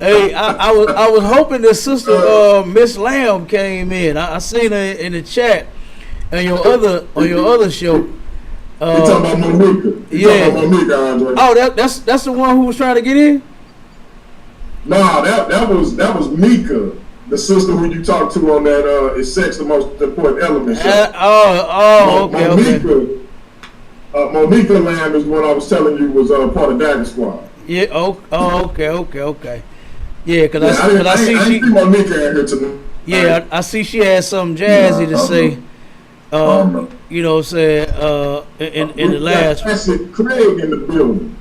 Hey, I was hoping that sister Miss Lamb came in. I seen her in the chat on your other show. You talking about Monica? Yeah. Talking about Monica, Andre? Oh, that's the one who was trying to get in. No, that was Mika, the sister who you talked to on that "Is Sex the Most Important Element" show. Okay. Monica Lamb is what I was telling you was part of Dagger Squad. Yeah. Okay. Yeah, because I I see didn't she. see Monica in here tonight. Yeah, I see she had something jazzy to say. You know, said in the last. Classic Craig in the building.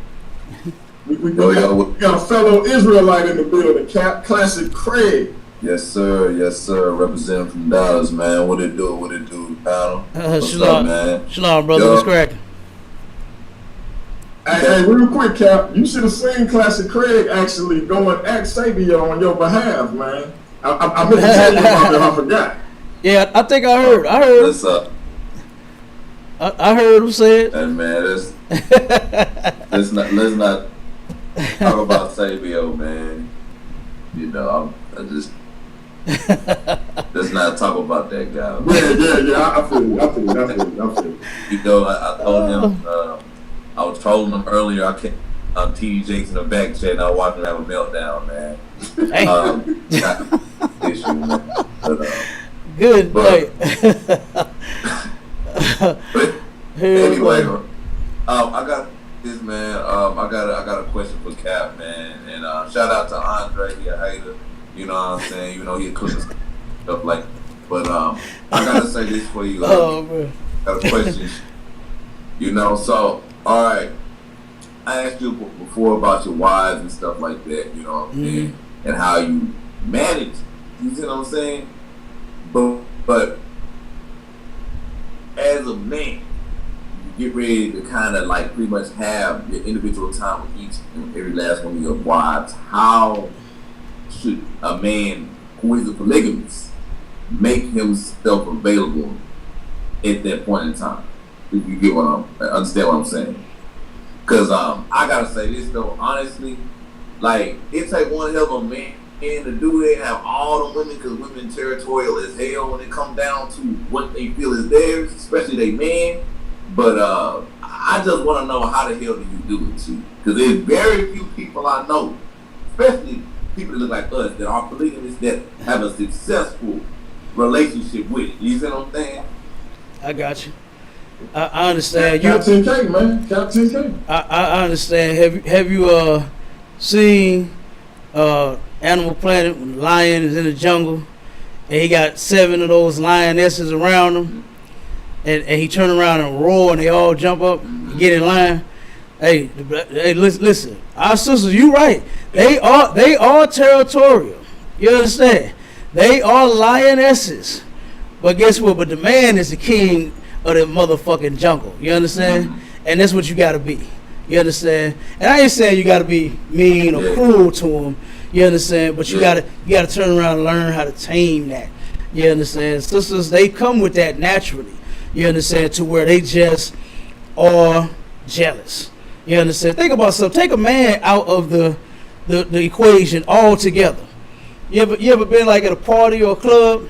We got a fellow Israelite in the building. Classic Craig. Yes, sir. Representing from Dallas, man. What it do, panel? What's up, man? Shalom, brother. Yo. What's cracking? Hey, real quick, Cap, you should have seen Classic Craig actually go and act Sabio on your behalf, man. I meant to tell you about that, I forgot. Yeah, I think I heard. What's up? I heard him say it. Hey, man, let's not talk about Sabio, man. You know, let's not talk about that guy. Yeah. I feel you. You know, I told him, I was trolling him earlier. I kept on TD Jakes in the back chat, and I watched him have a meltdown, man. Issue, man. Good night. Anyway, I got this, man. I got a question for Cap, man. And shout out to Andre, he a hater. You know what I'm saying? You know he cooking stuff like. But I gotta say this for you. Man. Got a question. You know, so all right. I asked you before about your wives and stuff like that. You know what I'm saying? And how you manage. You see what I'm saying? But as a man, you get ready to kind of like pretty much have your individual time with each and every last one of your wives. How should a man who is a polygamist make himself available at that point in time? If you get understand what I'm saying? Because I gotta say this though, honestly, like it take one hell of a man to do it, have all the women, because women territorial as hell when it comes down to what they feel is theirs, especially they men. But I just want to know, how the hell do you do it, too? Because there's very few people I know, especially people that look like us, that are polygamous, that have a successful relationship with it. You see what I'm saying? I got you. I understand. Captain K, man. Captain K. I understand. Have you seen Animal Planet when the lion is in the jungle and he got 7 of those lionesses around him, and he turn around and roar and they all jump up and get in line? Hey, listen. Our sisters, you right. They are territorial. You understand? They are lionesses. But guess what? But the man is the king of the motherfucking jungle. You understand? And that's what you gotta be. You understand? And I ain't saying you gotta be mean or cruel to them. You understand? But you gotta turn around and learn how to tame that. You understand? Sisters, they come with that naturally. You understand? To where they just are jealous. You understand? Think about something. Take a man out of the equation altogether. You ever been like at a party or a club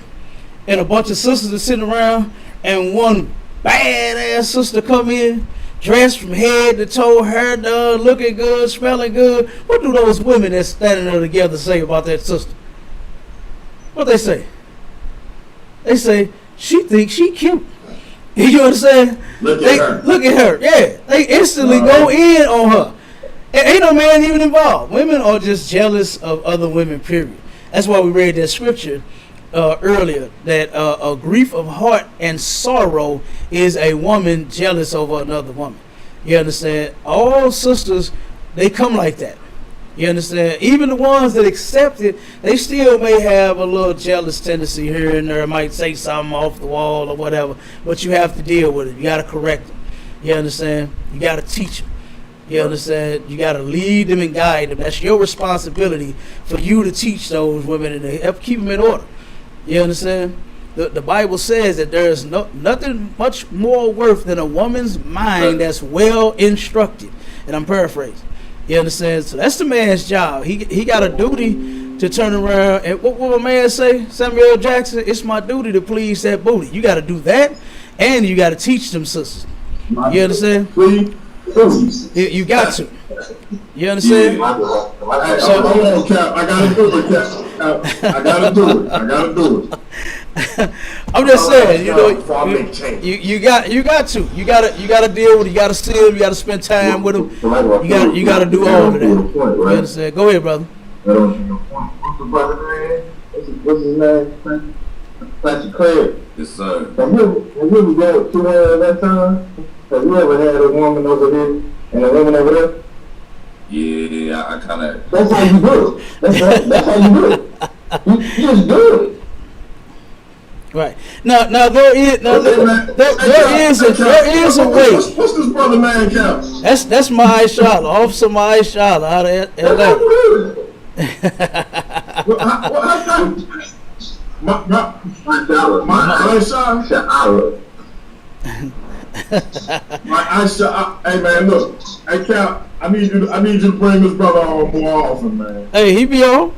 and a bunch of sisters are sitting around and one badass sister come in, dressed from head to toe, hair done, looking good, smelling good? What do those women that's standing there together say about that sister? What they say? They say, she thinks she cute. You understand? Look at her. Yeah. They instantly go in on her. Ain't no man even involved. Women are just jealous of other women, period. That's why we read that scripture earlier, that a grief of heart and sorrow is a woman jealous over another woman. You understand? All sisters, they come like that. You understand? Even the ones that accept it, they still may have a little jealous tendency here and there. Might say something off the wall or whatever, but you have to deal with it. You got to correct them. You understand? You got to teach them. You understand? You got to lead them and guide them. That's your responsibility, for you to teach those women and to help keep them in order. You understand? The Bible says that there is nothing much more worth than a woman's mind that's well instructed. And I'm paraphrasing. You understand? So that's the man's job. He got a duty to turn around and what will a man say? Samuel L. Jackson, it's my duty to please that booty. You got to do that, and you got to teach them sisters. You understand? You got to. You understand? Hold on, Cap. I gotta do it, Cap. I gotta do it. I'm just saying, you got to deal with it. You got to see him. You got to spend time with him. You got to do all of that. You understand? Go ahead, brother. What's the brother name? What's his name? Patrick Craig. Yes, sir. Have you ever got to her that time? Have you ever had a woman over here and a woman over there? Yeah, I kind of. That's how you do it. That's how you do it. You just do it. Right. Now there is a way. What's this brother man, Cap? That's my Shala, Officer my Shala out of Atlanta. Hey man, look. Hey Cap, I need you to bring this brother on more often, man. Hey, he be on.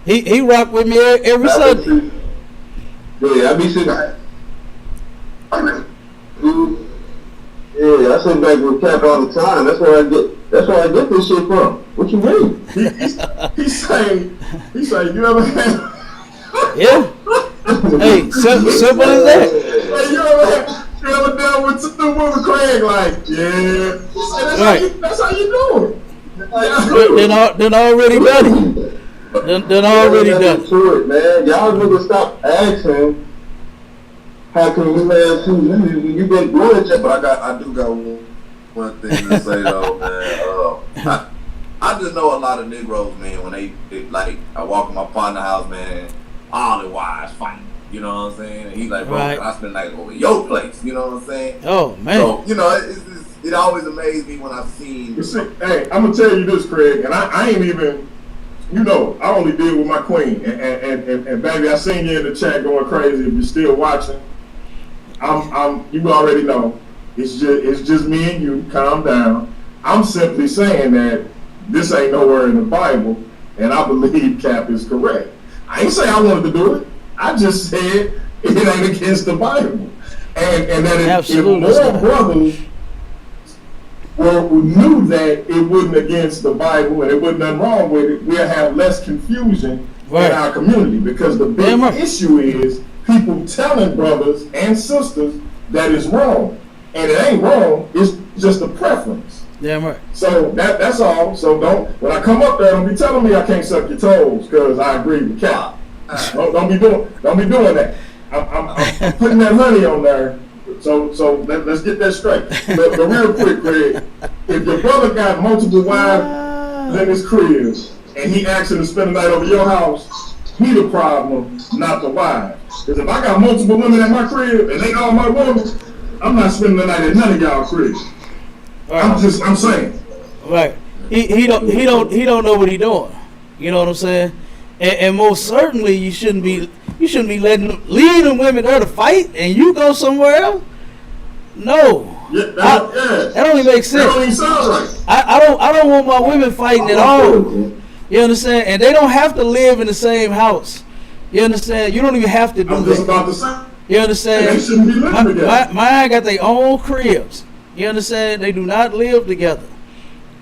He rock with me every Sunday. Yeah, I be sitting. Yeah, I sit back with Cap all the time. That's where I get this shit from. What you mean? He's saying, you ever had? Yeah. Hey, simple as that. Hey, you ever dealt with the Craig? Like, yeah. That's how you do it. Then already done it. Then already done it. To it, man. Y'all niggas stop asking. How can you have two women when you been doing it? But I do got one thing to say though, man. I just know a lot of Negroes, man. When they like, I walk in my partner house, man. All the wives fighting. You know what I'm saying? And he's like, bro, right. I spend like over your place. You know what I'm saying? Oh man. So you know, it always amazed me when I've seen. You see, hey, I'm gonna tell you this, Craig, and I ain't even. You know, I only deal with my queen, and baby, I seen you in the chat going crazy. If you're still watching, you already know. It's just me and you. Calm down. I'm simply saying that this ain't nowhere in the Bible, and I believe Cap is correct. I ain't say I wanted to do it. I just said it ain't against the Bible, and that if more brothers knew that it wasn't against the Bible and it wasn't nothing wrong with it, we'll have less confusion in our community, because the big issue is people telling brothers and sisters that it's wrong, and it ain't wrong. It's just a preference. Damn right. So that's all. So when I come up there, don't be telling me I can't suck your toes because I agree with Cap. Don't be doing that. I'm putting that honey on there. So let's get that straight. But real quick, Craig, if your brother got multiple wives in his crib and he asks you to spend the night over your house, he the problem, not the wife. Because if I got multiple women at my crib and they all my women, I'm not spending the night at none of y'all crib. I'm saying. Right. He don't know what he doing. You know what I'm saying? And most certainly you shouldn't be leaving women there to fight and you go somewhere else. No. Yeah, that don't even make sense. That don't even sound right. I don't want my women fighting at all. You understand? And they don't have to live in the same house. You understand? You don't even have to do I'm that. just about to say. You understand? They shouldn't be living together. Mine got their own cribs. You understand? They do not live together.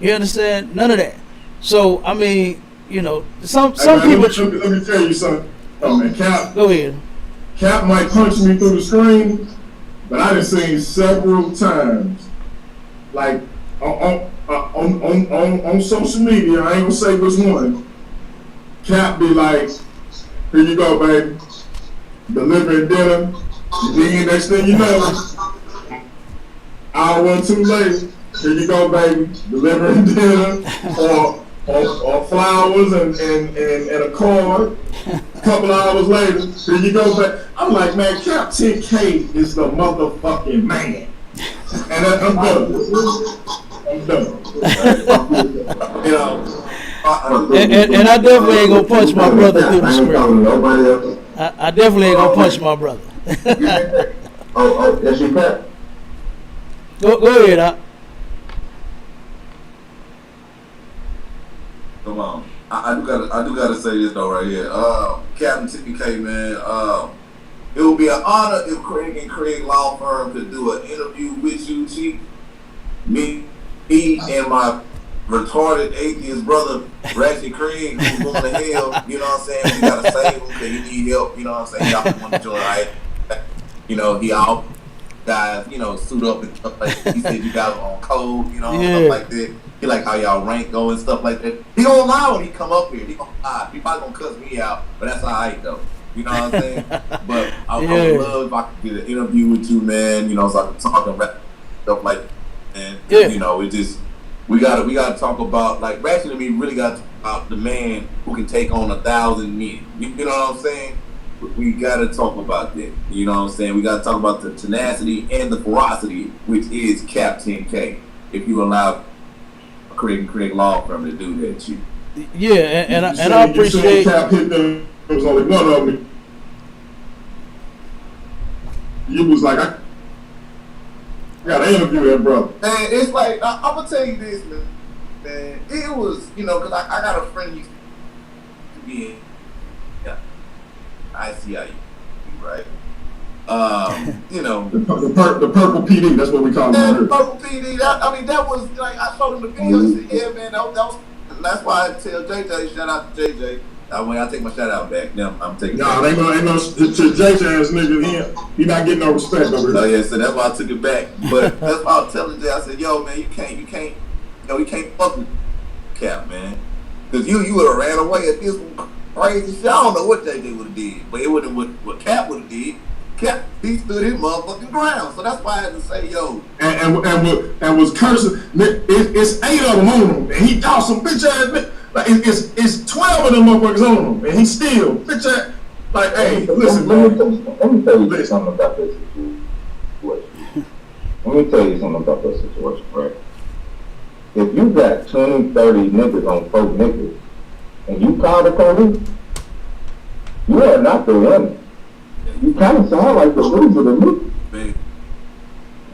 You understand? None of that. So I mean, you know, some people. Let me tell you something. Oh man, Cap. Go ahead. Cap might punch me through the screen, but I done seen several times, like on social media. I ain't gonna say which one. Cap be like, "Here you go, baby. Delivering dinner." Then next thing you know, hour or two later, here you go, baby. Delivering dinner or flowers and a card. A couple hours later, here you go back. I'm like, man, Captain K is the motherfucking man. And I'm done. I'm done. You know. And I definitely ain't gonna punch my brother through the screen. I definitely ain't gonna punch my brother. Yes, you can. Go ahead, Come on. I do gotta say this though right here. Captain TPK, man, it would be an honor if Craig and Craig Law Firm could do an interview with you, Chief. Me and my retarded atheist brother, Ratchet Craig, who's going to hell, you know what I'm saying? We gotta save him because he need help, you know what I'm saying? Y'all want to join, right? You know, he all guys, you know, suit up and stuff like that. He said you guys are on code, you know, stuff like that. He like how y'all rank go and stuff like that. He don't lie when he come up here. He gonna lie. He probably gonna cuss me out, but that's alright though. You know what I'm saying? But I would love if I could get an interview with you, man. You know, so I can talk and rap stuff like that. And you know, it just we gotta talk about, like, Ratchet and me really got to talk about the man who can take on 1,000 men. You know what I'm saying? We gotta talk about that. You know what I'm saying? We gotta talk about the tenacity and the ferocity, which is Captain K. If you allow Craig Law Firm to do that, Chief. Yeah, and I appreciate. Cap hit them. There was only one of them. You was like, I gotta interview that brother. Man, it's like I'm gonna tell you this, man. It was, you know, because I got a friend who used to be in ICIU, right? You know, the purple PD. That's what we call it. The purple PD. That was like, I showed him the video. He said, "Yeah, man, that was." That's why I tell JJ, shout out to JJ. That way I take my shout out back. Now I'm taking. Nah, ain't no to JJ ass nigga. He not getting no respect over here. Oh yeah, so that's why I took it back. But that's why I was telling Jay. I said, "Yo, man, you can't fuck with Cap, man, because you would have ran away at this crazy shit. I don't know what JJ would have did, but it wouldn't what Cap would have did. Cap, he stood his motherfucking ground. So that's why I had to say, yo." And was cursing. It's 8 of them on him, and he called some bitch ass. Like it's 12 of them motherfuckers on him, and he still bitch ass. Like, hey, listen, let me tell you something about this situation. Let me tell you something about this situation, right? If you got 20, 30 niggas on 4 niggas, and you call the police, you are not the one. You kind of sound like the loser to me.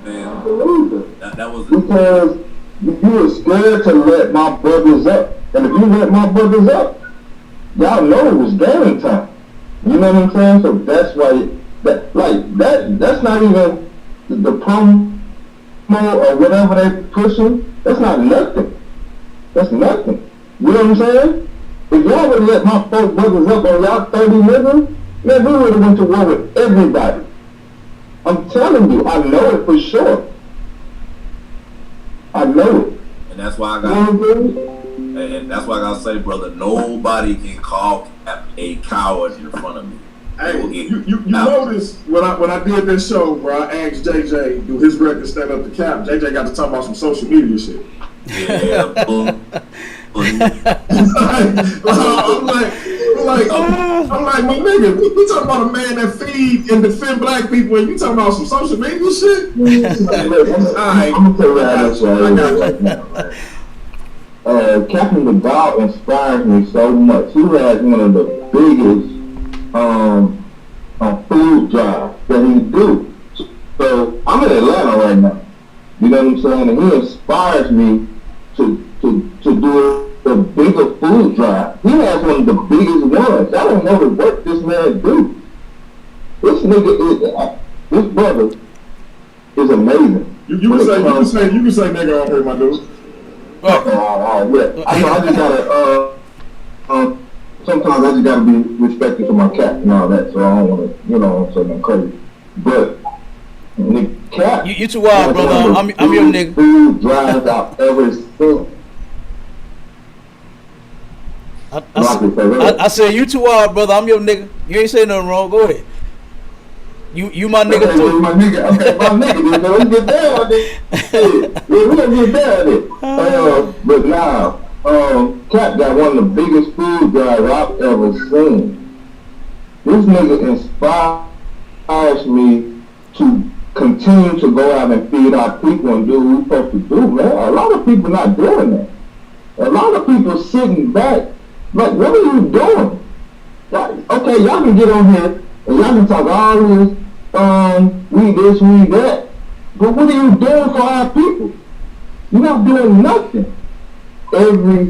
Man, the loser. That was because you were scared to let my brothers up, and if you let my brothers up, know it was game time. You know what I'm saying? So that's why that's not even the promo or whatever they pushing. That's not nothing. That's nothing. You know what I'm saying? If y'all would have let my folk brothers up on y'all 30 niggas, man, we would have went to war with everybody. I'm telling you, I know it for sure. I know it. And that's why I got. And that's why I gotta say, brother, nobody can call Cap a coward in front of me. Hey, you notice when I did this show where I asked JJ do his record stand up to Cap, JJ got to talk about some social media shit. Yeah, I'm like, my nigga, we talking about a man that feed and defend black people, and you talking about some social media shit? I'm gonna tell you right now. Captain McDowell inspires me so much. He has one of the biggest food drives that he do. So I'm in Atlanta right now. You know what I'm saying? And he inspires me to do a bigger food drive. He has one of the biggest ones. I don't know what this man do. This nigga this brother is amazing. You can say nigga on here, my dude. Yeah. I know. I just gotta. Sometimes I just gotta be respectful to my cat and all that, so I don't want to, you know, say nothing crazy. But the cat, you too wild, brother. I'm your nigga. Food drives out every single. I said you too wild, brother. I'm your nigga. You ain't saying nothing wrong. Go ahead. You my nigga too. My nigga. Okay, my nigga. Let's get down on it. We gonna get down on it. But now, Cat got one of the biggest food drives I've ever seen. This nigga inspires me to continue to go out and feed our people and do what we're supposed to do, man. A lot of people not doing that. A lot of people sitting back. Like, what are you doing? Like, okay, y'all can get on here and y'all can talk all this, we this, we that. But what are you doing for our people? You're not doing nothing. Every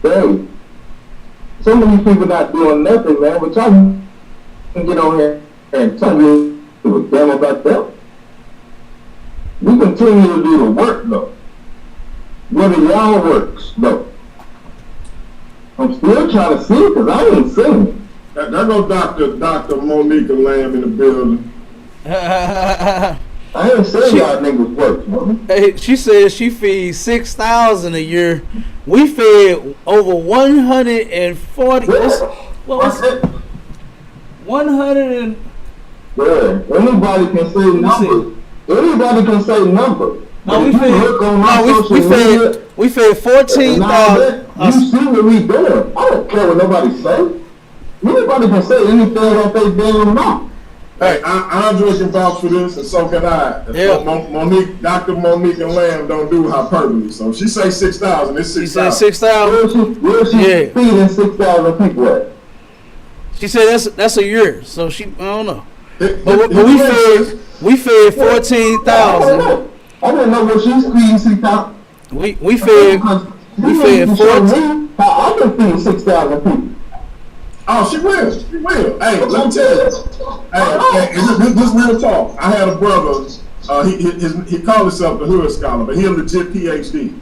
day. Some of these people not doing nothing, man, but y'all can get on here and tell me to a damn about that. We continue to do the work, though. What are y'all works, though? I'm still trying to see it because I ain't seen it. There go Dr. Monica Lamb in the building. I ain't saying y'all niggas work, man. Hey, she says she feeds 6,000 a year. We fed over 140. What was it? 100 and. Yeah, anybody can say numbers. Anybody can say numbers. No, we fed 14,000. You see what we doing? I don't care what nobody say. Anybody can say anything that they damn mouth. Hey, Andre can vouch for this, and so can I. Yeah. Dr. Monique and Lamb don't do hyperbole, so she say 6,000. It's 6,000. She said 6,000. Where she feeding 6,000 people at? She said that's a year, so she I don't know. But we fed 14,000. I didn't know what she's feeding 6,000. We fed 14. I can feed 6,000 people. Oh, she will. She will. Hey, let me tell you. Hey, this real talk. I had a brother. He called himself the Hood Scholar, but he a legit PhD,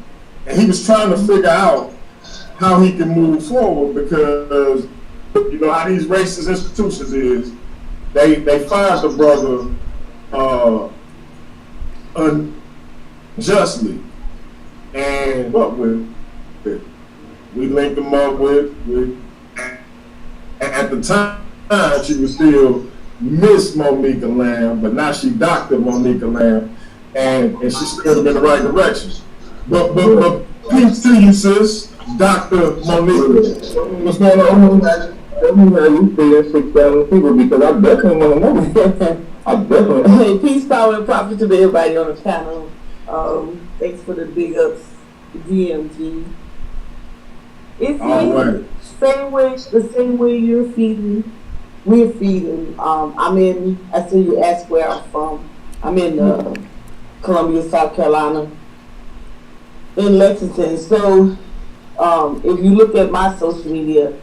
and he was trying to figure out how he can move forward because you know how these racist institutions is. They fired the brother unjustly, and what we linked him up with. At the time, she was still Miss Monica Lamb, but now she Dr. Monica Lamb, and she's still in the right direction. But peace to you, sis, Dr. Monica. What's going on? You feeding 6,000 people because I definitely want to know. I definitely. Hey, peace, power, and profit to everybody on the channel. Thanks for the big ups, DMG. It's right. The same way you're feeding, we're feeding. I see you asked where I'm from. I'm in Columbia, South Carolina, in Lexington. So if you look at my social media,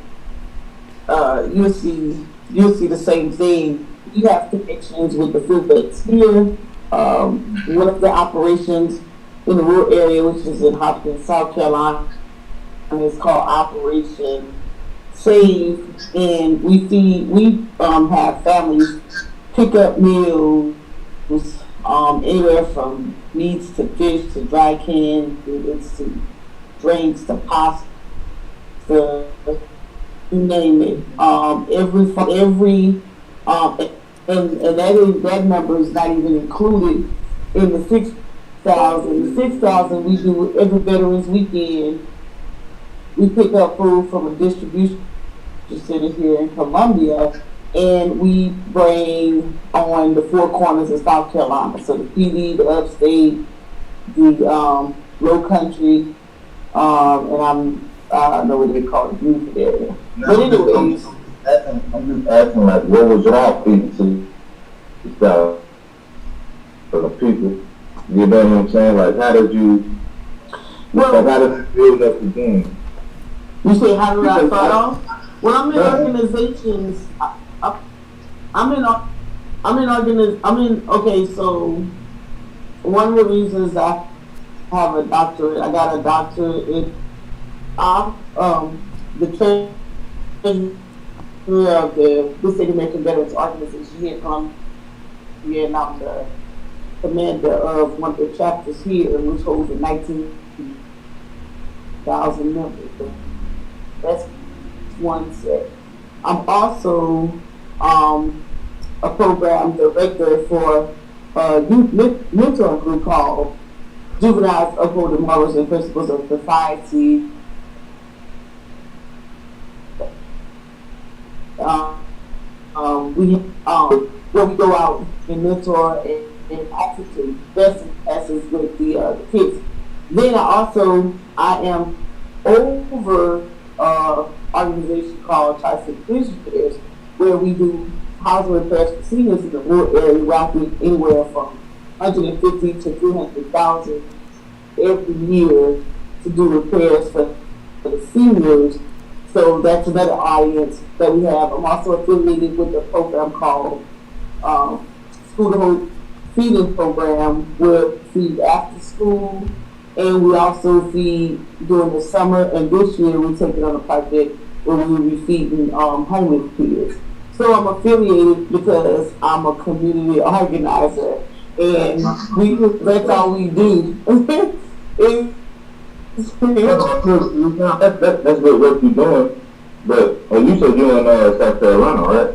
you'll see the same thing. We have connections with the food banks here. One of the operations in the rural area, which is in Hopkins, South Carolina, and it's called Operation Save, and we have families pick up meals, anywhere from meats to fish to dry canned goods to drinks to pasta, you name it. And that number is not even included in the 6,000. The 6,000 we do every Veterans Weekend. We pick up food from a distribution center here in Columbia, and we bring on the four corners of South Carolina. So the PD, the upstate, the low country, and I don't know what they call it, Buford area. But anyways, I'm just asking, like, what was your feeding to start for the people? You know what I'm saying? Like, how did you, how did you build up the game? You say, how did I start off? When I'm in organizations, okay, so one of the reasons I have a doctorate, I got a doctorate in the training of the Pacific American Veterans Organization here from here, and I'm the commander of one of the chapters here, which holds 19,000 members. That's one set. I'm also a program director for a youth mentoring group called Juveniles Upholding Morals and Principles of Society. Where we go out and mentor and execute best classes with the kids. Then I am over organization called Tri-City Vision Repairs, where we do housing repairs for seniors in the rural area, rocking anywhere from 150 to 300,000 every year to do repairs for the seniors. So that's another audience that we have. I'm also affiliated with a program called School to Hope Feeding Program, where we feed after school, and we also feed during the summer. And this year we're taking on a project where we will be feeding homeless kids. So I'm affiliated because I'm a community organizer, and that's all we do. That's good work you're doing, but you said you're in South Carolina, right?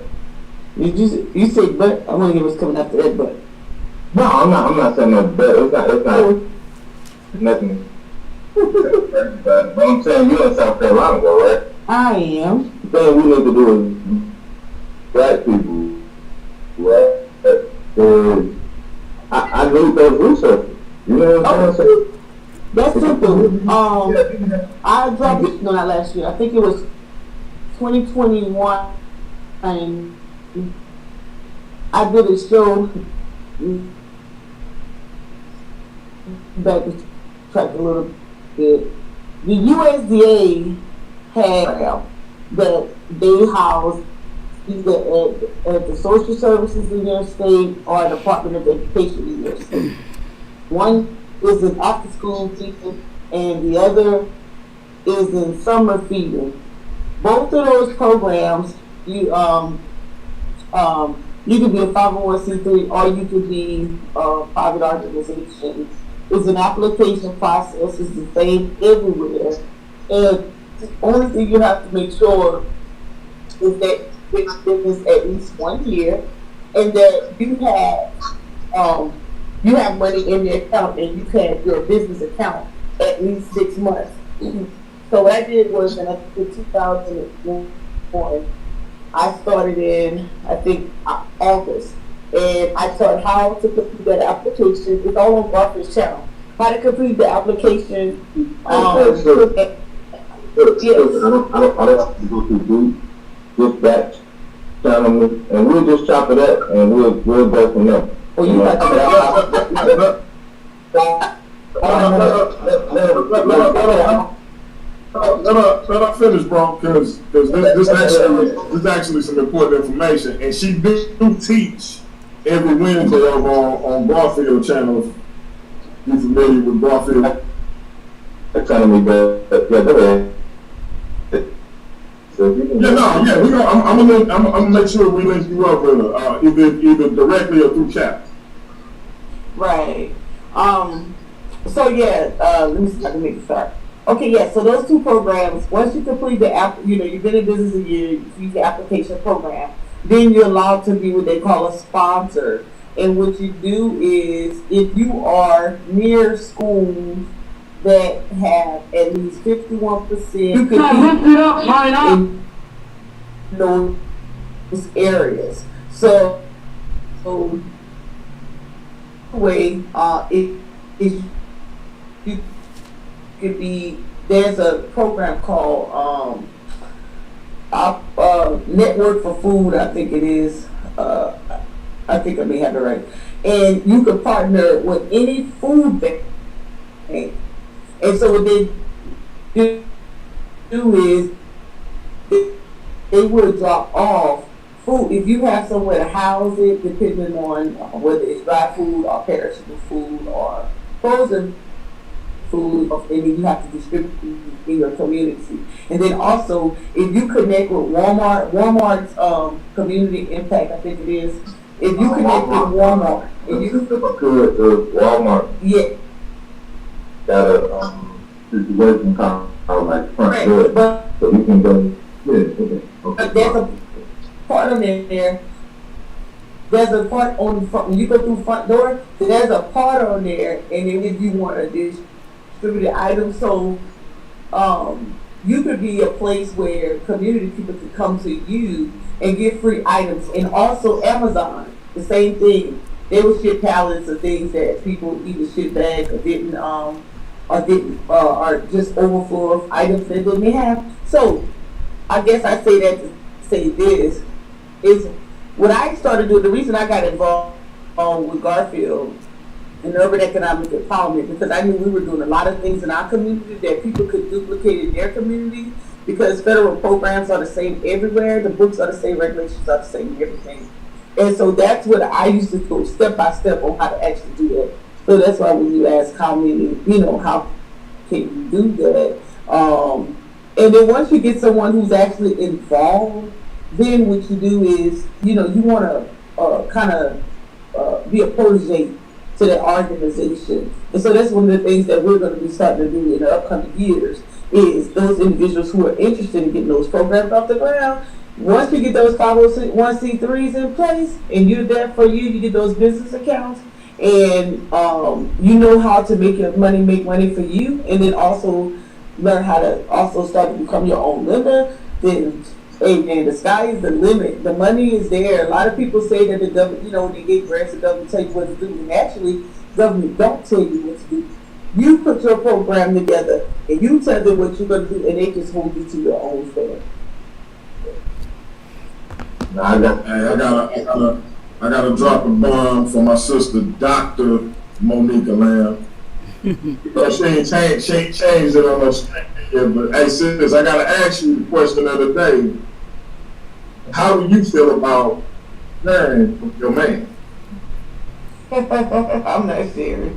You said, but I want to hear what's coming after that, but. No, I'm not saying that, but it's not nothing. But I'm saying you're in South Carolina, though, right? I am. The thing we need to do is black people, right? I need those resources. You know what I'm saying? That's simple. I dropped it, no, not last year. I think it was 2021. And I did a show back to track a little bit. The USDA had that they house either at the social services in their state or Department of Education in their state. One is in after school teaching and the other is in summer feeding. Both of those programs, you can be a 501c3 or you could be a private organization. It's an application process. It's the same everywhere. And the only thing you have to make sure is that it's business at least 1 year, and that you have money in the account and you have your business account at least 6 months. So what I did was in 2001, I started in, I think, August, and I taught how to complete that application. It's all on Garfield's channel. How to complete the application. Yes. I don't have to go through just that channel, and we'll just chop it up, and we'll go from there. Oh, you got finish, bro, because this actually some important information, and she do teach every Wednesday over on Garfield channel. You familiar with Garfield Academy? But yeah, go ahead. I'm gonna make sure we link you up with her, either directly or through chat. Right. So yeah, let me see if I can make it start. Okay, yeah, so those two programs, once you complete the app, you've been in business a year, you complete the application program, then you're allowed to be what they call a sponsor. And what you do is, if you are near schools that have at least 51%, you can lift it up, in those areas. So way, it you could be, there's a program called Network for Food, I think it is. I think I may have it right. And you could partner with any food bank. And so what they do is they will drop off food. If you have somewhere to house it, depending on whether it's dry food or perishable food or frozen food, and you have to distribute in your community. And then also, if you connect with Walmart's community impact, I think it is. If you connect with Walmart, Walmart. Yeah. Got a situation called like front Right, door, but so we can go. Okay. there's a part on there. There's a part on the front when you go through front door. There's a part on there, and then if you want to distribute the items, so you could be a place where community people could come to you and get free items. And also Amazon, the same thing. They will ship pallets of things that people either ship back or didn't or just overflow of items that they may have. So I guess I say that to say this is when I started doing, the reason I got involved with Garfield and urban economic empowerment, because I knew we were doing a lot of things in our community that people could duplicate in their community, because federal programs are the same everywhere, the books are the same, regulations are the same, everything. And so that's what I used to go step by step on how to actually do that. So that's why when you ask how many, how can you do that? And then once you get someone who's actually involved, then what you do is, you want to kind of be a protege to that organization. And so that's one of the things that we're going to be starting to do in the upcoming years, is those individuals who are interested in getting those programs off the ground. Once you get those 501c3s in place and you're there for you get those business accounts, and you know how to make money for you, and then also learn how to also start to become your own lender, then amen, the sky is the limit. The money is there. A lot of people say that the government, when they get grants, the government tell you what to do, and actually, government don't tell you what to do. You put your program together, and you tell them what you're going to do, and they just hold you to your own stand. I gotta drop a bomb for my sister, Dr. Monica Lamb. She ain't changed it on no screen yet, but hey sis, I gotta ask you the question of the day. How do you feel about marrying your man? I'm not serious.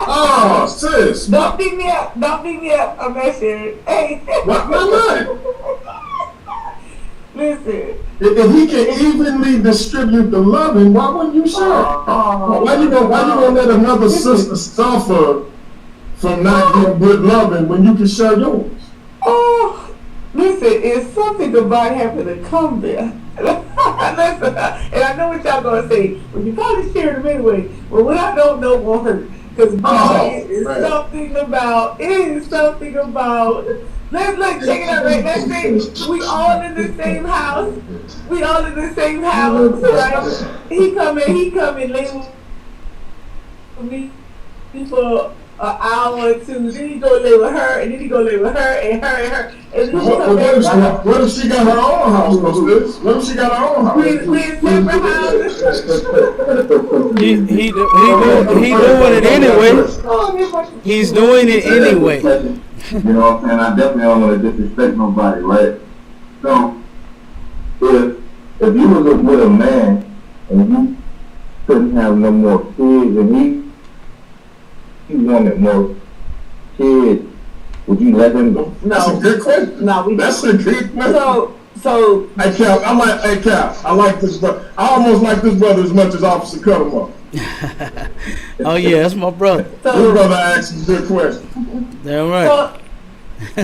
Oh, sis. Don't beat me up. I'm not serious. Hey. Why not? Listen. If he can evenly distribute the loving, why wouldn't you share? Why you gonna let another sister suffer from not getting good loving when you can share yours? Oh, listen, it's something about having to come there. Listen, and I know what y'all gonna say. Well, you probably share them anyway. But what I don't know won't hurt. Because it is something about. Let's check it out, right? Let's say we all in the same house. Right? He come and lay with me for hour or two. Then he go lay with her, and then he go lay with her and her and her. And then What if she got her own house, sis? What if she got her own house? we in separate houses. He doing it anyway. He's doing it anyway. You know what I'm saying? I definitely don't want to disrespect nobody, right? So, if you was with a man and you couldn't have no more kids and he wanted more kids, would you let him go? That's a good question. No, we That's a good question. So Hey Cap, I like this brother. I almost like this brother as much as Officer Cut-em-up. Oh yeah, that's my brother. This brother asked a good question. Damn right. I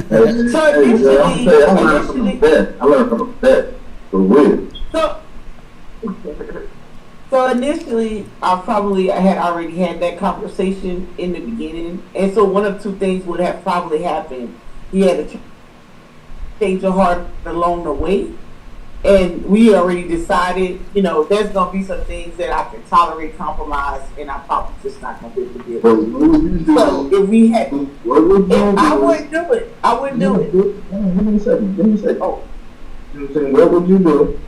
learned from the best. For real. So initially, I had already had that conversation in the beginning, and so one of two things would have probably happened. He had to change your heart along the way, and we already decided, there's gonna be some things that I can tolerate compromise, and I probably just not gonna be able to deal with. So if we had, I wouldn't do it. I wouldn't do it. Give me a second. Oh, what would you do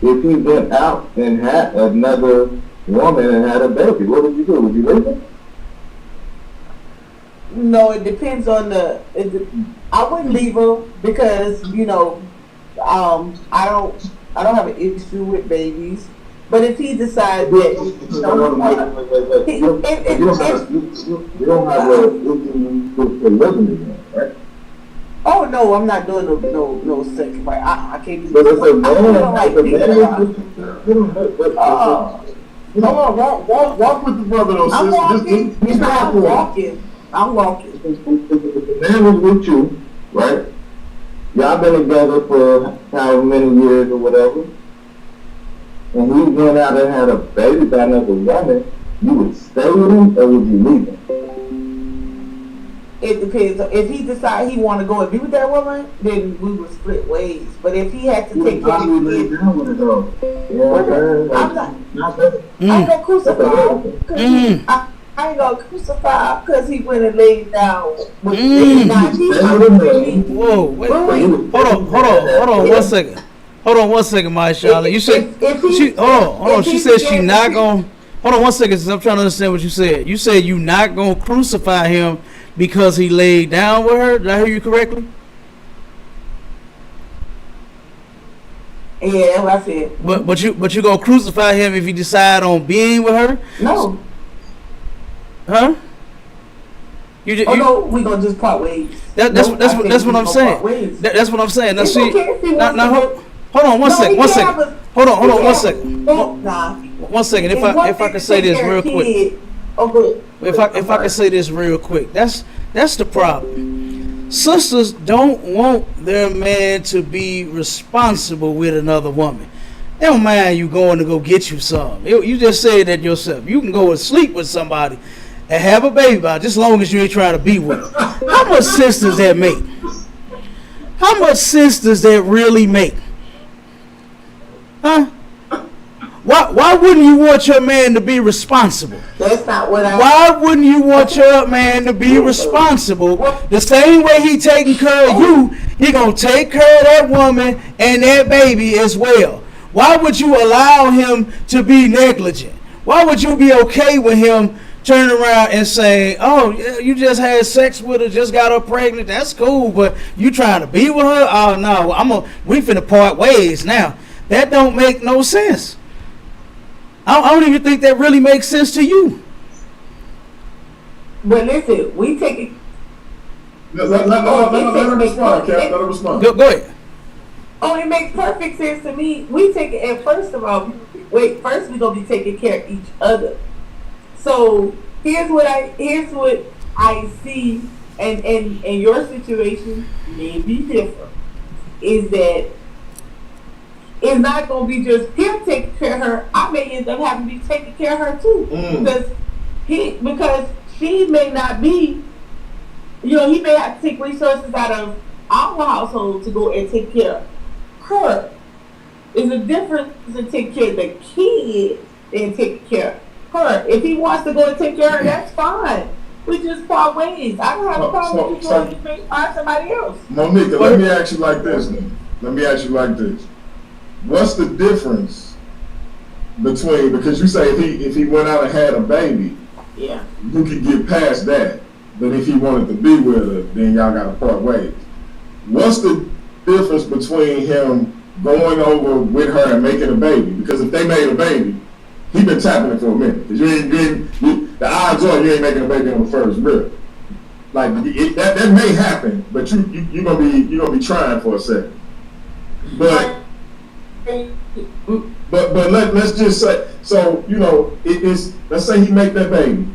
if he went out and had another woman and had a baby? What would you do? Would you leave her? No, it depends on I wouldn't leave her because I don't have an issue with babies. But if he decides that you don't have a issue right? Oh no, I'm not doing no sex. Right? I can't do But if a man, walk with the brother though, I'm sis. walking. I'm walking. If the man was with you, right? Y'all been together for however many years or whatever, and he went out and had a baby by another woman, you would stay with him or would you leave him? It depends. If he decide he want to go and be with that woman, then we would split ways. But if he had to take care of it, I ain't gonna crucify him. I ain't gonna crucify him because he went and laid down with Whoa, wait. Hold on 1 second. Hold on 1 second, my Charlotte. You said hold on. She said she not gonna. Hold on 1 second, since I'm trying to understand what you said. You said you not gonna crucify him because he laid down with her. Did I hear you correctly? Yeah, that's it. But you gonna crucify him if he decide on being with her? No. Huh? No, we gonna just part ways. That's what I'm saying. That's what I'm saying. Now see, hold on 1 second. Hold on 1 second. 1 second. If I can say this real quick. If I can say this real quick, that's the problem. Sisters don't want their man to be responsible with another woman. They don't mind you going to go get you some. You just said that yourself. You can go and sleep with somebody and have a baby by just as long as you ain't trying to be with them. How much sense does that make? How much sense does that really make? Huh? Why wouldn't you want your man to be responsible? That's not what Why wouldn't you want your man to be responsible? The same way he taking care of you, he gonna take care of that woman and that baby as well. Why would you allow him to be negligent? Why would you be okay with him turning around and saying, "Oh, you just had sex with her, just got her pregnant. That's cool, but you trying to be with her? Oh no, we finna part ways now." That don't make no sense. I don't even think that really makes sense to you. But listen, we take it. Let her respond, Cap. Let her respond. Go ahead. Oh, it makes perfect sense to me. We take it, and first of all, first we're gonna be taking care of each other. So here's what I see, and your situation may be different. Is that it's not gonna be just him taking care of her. I may end up having to be taking care of her too, because she may not be. He may have to take resources out of our household to go and take care of her. There's a difference in taking care of the kid and taking care of her. If he wants to go and take care of her, that's fine. we just part ways. I don't have a problem with you going to find somebody else. Monica, let me ask you like this then. Let me ask you like this. What's the difference between, because you say if he went out and had a baby, yeah, you could get past that. But if he wanted to be with her, then y'all got to part ways. What's the difference between him going over with her and making a baby? Because if they made a baby, he been tapping it for a minute. Cause the odds are you ain't making a baby on the first rib. Like that may happen, but you gonna be trying for a second. But let's just say, so let's say he make that baby.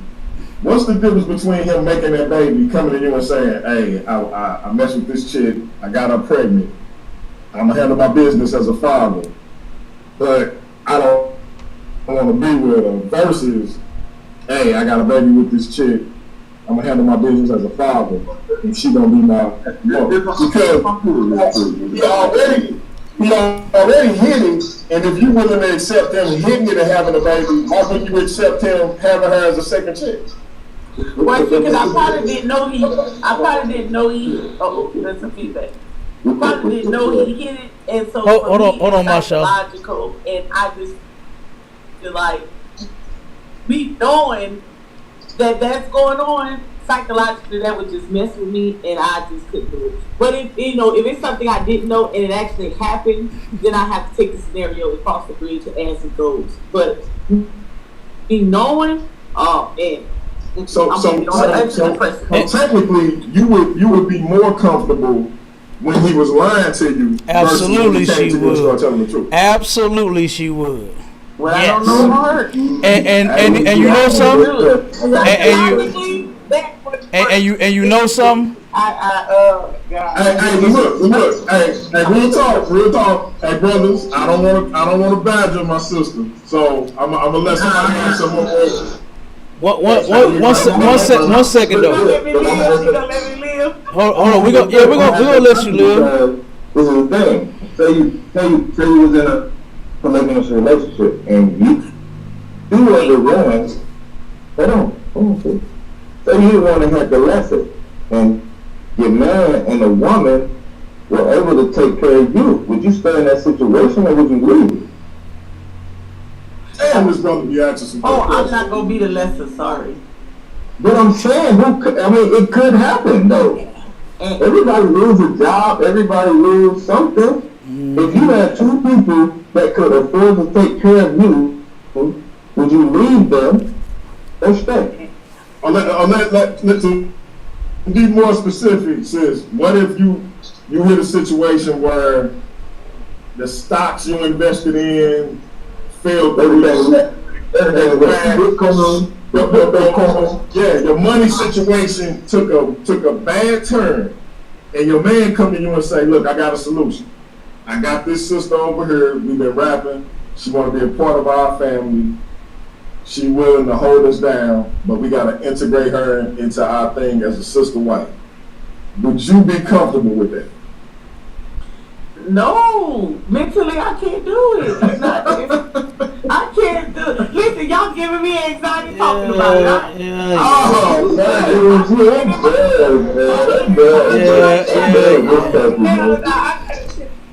What's the difference between him making that baby, coming to you and saying, hey, I messed with this chick, I got her pregnant, I'm gonna handle my business as a father, but I don't want to be with her, versus, hey, I got a baby with this chick, I'm gonna handle my business as a father, and she gonna be my mother. Because he already hit it, and if you willing to accept him hitting it and having a baby, how can you accept him having her as a second chick? Well, because I probably didn't know he. Oh, that's some feedback. I probably didn't know he hit it, and so hold on, Marshall. Logical, and I just feel like me knowing that that's going on psychologically, that would just mess with me, and I just couldn't do it. But if it's something I didn't know and it actually happened, then I have to take the scenario and cross the bridge as it goes. But me knowing, oh man. So technically, you would be more comfortable when he was lying to you. Absolutely, she would. Start telling the truth. Absolutely, she would. Well, yes. I don't know her. And you know something. And you know something. Hey, look. Hey, real talk. Hey, brothers, I don't want to badger my sister, so I'm gonna let somebody have some more. One second though. Let me live. Hold on. We're gonna let you live. This is the thing. Say you was in a polygamous relationship and you were the one. Hold on. Say you the one that had the lesson, and your man and the woman were able to take care of you. Would you stay in that situation or would you leave? Damn, this brother be asking some questions. I'm not gonna be the lesser. Sorry. But I'm saying, it could happen though. Everybody lose a job. Everybody lose something. If you had two people that could afford to take care of you, would you leave them or stay? Let's be more specific, sis. What if you hit a situation where the stocks you invested in failed through? Your money situation took a bad turn, and your man come to you and say, look, I got a solution. I got this sister over here, we've been rapping, she want to be a part of our family, she willing to hold us down, but we got to integrate her into our thing as a sister wife. Would you be comfortable with that? No, mentally I can't do it. I can't do it. Listen, y'all giving me anxiety talking about it.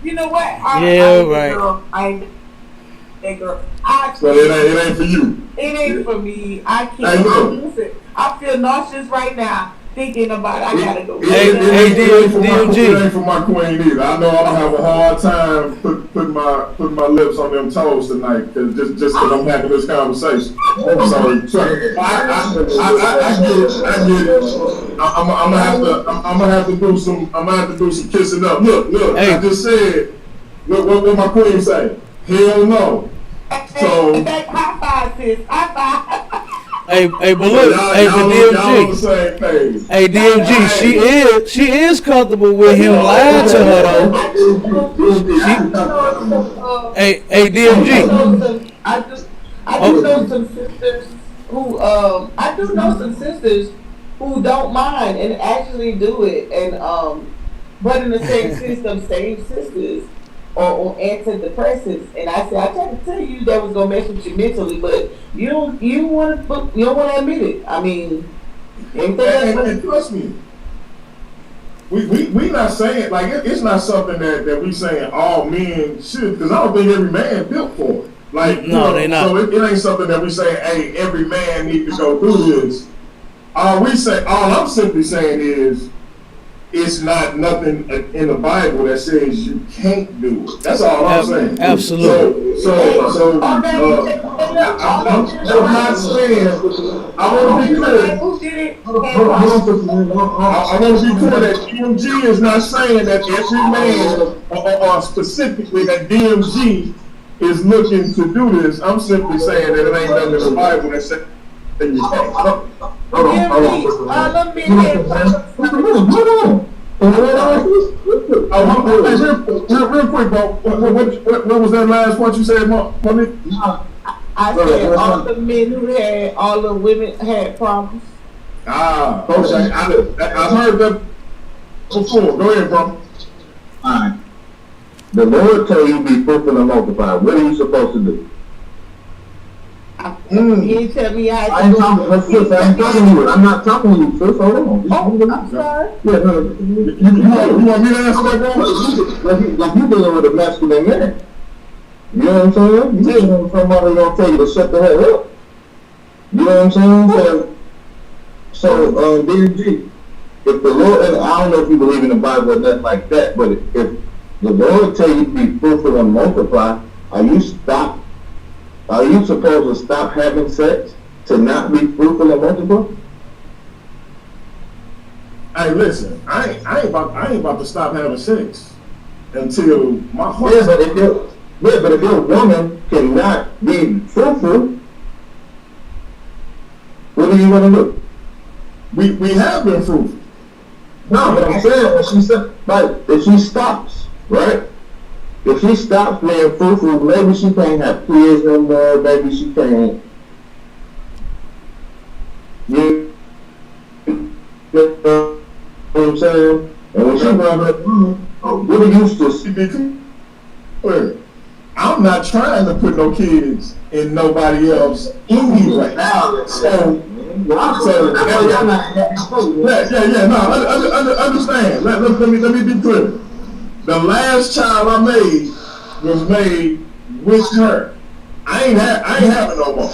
You know what? Right. Girl. So it ain't for you. It ain't for me. I can't. Listen, I feel nauseous right now thinking about it. I gotta go. It ain't for my queen either. I know I'm gonna have a hard time putting my lips on them toes tonight, just because I'm having this conversation. So I get it. I'm gonna have to do some kissing up. Look. Hey. I just said. Look what my queen say. Hell no. So high five, sis. High five. But look, DMG, she is comfortable with him lying to her though. DMG. I do know some sisters who don't mind and actually do it, and but in the same system, same sisters on antidepressants, and I said I tried to tell you that was gonna mess with you mentally, but you don't want to admit it. I mean, And trust me, we not saying, like, it's not something that we saying all men should, because I don't think every man built for it. Like, no, they not. So it ain't something that we say, hey, every man need to go through this. All I'm simply saying is, it's not nothing in the Bible that says you can't do it. That's all I'm saying. Absolutely. So I'm not saying, I want to be clear. I want to be clear that DMG is not saying that every man, or specifically that DMG is looking to do this. I'm simply saying that it ain't nothing in the Bible that says that you can't. Hold on. Real quick, bro. What was that last point you said, Monique? I said all the men who had, all the women had problems. Okay. I've heard that before. Go ahead, bro. Alright. The Lord told you to be fruitful and multiply. What are you supposed to do? He didn't tell me I ain't talking to you. I'm not talking to you, sis. Hold on. I'm sorry. Yeah, no, you want me to answer that, bro? Like you dealing with a masculine man. You know what I'm saying? You dealing with somebody gonna tell you to shut the hell up. You know what I'm saying? So DMG, if the Lord, and I don't know if you believe in the Bible or nothing like that, but if the Lord tell you to be fruitful and multiply, are you supposed to stop having sex to not be fruitful and multiply? Hey, listen, I ain't about to stop having sex until my heart. Yeah, but if your woman cannot be fruitful, what are you gonna do? We have been fruitful. No, but I'm saying when she said, like, if she stops, right? If she stops being fruitful, maybe she can't have kids no more. Maybe she can't. You know what I'm saying? And when she brought up, what are you to see? I'm not trying to put no kids in nobody else anyway. Understand. Let me be clear. The last child I made was made with her. I ain't having no more.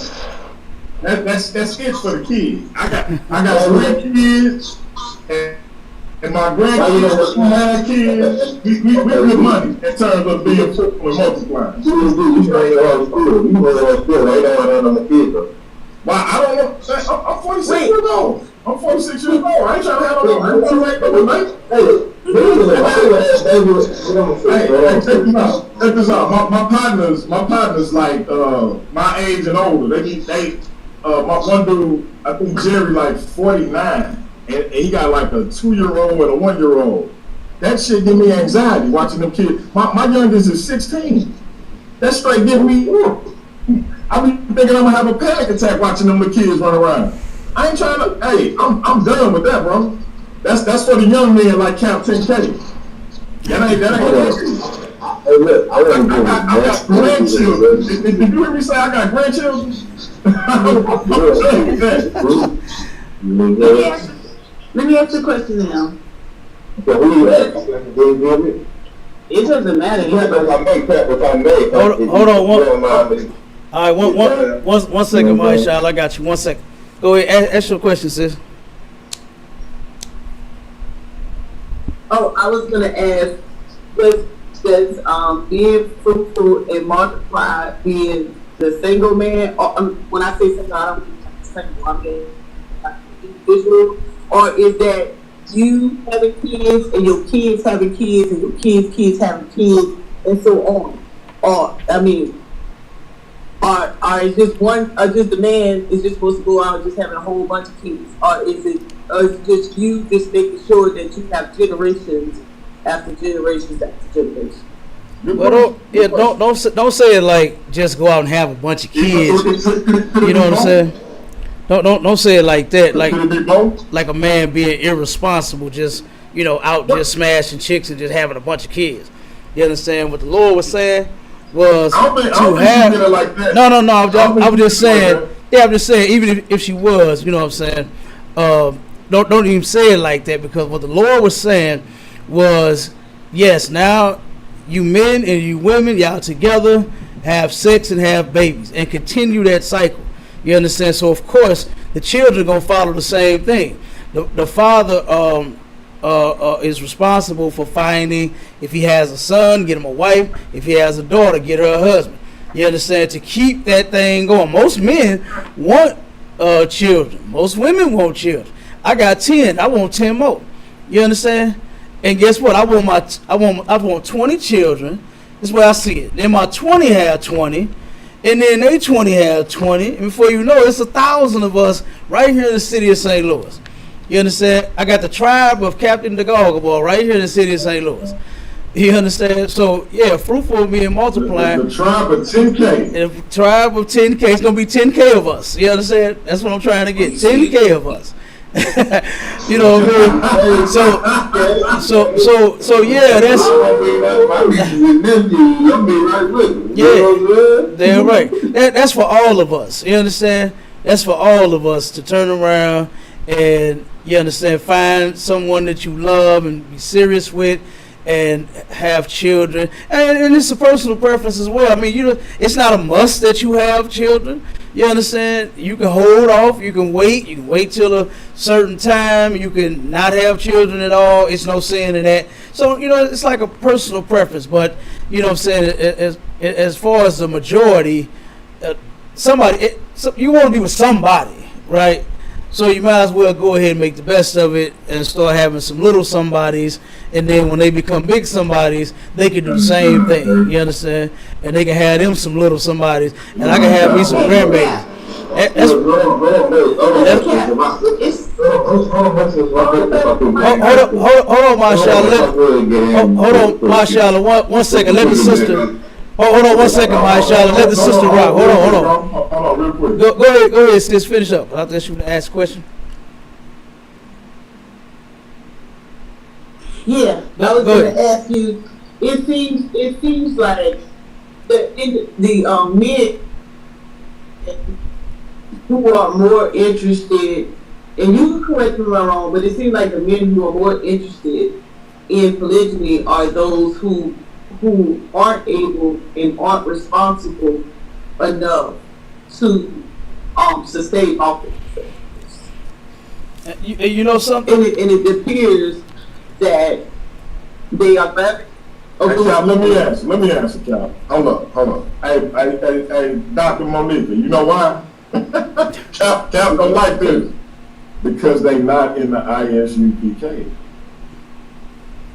That's it for the kids. I got 3 kids, and my grandkids have kids. We good money in terms of being fruitful and multiplying. Why? I don't know. I'm 46 years old. I'm 46 years old. I ain't trying to have no. I ain't trying to have no baby. Hey, check this out. My partners like my age and older. My one dude, I think Jerry, like 49, and he got like a 2-year-old and a 1-year-old. That shit give me anxiety watching them kids. My youngest is 16. That straight give me. I be thinking I'm gonna have a panic attack watching them little kids run around. I ain't trying to. Hey, I'm done with that, bro. That's for the young men like Camp 10K. That ain't it. Hey, look, I got grandchildren. Did you hear me say I got grandchildren? Let me ask you a question now. So who you asking? It doesn't matter. Hold on. All right, one second, Maisha. I got you. 1 second. Go ahead. Ask your question, sis. Oh, I was gonna ask, does being fruitful and multiply being the single man, or when I say single, I don't mean single, I mean individual, or is that you having kids and your kids having kids and your kids having kids and so on? Or I mean, or is just one, or just the man is just supposed to go out and just having a whole bunch of kids, or is it just you just making sure that you have generations after generations after generations? Well, don't say it like just go out and have a bunch of kids. You know what I'm saying? Don't say it like that. Like a man being irresponsible, just out just smashing chicks and just having a bunch of kids. You understand what the Lord was saying? Was to have no. I was just saying. Yeah, I'm just saying. Even if she was, you know what I'm saying. don't even say it like that, because what the Lord was saying was, yes, now you men and you women, y'all together, have sex and have babies and continue that cycle. You understand? So of course the children gonna follow the same thing. The father is responsible for finding, if he has a son, get him a wife. If he has a daughter, get her a husband. You understand? To keep that thing going. Most men want children. Most women want children. I got 10. I want 10 more. You understand? And guess what? I want 20 children. This is where I see it. Then my 20 have 20, and then they 20 have 20. And before you know it, it's 1,000 of us right here in the city of St. Louis. You understand? I got the tribe of Captain DeGaugaboy right here in the city of St. Louis. You understand? So yeah, fruitful being multiplying. The tribe of 10K. The tribe of 10K. It's gonna be 10K of us. You understand? That's what I'm trying to get. 10K of us. You know what I mean? So yeah, that's yeah, they're right. That's for all of us. You understand? That's for all of us to turn around and, you understand, find someone that you love and be serious with and have children. And it's a personal preference as well. I mean, it's not a must that you have children. You understand? You can hold off. You can wait till a certain time. You can not have children at all. It's no sin in that. So, it's like a personal preference. But, you know what I'm saying, as far as the majority, you want to be with somebody, right? So you might as well go ahead and make the best of it and start having some little somebodies, and then when they become big somebodies, they can do the same thing. You understand? And they can have them some little somebodies, and I can have me some grandbabies. Hold on, Mashallah. One second. Let the sister. Hold on 1 second, Mashallah. Let the sister rock. Hold on. Real quick. Go ahead, sis. Finish up. I'll ask you to ask a question. Yeah, I was going to ask you. It seems like the men who are more interested, and you can correct me if I'm wrong, but it seems like the men who are more interested in polygyny are those who aren't able and aren't responsible enough to sustain off themselves. You know something? And it appears that they are better. Hey, Cal, let me ask you, Cal. Hold up. Hey, Dr. Monica, you know why? Cal don't like this. Because they not in the ISUPK.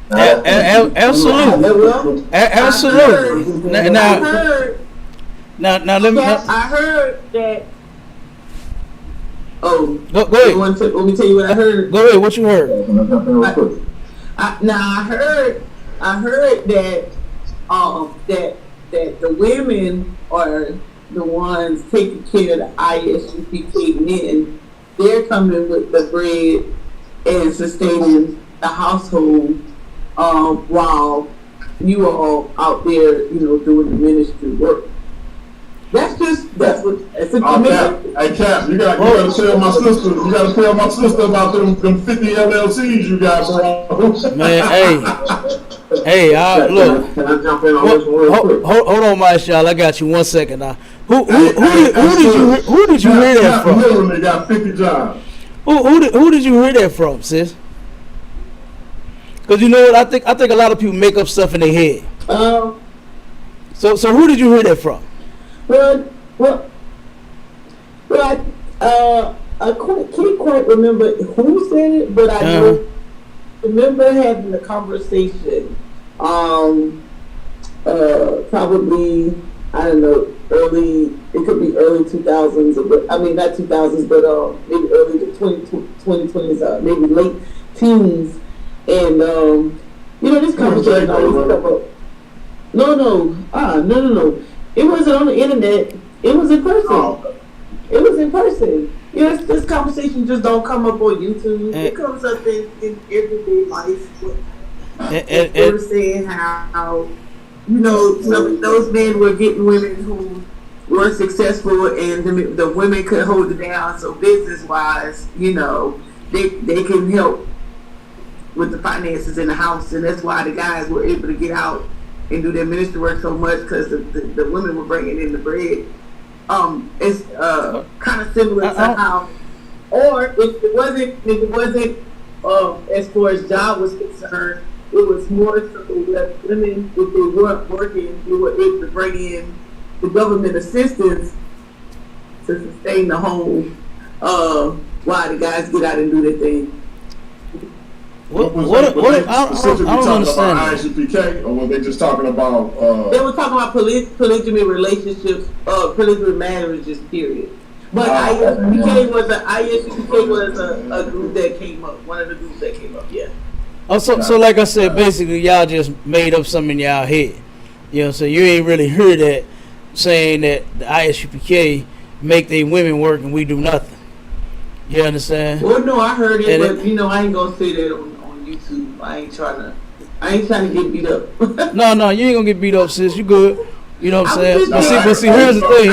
Absolutely. Now let me. I heard that. Oh, go ahead. Let me tell you what I heard. Go ahead. What you heard? I heard that that the women are the ones taking care of the ISUPK men. They're coming with the bread and sustaining the household, while you are all out there, doing the ministry work. That's what it's a commitment. Hey, Cap, you gotta tell my sister. You gotta tell my sister about them 50 LLCs you got, bro. Man, hey, look. Can I jump in on this one real quick? Hold on, Marshall. I got you 1 second now. Who did you hear that from? Literally got 50 jobs. Who did you hear that from, sis? Because you know what, I think a lot of people make up stuff in their head. So who did you hear that from? Well, I can't quite remember who said it, but I remember having a conversation. Probably, I don't know, it could be early 2000s, but I mean not 2000s, but maybe early to 2020s, maybe late teens, and this conversation always come up. No. It wasn't on the internet. It was in person. Oh. It was in person. This conversation just don't come up on YouTube. It comes up in everyday life. They were saying how some of those men were getting women who were successful and the women could hold it down. So business wise, you know, they can help with the finances in the house, and that's why the guys were able to get out and do their ministry work so much, because the women were bringing in the bread. It's kind of similar to how, or if it wasn't as far as job was concerned, it was more so that women, if they weren't working, they were able to bring in the government assistance to sustain the home while the guys get out and do their thing. I don't understand. ISUPK, or were they just talking about? They were talking about polygamy relationships, polygamy marriages, period. But ISUPK was a group that came up. One of the groups that came up, yeah. Oh, so like I said, basically y'all just made up something in y'all head. You know, so you ain't really heard that saying that the ISUPK make their women work and we do nothing. You understand? Well, no, I heard it, but you know, I ain't gonna say that on YouTube. I ain't trying to get beat up. No, you ain't gonna get beat up, sis. You good? You know what I'm saying? But see, here's the thing.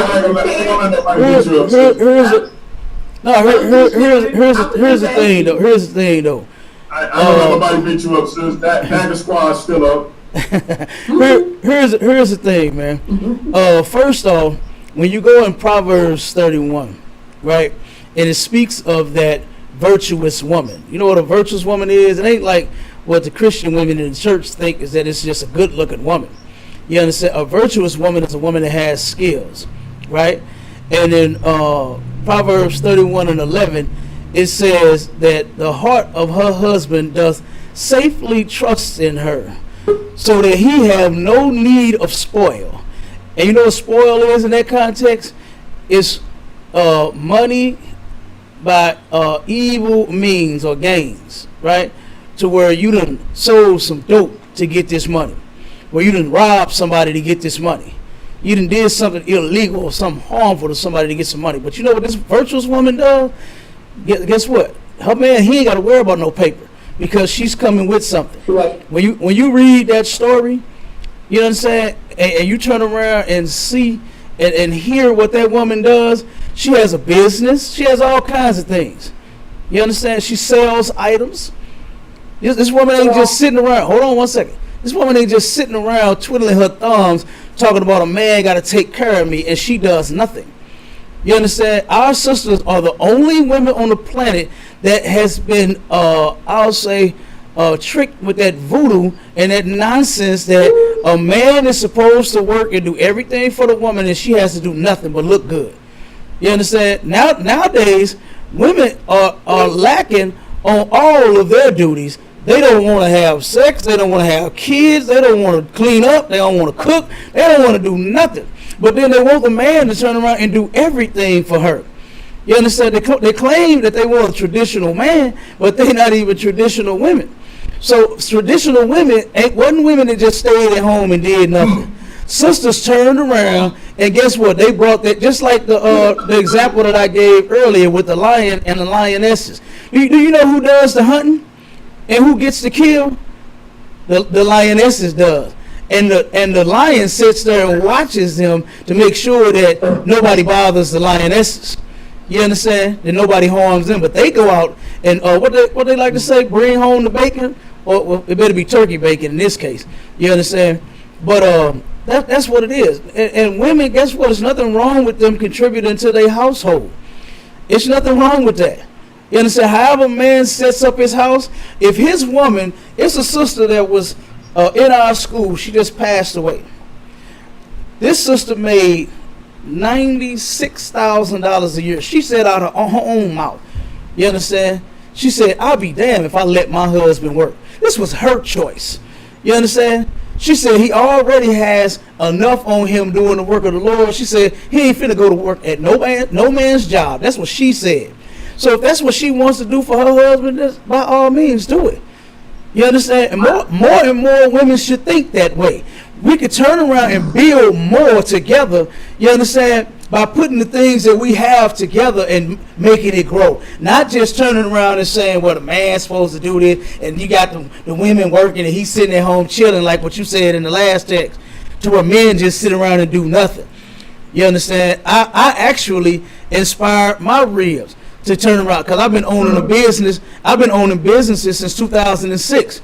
Here's the thing though. I don't know nobody beat you up, sis. That squad's still up. Here's the thing, man. First off, when you go in Proverbs 31, right, and it speaks of that virtuous woman. You know what a virtuous woman is? It ain't like what the Christian women in the church think, is that it's just a good-looking woman. You understand? A virtuous woman is a woman that has skills, right? And in Proverbs 31:11, it says that the heart of her husband doth safely trust in her, so that he have no need of spoil. And you know what spoil is in that context? It's money by evil means or gains, right? To where you done sold some dope to get this money, where you done robbed somebody to get this money, you done did something illegal or something harmful to somebody to get some money. But you know what this virtuous woman does? Guess what? Her man, he ain't got to worry about no paper, because she's coming with something. When you read that story, you know what I'm saying, and you turn around and see and hear what that woman does. She has a business. She has all kinds of things. You understand? She sells items. This woman ain't just sitting around. Hold on one second. This woman ain't just sitting around twiddling her thumbs talking about a man got to take care of me, and she does nothing. You understand? Our sisters are the only women on the planet that has been, I'll say, tricked with that voodoo and that nonsense that a man is supposed to work and do everything for the woman, and she has to do nothing but look good. You understand? Nowadays, women are lacking on all of their duties. They don't want to have sex. They don't want to have kids. They don't want to clean up. They don't want to cook. They don't want to do nothing. But then they want the man to turn around and do everything for her. You understand? They claim that they want a traditional man, but they're not even traditional women. So traditional women wasn't women that just stayed at home and did nothing. Sisters turned around, and guess what? They brought that, just like the example that I gave earlier with the lion and the lionesses. Do you know who does the hunting and who gets to kill? The lionesses does. And the lion sits there and watches them to make sure that nobody bothers the lionesses. You understand? That nobody harms them. But they go out and what they like to say, bring home the bacon, or well, it better be turkey bacon in this case. You understand? But that's what it is. And women, guess what? There's nothing wrong with them contributing to their household. It's nothing wrong with that. You understand? However a man sets up his house, if his woman, it's a sister that was in our school, she just passed away. This sister made $96,000 a year. She said out of her own mouth. You understand? She said, I'll be damned if I let my husband work. This was her choice. You understand? She said he already has enough on him doing the work of the Lord. She said he ain't finna go to work at no man's job. That's what she said. So if that's what she wants to do for her husband, by all means, do it. You understand? And more and more women should think that way. We could turn around and build more together, you understand, by putting the things that we have together and making it grow. Not just turning around and saying, well, the man's supposed to do this, and you got the women working and he's sitting at home chilling, like what you said in the last text, to where men just sit around and do nothing. You understand? I actually inspired my ribs to turn around because I've been owning a business. I've been owning businesses since 2006.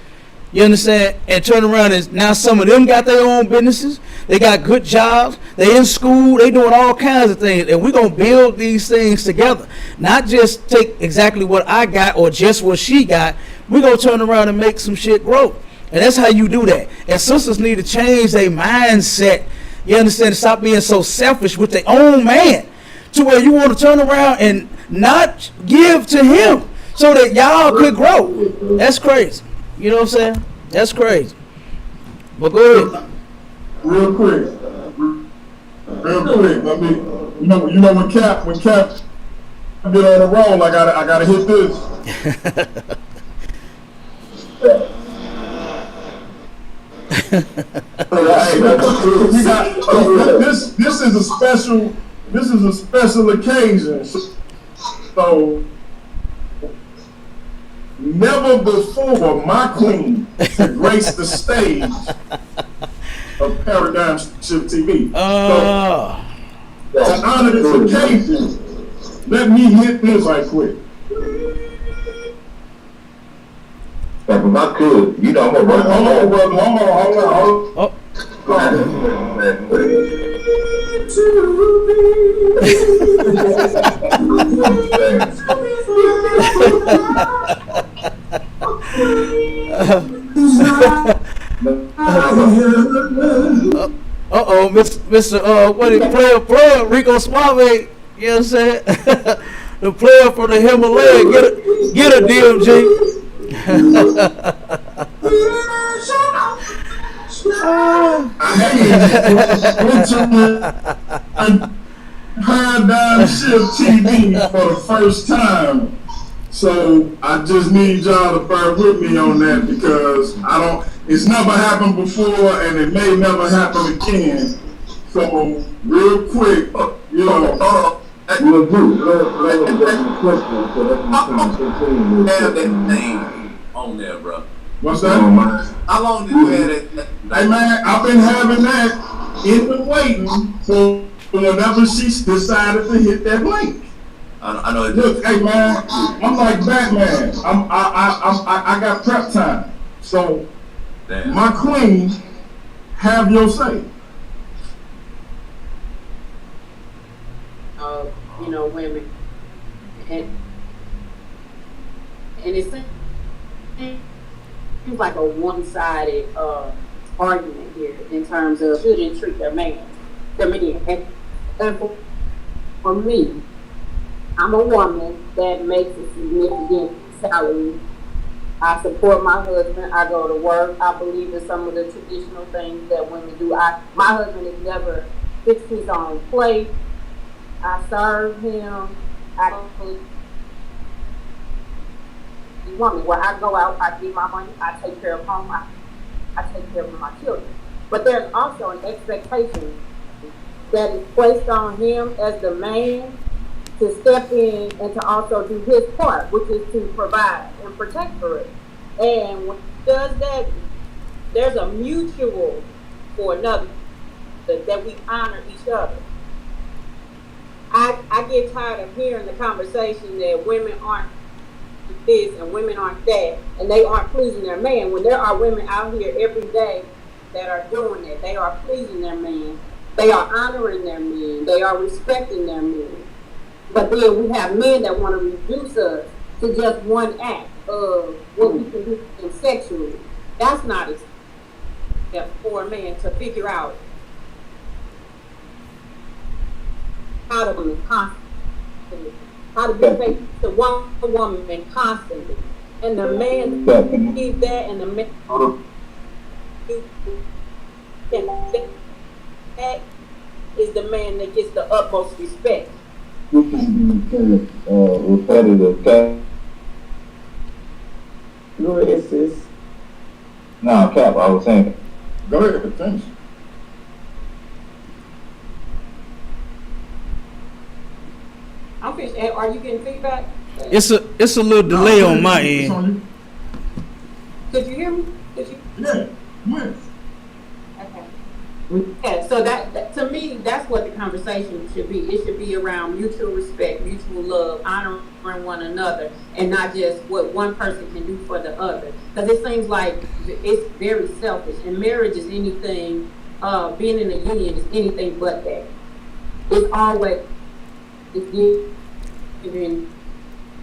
You understand? And turn around and now some of them got their own businesses. They got good jobs. They in school. They doing all kinds of things. And we're going to build these things together. Not just take exactly what I got or just what she got. We're going to turn around and make some shit grow. And that's how you do that. And sisters need to change their mindset. You understand? Stop being so selfish with their own man to where you want to turn around and not give to him so that y'all could grow. That's crazy. You know what I'm saying? That's crazy. But go ahead. Real quick. Let me, you know when Cap get on the roll, I gotta hit this. This is a special occasion. So never before my queen to grace the stage of Paradigm Shift TV. So, to honor this occasion, let me hit this right quick. Like if I could, you know, I'm gonna run. Hold on. Mr. What is player Rico Suave? You know what I'm saying? The player from the Himalaya, get a DMG. Paradigm Shift TV for the first time. So I just need y'all to bear with me on that because it's never happened before and it may never happen again. So real quick, you know, We'll do. Have that name on there, bro. What's that? How long did you have that? Hey man, I've been having that in the waiting for whenever she decided to hit that link. I know. Look, hey man, I'm like Batman. I got prep time. So Damn. my queen, have your say. You know, women, and it seems like a one-sided argument here in terms of shouldn't treat their man. And for me, I'm a woman that makes a significant salary. I support my husband. I go to work. I believe in some of the traditional things that women do. My husband has never fixed his own plate. I serve him. I don't woman where I go out, I get my money, I take care of home, I take care of my children. But there's also an expectation that is placed on him as the man to step in and to also do his part, which is to provide and protect for us. And when he does that, there's a mutual for another that we honor each other. I get tired of hearing the conversation that women aren't this and women aren't that, and they aren't pleasing their man, when there are women out here every day that are doing that. They are pleasing their man. They are honoring their men. They are respecting their men. But then we have men that want to reduce us to just one act of what we can do sexually. That's not acceptable for a man to figure out how to be constantly, how to be faithful to one woman constantly. And the man keep that, and the man that is the man that gets the utmost respect. Repetitive, okay? Go ahead, sis. No, Cap, I was saying. Go ahead, thanks. I'm finished. Are you getting feedback? It's a little delay on my end. Could you hear me? Could you? Yeah. Okay. Yeah, so that to me, that's what the conversation should be. It should be around mutual respect, mutual love, honoring one another, and not just what one person can do for the other. Because it seems like it's very selfish, and marriage is anything. Being in a union is anything but that. It's always giving.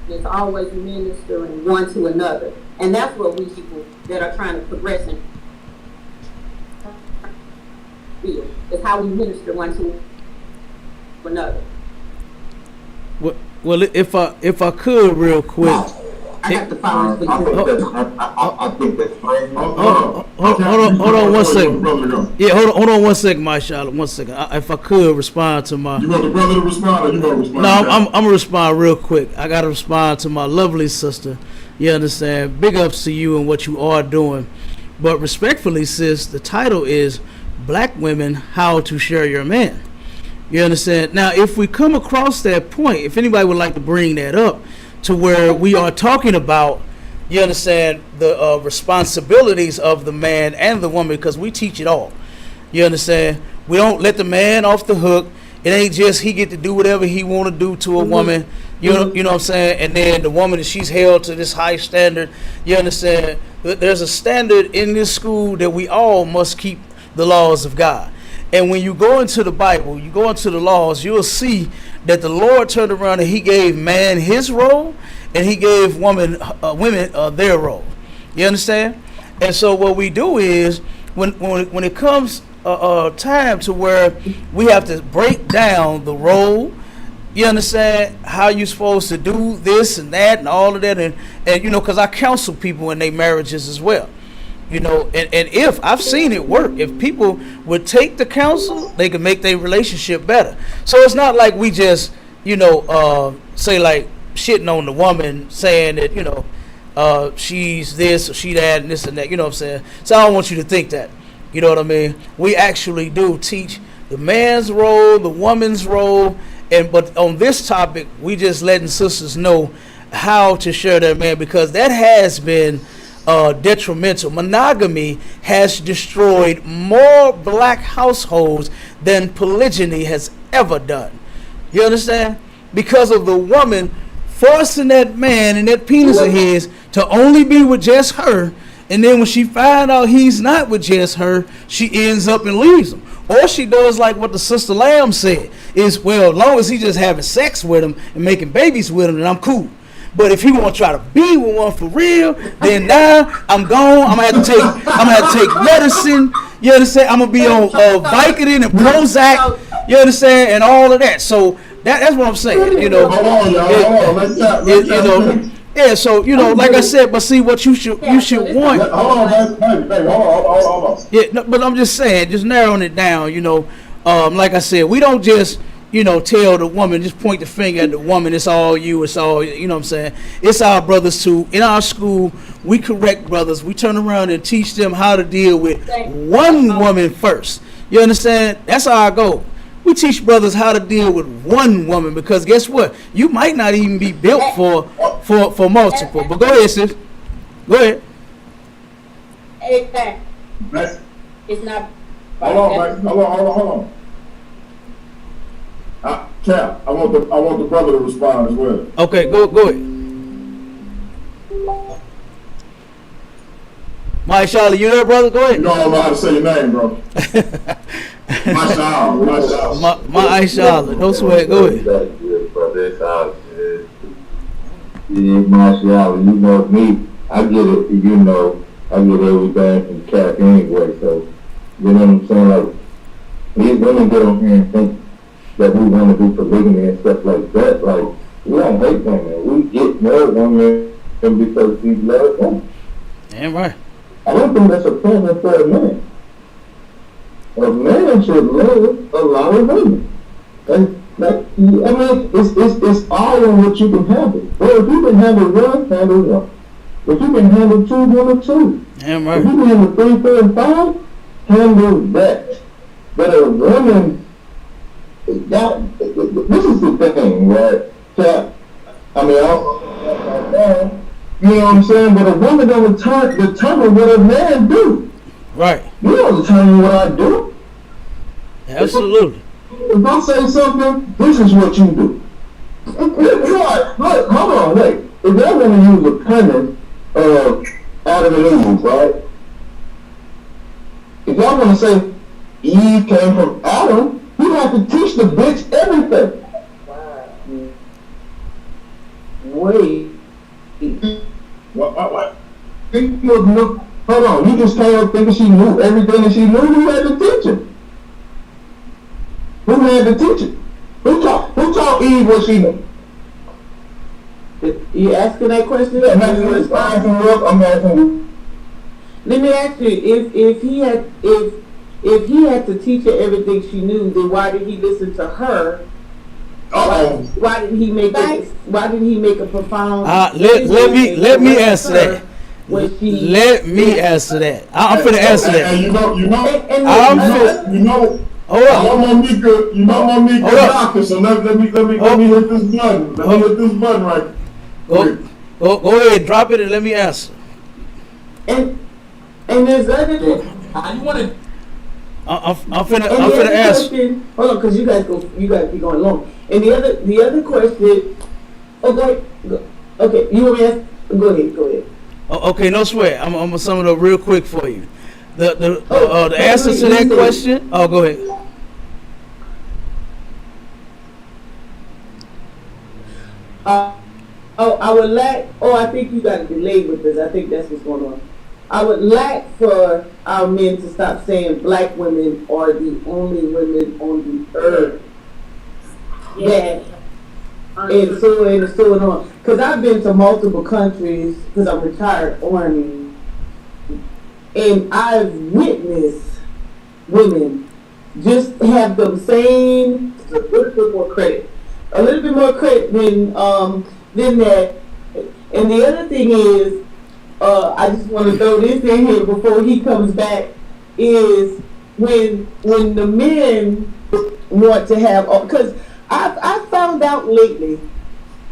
It's always ministering one to another, and that's what we people that are trying to progress and feel. It's how we minister one to another. Well, if I could real quick. I have to follow this. I think that's fine. Hold on 1 second. Yeah, hold on 1 second, my Charlotte. 1 second. If I could respond to my. You want the brother to respond, or you want to respond? No, I'm gonna respond real quick. I gotta respond to my lovely sister. You understand? Big ups to you and what you are doing. But respectfully, sis, the title is Black Women: How to Share Your Man. You understand? Now, if we come across that point, if anybody would like to bring that up, to where we are talking about, you understand, the responsibilities of the man and the woman, because we teach it all. You understand? We don't let the man off the hook. It ain't just he get to do whatever he want to do to a woman. You know what I'm saying? And then the woman, she's held to this high standard. You understand? There's a standard in this school that we all must keep the laws of God. And when you go into the Bible, you go into the laws, you'll see that the Lord turned around and he gave man his role, and he gave women their role. You understand? And so what we do is, when it comes time to where we have to break down the role, you understand, how you're supposed to do this and that and all of that, and you know, because I counsel people in their marriages as well. You know, and if I've seen it work, if people would take the counsel, they can make their relationship better. So it's not like we just, you know, say like shitting on the woman, saying that, you know, she's this or she that and this and that, you know what I'm saying? So I don't want you to think that, you know what I mean? We actually do teach the man's role, the woman's role, but on this topic, we just letting sisters know how to share their man, because that has been detrimental. Monogamy has destroyed more black households than polygyny has ever done. You understand? Because of the woman forcing that man and that penis of his to only be with just her, and then when she find out he's not with just her, she ends up and leaves him. Or she does like what the Sister Lamb said, is, well, as long as he just having sex with him and making babies with him, then I'm cool. But if he want to try to be with one for real, then now I'm gone. I'm gonna have to take medicine. You understand? I'm gonna be on Vicodin and Prozac. You understand? And all of that. So that's what I'm saying. You know. Yeah. So you know, like I said, but see what you should want. Hold on. Yeah, no, but I'm just saying, just narrowing it down. You know, like I said, we don't just, you know, tell the woman, just point the finger at the woman, it's all you, it's all, you know what I'm saying? It's our brothers too. In our school, we correct brothers. We turn around and teach them how to deal with one woman first. You understand? That's our goal. We teach brothers how to deal with one woman, because guess what? You might not even be built for multiple. But go ahead, sis. Go ahead. Exactly. It's not. Hold on. Cap, I want the brother to respond as well. Okay, go ahead. My Charlotte, you there, brother? Go ahead. You don't know how to say your name, bro. My Charlotte. My Charlotte. No sweat. Go ahead. My Charlotte, you know me. I get it. You know, I get everything from Cap anyway. So you know what I'm saying? Like, these women get on here and think that we want to do polygamy and stuff like that. Like, we don't hate women. We get more women because we love them. Damn right. I don't think that's a problem for a man. A man should love a lot of women. And like, I mean, it's all on what you can handle. Well, if you can handle one, handle one. If you can handle two, handle two. Damn right. If you can handle 3, 4, and 5, handle that. But a woman, this is the thing, right? Cap, I mean, you know what I'm saying? But a woman don't determine what a man do. Right. You don't determine what I do. Absolutely. If I say something, this is what you do. Look, hold on, wait. If y'all want to use a premise of Adam and Eve, right? If y'all want to say Eve came from Adam, you have to teach the bitch everything. Wait. What? Hold on, you just came up thinking she knew everything that she knew. Who had to teach her? Who had to teach her? Who taught Eve what she knew? You asking that question? I'm asking you. Let me ask you, if he had to teach her everything she knew, then why did he listen to her? Why did he make a profound? Let me answer that. Let me answer that. I'm finna answer that. And you know. Hold up. You know Monique doctor, so let me hit this button. Let me hit this button right. Go ahead, drop it and let me answer. And there's other things. You want to? I'm finna answer. Hold on, because you guys be going long. And the other question. Okay, you want me to ask? Go ahead. Okay, no sweat. I'm gonna sum it up real quick for you. The answer to that question. Oh, go ahead. I would like. I think you got a delay with this. I think that's what's going on. I would like for our men to stop saying black women are the only women on the earth. Yeah. And so on. Because I've been to multiple countries, because I'm retired Army, and I've witnessed women just have them saying a little bit more credit than that. And the other thing is, I just want to throw this in here before he comes back, is when the men want to have, because I found out lately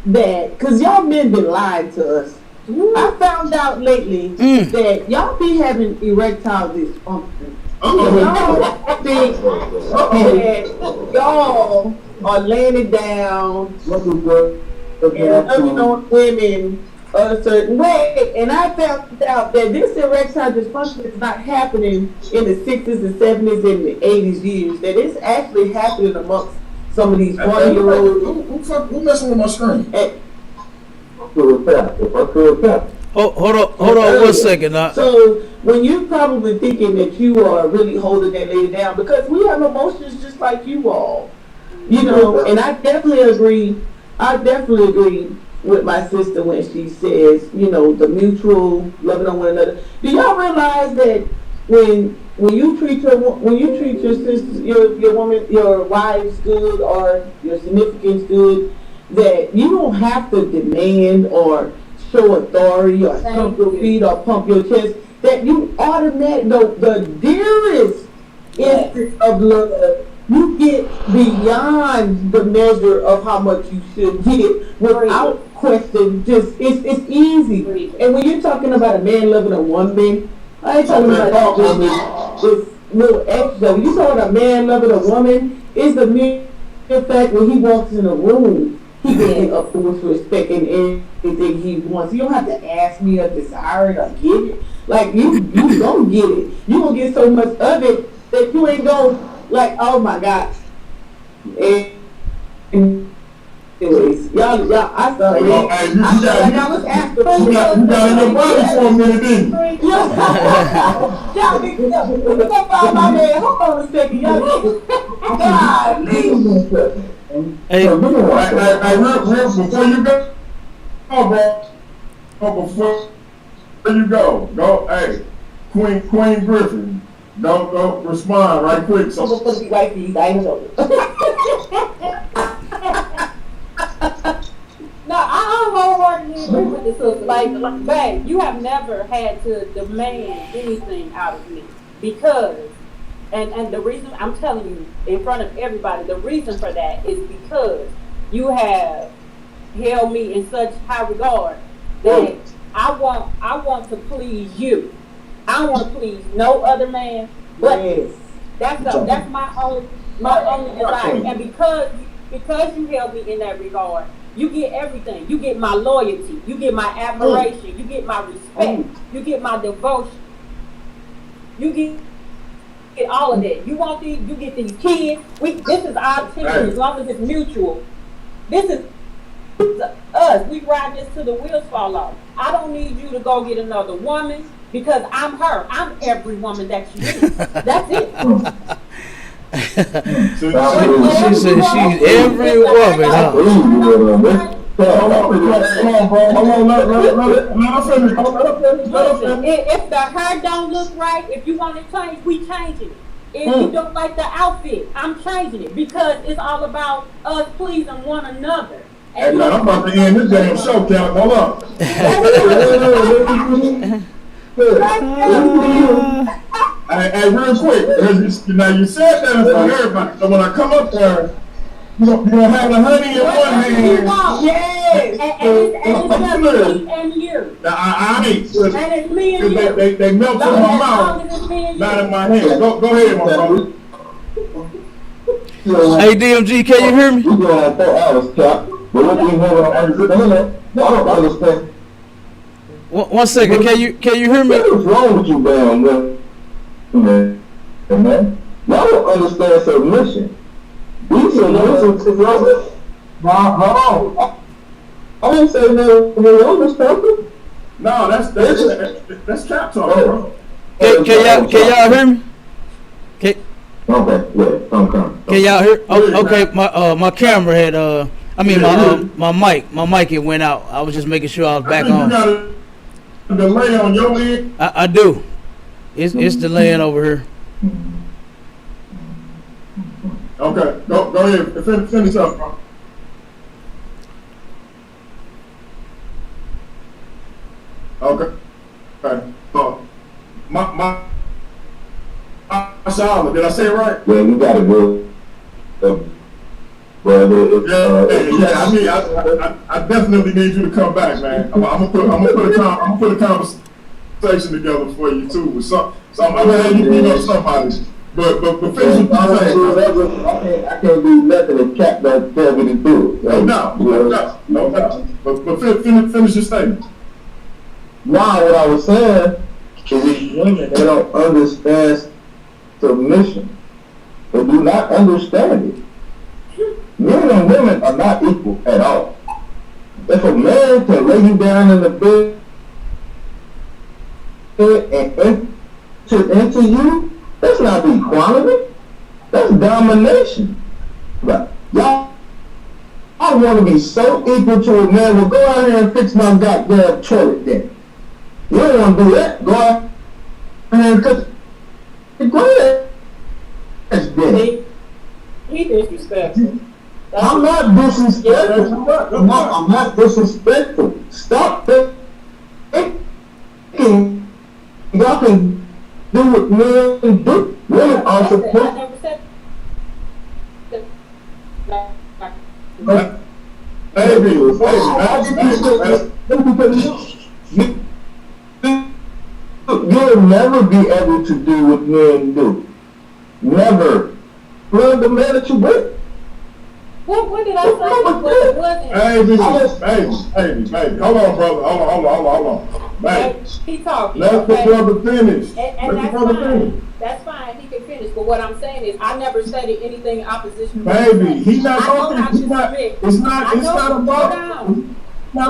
that, because y'all men been lying to us, I found out lately that y'all be having erectile dysfunction. Y'all think that y'all are laying it down and loving on women a certain way, and I found out that this erectile dysfunction is not happening in the 60s and 70s and the 80s years, that it's actually happening amongst some of these 20-year-olds. Who messing with my screen? Hold on 1 second. So when you're probably thinking that you are really holding that lady down, because we have emotions just like you all, and I definitely agree with my sister when she says, the mutual loving on one another. Do y'all realize that when you treat your sister, your woman, your wives good, or your significance good, that you don't have to demand or show authority or stomp your feet or pump your chest, that you automatically, the dearest instance of love, you get beyond the measure of how much you should get without question. Just it's easy. And when you're talking about a man loving a woman, I ain't talking about this little extra. When you talking about a man loving a woman, it's the mere fact when he walks in a room, he can up to with respect and anything he wants. You don't have to ask me or desire it or get it. Like you don't get it. You gonna get so much of it that you ain't gonna like. Oh my God. Anyways, y'all, I started. I was asking. You got in your body for a minute, didn't you? Y'all get my man. Hold on a second, y'all. God, Hey, before you go, before you go, hey, Queen Griffin, don't go respond right quick. So. No, I wholeheartedly agree with the sister. Like, babe, you have never had to demand anything out of me because, and the reason I'm telling you in front of everybody, the reason for that is because you have held me in such high regard that I want to please you. I don't want to please no other man, but that's my only. My only desire. And because you held me in that regard, you get everything. You get my loyalty. You get my admiration. You get my respect. You get my devotion. You get all of that. You want these, you get these kids. This is our attention as long as it's mutual. This is us. We ride this till the wheels fall off. I don't need you to go get another woman because I'm her. I'm every woman that you need. That's it. She said she's every woman. Huh? If the hair don't look right, if you want to change, we changing it. If you don't like the outfit, I'm changing it because it's all about us pleasing one another. Hey man, I'm about to end this damn show, Cal. Hold up. Hey, real quick. Now you said that in front of everybody. So when I come up there, you're gonna have the honey in one hand. Yes. And it's just me and you. Now I ain't. And it's me and you. They melt in my mouth, not in my hand. Go ahead, my brother. Hey DMG, can you hear me? We going on 4 hours, Cap. But what do you have on understand? I don't understand. One second, can you hear me? What's wrong with you, man? Man, y'all don't understand submission. These submissions is wrong. Hold on. I didn't say no understand. No, that's cap talk, bro. Can y'all hear me? Okay, yeah, I'm coming. Can y'all hear? Oh, okay, my camera had my mic it went out. I was just making sure I was back on. You got a delay on your end? I do. It's delaying over here. Okay, go ahead. Finish up, bro. Okay. My Shala, did I say it right? Yeah, you gotta go. I mean, I definitely need you to come back, man. I'm gonna put a conversation together for you too. So I'm gonna have you beat up somebody. But finish what you're saying. I can't do nothing if Cap don't tell me to do it. No doubt. But finish your statement. Now, what I was saying is these women, they don't understand submission. They do not understand it. Men and women are not equal at all. If a man can lay you down in the bed and enter into you, that's not equality. That's domination. But y'all, I want to be so equal to a man. Well, go out here and fix my goddamn toilet then. You don't want to do that. Go out here and cut the grass. He disrespectful. I'm not disrespectful. I'm not disrespectful. Stop thinking y'all can do what men do. Women are supposed You'll never be able to do what men do. Never. Love the man that you with. What did I say? What wasn't? Baby. Hold on, brother. Hold on. Baby. He talking. Let the brother finish. And that's fine. He can finish. But what I'm saying is, I never stated anything in opposition. Baby, he's not talking. It's not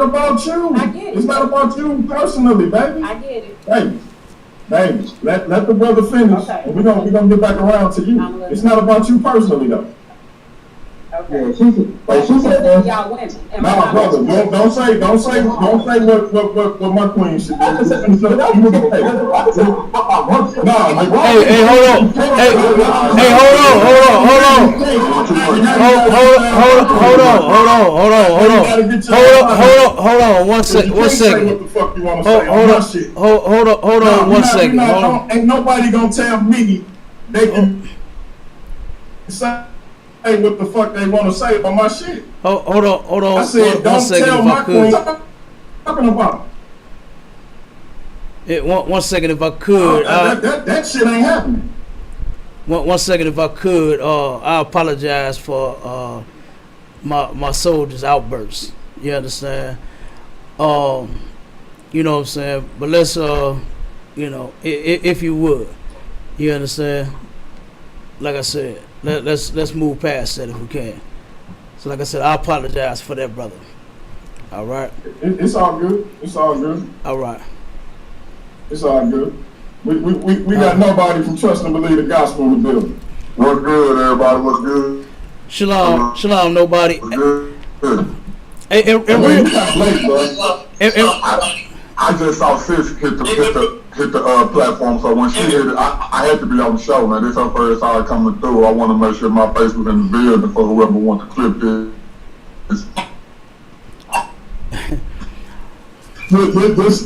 about you. I get it. It's not about you personally, baby. I get it. Baby, let the brother finish. Okay. We're gonna get back around to you. It's not about you personally, though. Okay. Yeah, she said y'all women. No, brother, don't say what my queen should do. Hey, hold on. Hold on. One second. What the fuck you want to say? Hold on. One second. Ain't nobody gonna tell me they can say what the fuck they want to say about my shit. Hold on. I said, don't tell my queen talking about. One second, if I could. That shit ain't happening. one second, if I could, I apologize for my soldier's outburst. You understand? You know what I'm saying? But let's, you know, if you would, you understand? Like I said, let's move past that if we can. So, like I said, I apologize for that, brother. All right. It's all good. It's all good. All right. It's all good. We got nobody from Trust and Believe the Gospel in the building. What's good, everybody? What's good? Shalom, shalom, nobody. What's good? I just saw sis hit the platform, so when she hit it, I had to be on the show, man. This her first time coming through. I want to make sure my face was in the building for whoever wants to clip this.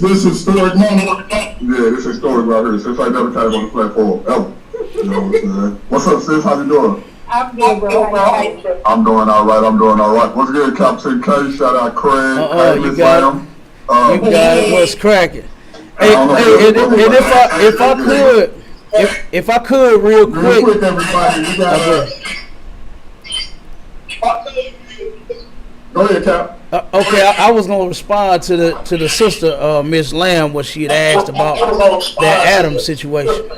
This historic moment. Yeah, this historic right here. Since I never tried on the platform ever. You know what I'm saying? What's up, sis? How you doing? I'm good, bro. I'm doing all right. What's good, Captain K? Shout out Craig. You got it. You got it. What's cracking? Hey, and if I could, real quick, everybody, we got Go ahead, Cap. Okay, I was gonna respond to the sister, Miss Lamb, what she had asked about that Adam situation.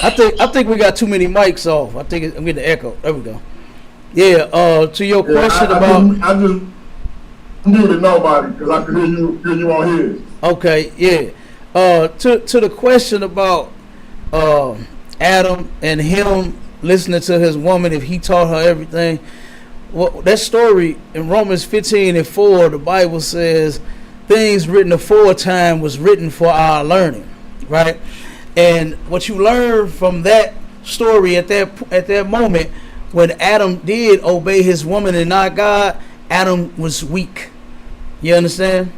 I think we got too many mics off. I think I'm getting the echo. There we go. Yeah. To your question about. I just muted nobody because I could hear you on his. Okay. Yeah. To the question about Adam and him listening to his woman, if he taught her everything. Well, that story in Romans 15:4, the Bible says things written aforetime was written for our learning, right? And what you learn from that story at that moment, when Adam did obey his woman and not God, Adam was weak. You understand?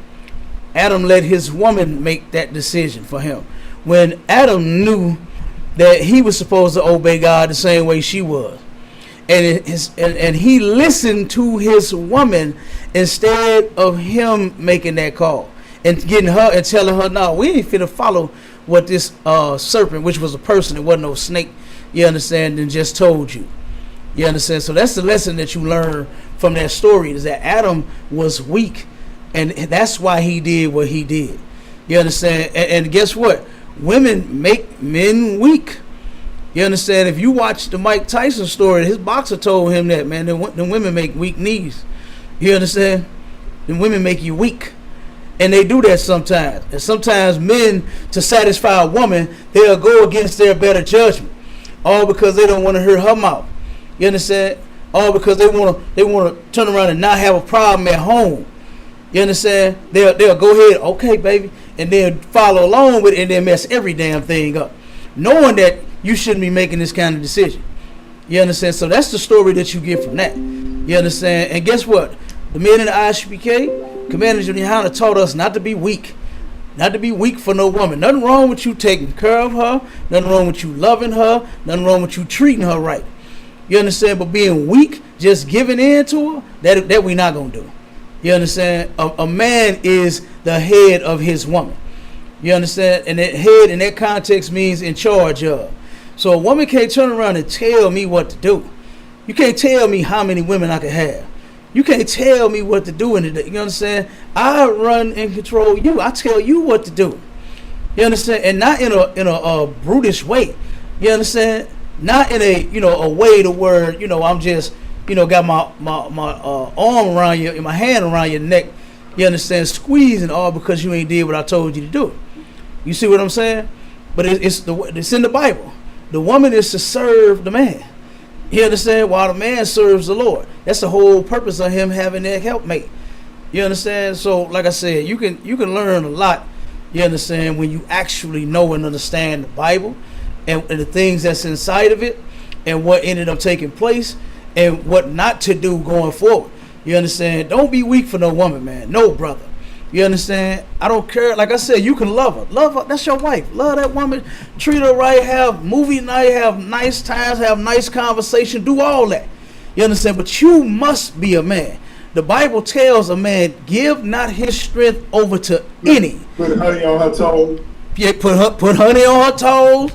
Adam let his woman make that decision for him. When Adam knew that he was supposed to obey God the same way she was. And he listened to his woman instead of him making that call and getting her and telling her, no, we ain't finna follow what this serpent, which was a person, it wasn't no snake, you understand, and just told you. You understand? So that's the lesson that you learn from that story, is that Adam was weak, and that's why he did what he did. You understand? And guess what? Women make men weak. You understand? If you watch the Mike Tyson story, his boxer told him that, man, the women make weak knees. You understand? The women make you weak. And they do that sometimes. And sometimes men, to satisfy a woman, they'll go against their better judgment. All because they don't want to hear her mouth. You understand? All because they want to turn around and not have a problem at home. You understand? They'll go ahead, okay, baby, and then follow along with it and then mess every damn thing up. Knowing that you shouldn't be making this kind of decision. You understand? So that's the story that you get from that. You understand? And guess what? The men in the ISUPK, Commander Juliana taught us not to be weak. Not to be weak for no woman. Nothing wrong with you taking care of her. Nothing wrong with you loving her. Nothing wrong with you treating her right. You understand? But being weak, just giving in to her, that we not going to do. You understand? A man is the head of his woman. You understand? And that head in that context means in charge of. So a woman can't turn around and tell me what to do. You can't tell me how many women I can have. You can't tell me what to do in the day. You understand? I run and control you. I tell you what to do. You understand? And not in a brutish way. You understand? Not in a way to where I'm just got my arm around you and my hand around your neck. You understand? Squeezing all because you ain't did what I told you to do. You see what I'm saying? But it's in the Bible. The woman is to serve the man. You understand? While the man serves the Lord. That's the whole purpose of him having that helpmate. You understand? So, like I said, you can learn a lot. You understand? When you actually know and understand the Bible and the things that's inside of it and what ended up taking place and what not to do going forward. You understand? Don't be weak for no woman, man. No, brother. You understand? I don't care. Like I said, you can love her. Love her. That's your wife. Love that woman. Treat her right. Have movie night. Have nice times. Have nice conversation. Do all that. You understand? But you must be a man. The Bible tells a man, give not his strength over to any. Put honey on her toes. Yeah, put honey on her toes.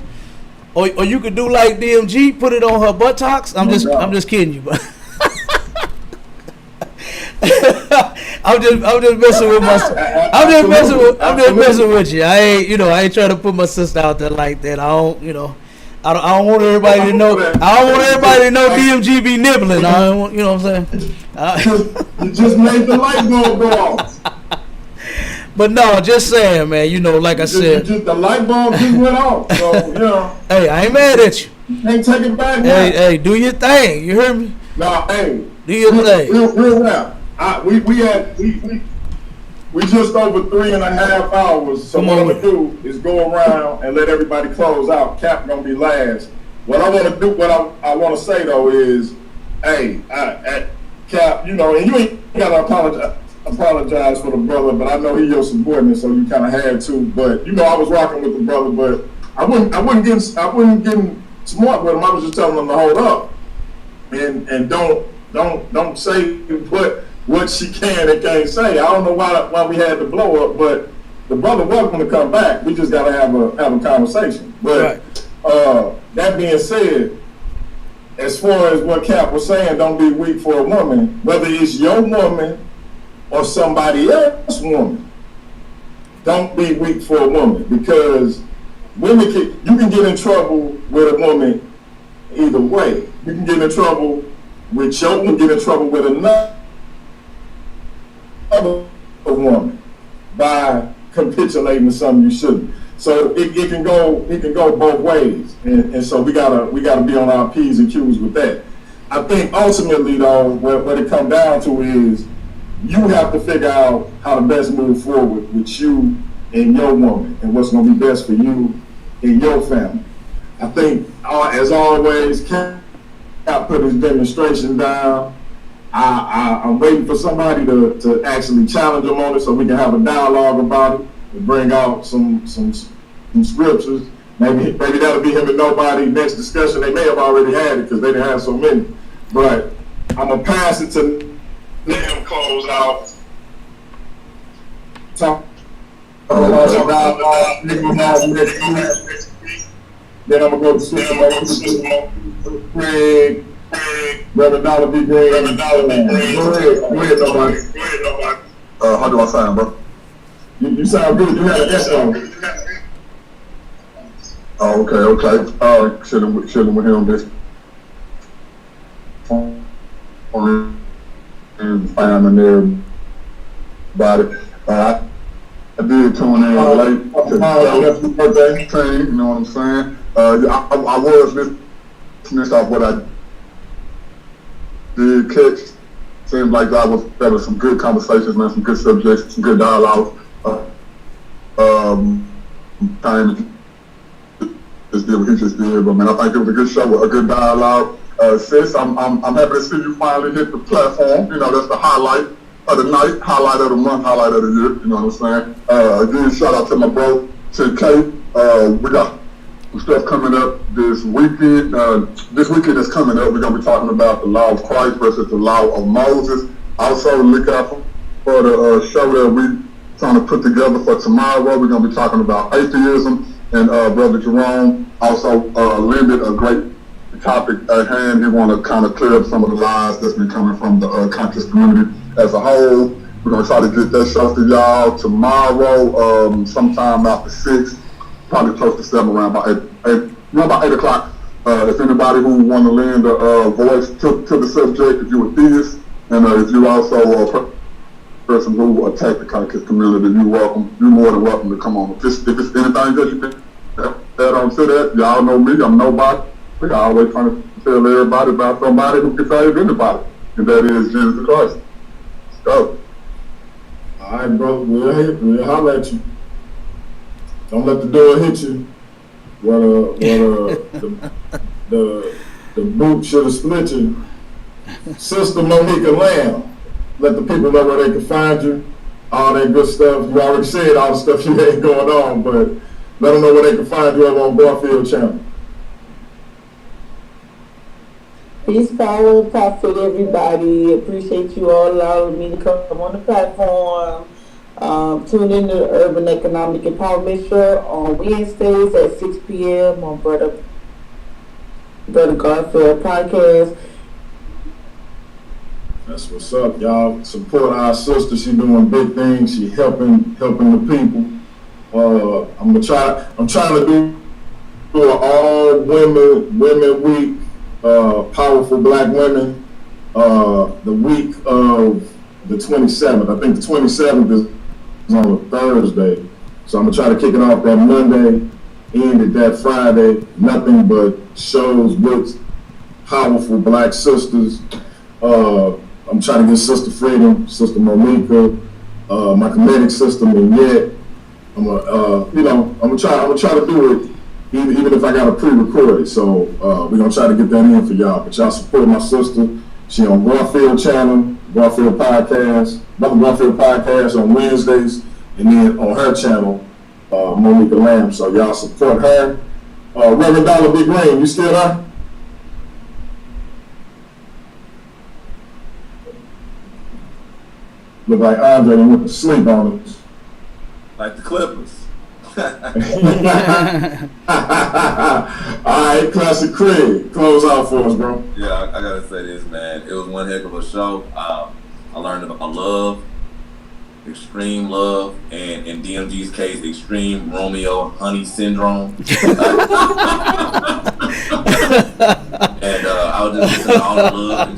or you could do like DMG, put it on her buttocks. I'm just kidding you, but I'm just messing with my. I'm just messing with you. I ain't trying to put my sister out there like that. I don't want everybody to know. I don't want everybody to know DMG be nibbling. I don't want, you know what I'm saying? You just made the light bulb go off. But no, just saying, man. Like I said, the light bulb just went off. So Hey, I ain't mad at you. You can't take it back. Hey, do your thing. You hear me? No, hey, do your thing. Real rap. We just over 3.5 hours. So what I'm gonna do is go around and let everybody close out. Cap gonna be last. What I want to do, what I want to say though is, hey, Cap, and you ain't gotta apologize for the brother, but I know he your subordinate, so you kind of had to. But I was rocking with the brother, but I wouldn't get smart with him. I was just telling him to hold up and don't say what she can and can't say. I don't know why we had to blow up, but the brother welcome to come back. We just gotta have a conversation. But that being said, as far as what Cap was saying, don't be weak for a woman, whether it's your woman or somebody else's woman. Don't be weak for a woman, because you can get in trouble with a woman either way. You can get in trouble with your woman, get in trouble with another woman by capitulating to something you shouldn't. So it can go both ways, and so we gotta be on our P's and Q's with that. I think ultimately though, what it comes down to is you have to figure out how to best move forward with you and your woman, and what's gonna be best for you and your family. I think as always, Cap put his demonstration down. I'm waiting for somebody to actually challenge him on it so we can have a dialogue about it and bring out some scriptures. Maybe that'll be him and nobody. Next discussion, they may have already had it because they didn't have so many. But I'm going to pass it to them, close out. Talk about dialogue. Then I'm going to go to Craig. Reverend Dollar B. Green. Go ahead, nobody. How do I sound, bro? You sound good. You had an S on. Oh, okay. Chilling with him this. And finding everybody. I did tune in late to the birthday thing, you know what I'm saying? I was listening off what I did catch. Seemed like there was some good conversations, man, some good subjects, some good dialogue. Time just did what he just did, but man, I think it was a good show, a good dialogue. Sis, I'm happy to see you finally hit the platform. That's the highlight of the night, highlight of the month, highlight of the year. You know what I'm saying? Again, shout out to my bro, to K. We got some stuff coming up this weekend. This weekend that's coming up, we're gonna be talking about the law of Christ versus the law of Moses. Also, look out for the show that we trying to put together for tomorrow. We're gonna be talking about atheism, and Brother Jerome also lended a great topic at hand. He want to kind of clear up some of the lies that's been coming from the conscious community as a whole. We're gonna try to get that show to y'all tomorrow, sometime after 6, probably close to 7, around about 8 o'clock. If anybody who want to lend a voice to the subject, if you're a theist, and if you also a person who attack the conscious community, you're more than welcome to come on. If it's anything that you can add on to that, y'all know me, I'm nobody. I always trying to tell everybody about somebody who can save anybody, and that is Jesus Christ. Let's go. All right, brother, we'll holler at you. Don't let the door hit you. The boot should have split you. Sister Monica Lamb, let the people know where they can find you. All that good stuff. You already said all the stuff you had going on, but let them know where they can find you over on Garfield Channel. Peace, power, and profit, everybody. Appreciate you all allowing me to come on the platform. Tune in to the Urban Economic Empowerment Show on Wednesdays at 6 p.m. on Brother Brother Garfield podcast. That's what's up, y'all. Support our sister. She doing big things. She helping the people. I'm trying to do an all women week. Powerful Black women. The week of the 27th. I think the 27th is on a Thursday. So I'm gonna try to kick it off that Monday, end it that Friday. Nothing but shows with powerful Black sisters. I'm trying to get Sister Freedom, Sister Monica, my comedic sister Mignette. I'm gonna try to do it, even if I got to pre-record it. So we're gonna try to get that in for y'all. But y'all support my sister. She on Garfield channel, Garfield podcast, Brother Garfield podcast on Wednesdays, and then on her channel, Monica Lamb. So y'all support her. Reverend Dollar Big Green, you still there? Look like Andre went to sleep on us. Like the Clippers. All right, Classic Craig, close out for us, bro. Yeah, I gotta say this, man. It was one heck of a show. I learned about love, extreme love, and in DMG's case, extreme Romeo Honey syndrome. And I was just listening to all the love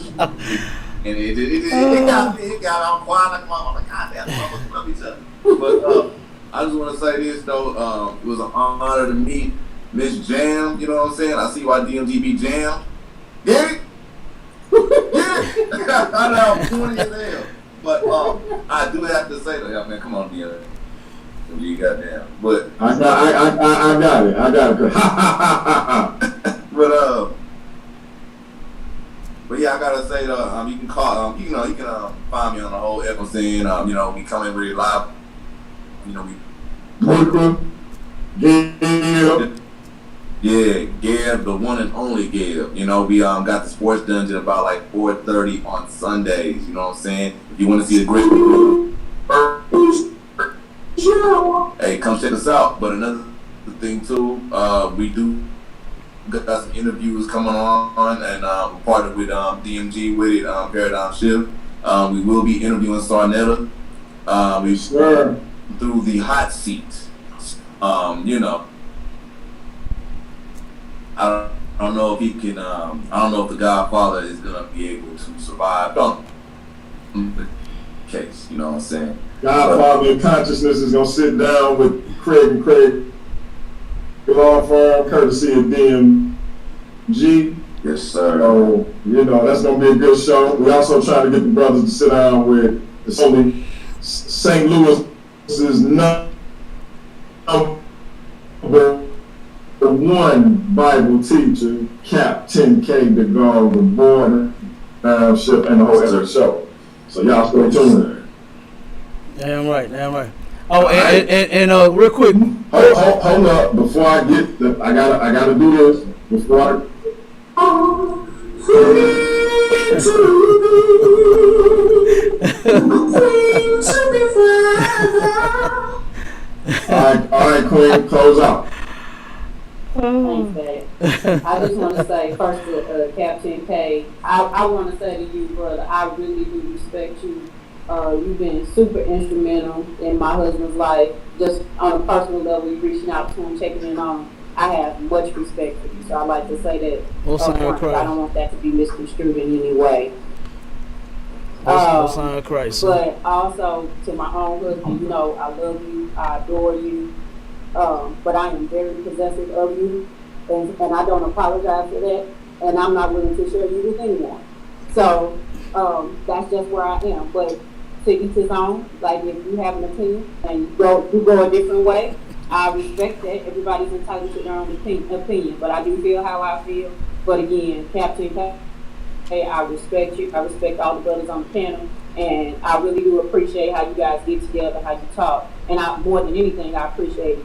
and it got all quiet. Like, oh my God, that's love each other. But I just want to say this though. It was an honor to meet Miss Jam. You know what I'm saying? I see why DMG be jammed. Get it? Yeah. I know I'm corny as hell. But I do have to say that, man. Come on, DMG. You goddamn. But I got it. But yeah, I gotta say you can call you can find me on the whole Echo scene. We coming really live. Gab, the one and only Gab. We got the Sports Dungeon about like 4:30 on Sundays. You know what I'm saying? If you want to see the great people, hey, come check us out. But another thing too, we do got some interviews coming on, and we're partnered with DMG with it, Paradigm Shift. We will be interviewing Sarnetta. Through the hot seat. I don't know if he can. I don't know if the Godfather is gonna be able to survive. The case, you know what I'm saying? Godfather in Consciousness is gonna sit down with Craig and Craig law firm, courtesy of DMG. Yes, sir. So that's gonna be a good show. We also trying to get the brothers to sit down with the only St. Louis is number one Bible teacher, Captain K. DeGaulle, the border ship, and the whole other show. So y'all stay tuned. Damn right. Oh, and real quick. Hold up, before I get I gotta do this before all right, Queen, close out. Thanks, babe. I just want to say first to Captain K, I want to say to you, brother, I really do respect you. You've been super instrumental in my husband's life, just on a personal level. You reaching out to him, checking in on him. I have much respect for you, so I like to say that. I don't want that to be misconstrued in any way. Sign of Christ. But also to my own husband, I love you, I adore you, but I am very possessive of you, and I don't apologize for that, and I'm not willing to share you with anyone. So that's just where I am. But to each his own. Like if you have an opinion and you go a different way, I respect that. Everybody's entitled to their own opinion, but I do feel how I feel. But again, Captain K, I respect you. I respect all the brothers on the panel, and I really do appreciate how you guys get together, how you talk, and more than anything, I appreciate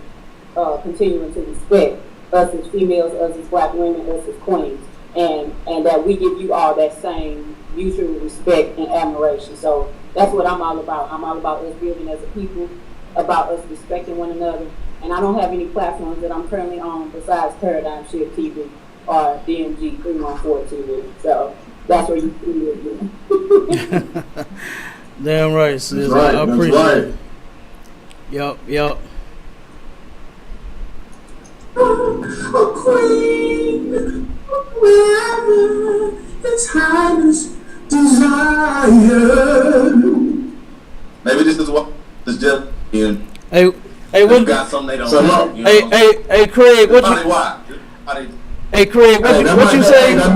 continuing to respect us as females, us as black women, us as queens, and that we give you all that same mutual respect and admiration. So that's what I'm all about. I'm all about us building as a people, about us respecting one another. And I don't have any platforms that I'm currently on besides Paradigm Shift TV. or DMG 3142. So that's where you see it again. Damn right, sis. right, I that's appreciate right. it. Yup. A queen, wherever its highness desired. Maybe this is what this gentleman Hey, what? got something they don't So, have. You know? Hey, Craig, what Probably you? why. Hey, Craig, what you say? That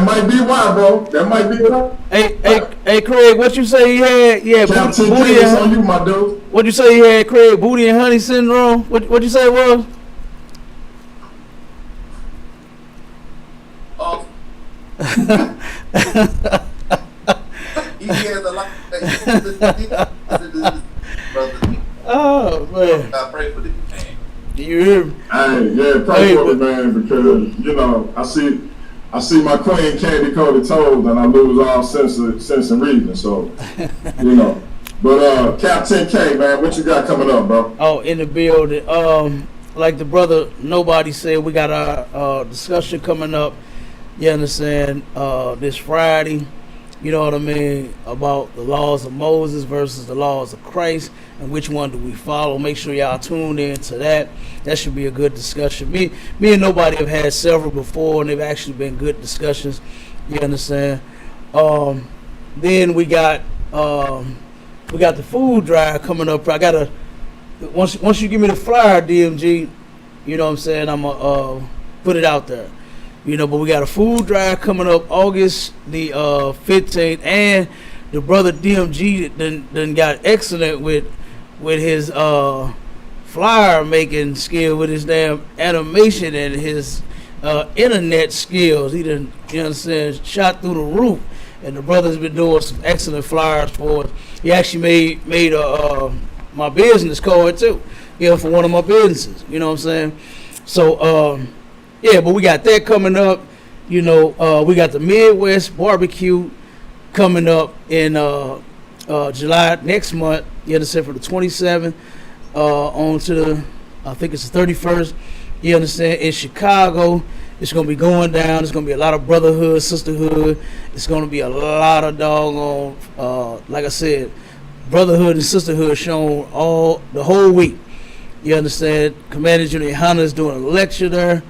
might be why, bro. That might be why. Hey, Craig, what you say he had? Yeah, Captain booty K, and on you, my dude. what you say he had, Craig? Booty and honey syndrome. What you say it was? Oh. He has a lot. Oh man. I pray for this man. You hear me? Hey, yeah, pray for me, man, because you know I see my queen candy coated toes, and I lose all sense and reason. So, you know. But Captain K, man, what you got coming up, bro? Oh, in the building. Like the brother Nobody said, we got our discussion coming up. You understand? This Friday. You know what I mean, about the laws of Moses versus the laws of Christ, and which one do we follow. Make sure y'all tune in to that. That should be a good discussion. Me and Nobody have had several before, and they've actually been good discussions. You understand? Then we got the food drive coming up. I gotta once you give me the flyer, DMG, you know what I'm saying, I'm gonna put it out there. You know, but we got a food drive coming up August the 15th, and the brother DMG done got excellent with his flyer making skill, with his damn animation and his internet skills. He done, you know what I'm saying, shot through the roof, and the brother's been doing some excellent flyers for us. He actually made my business card too, you know, for one of my businesses. You know what I'm saying? So yeah, but we got that coming up. You know, we got the Midwest barbecue coming up in July next month. You understand, for the 27th on to the, I think it's the 31st. You understand, in Chicago. It's gonna be going down. It's gonna be a lot of brotherhood, sisterhood. It's gonna be a lot of doggone, like I said, brotherhood and sisterhood shown the whole week. You understand? Commander Junior Hunter is doing a lecture there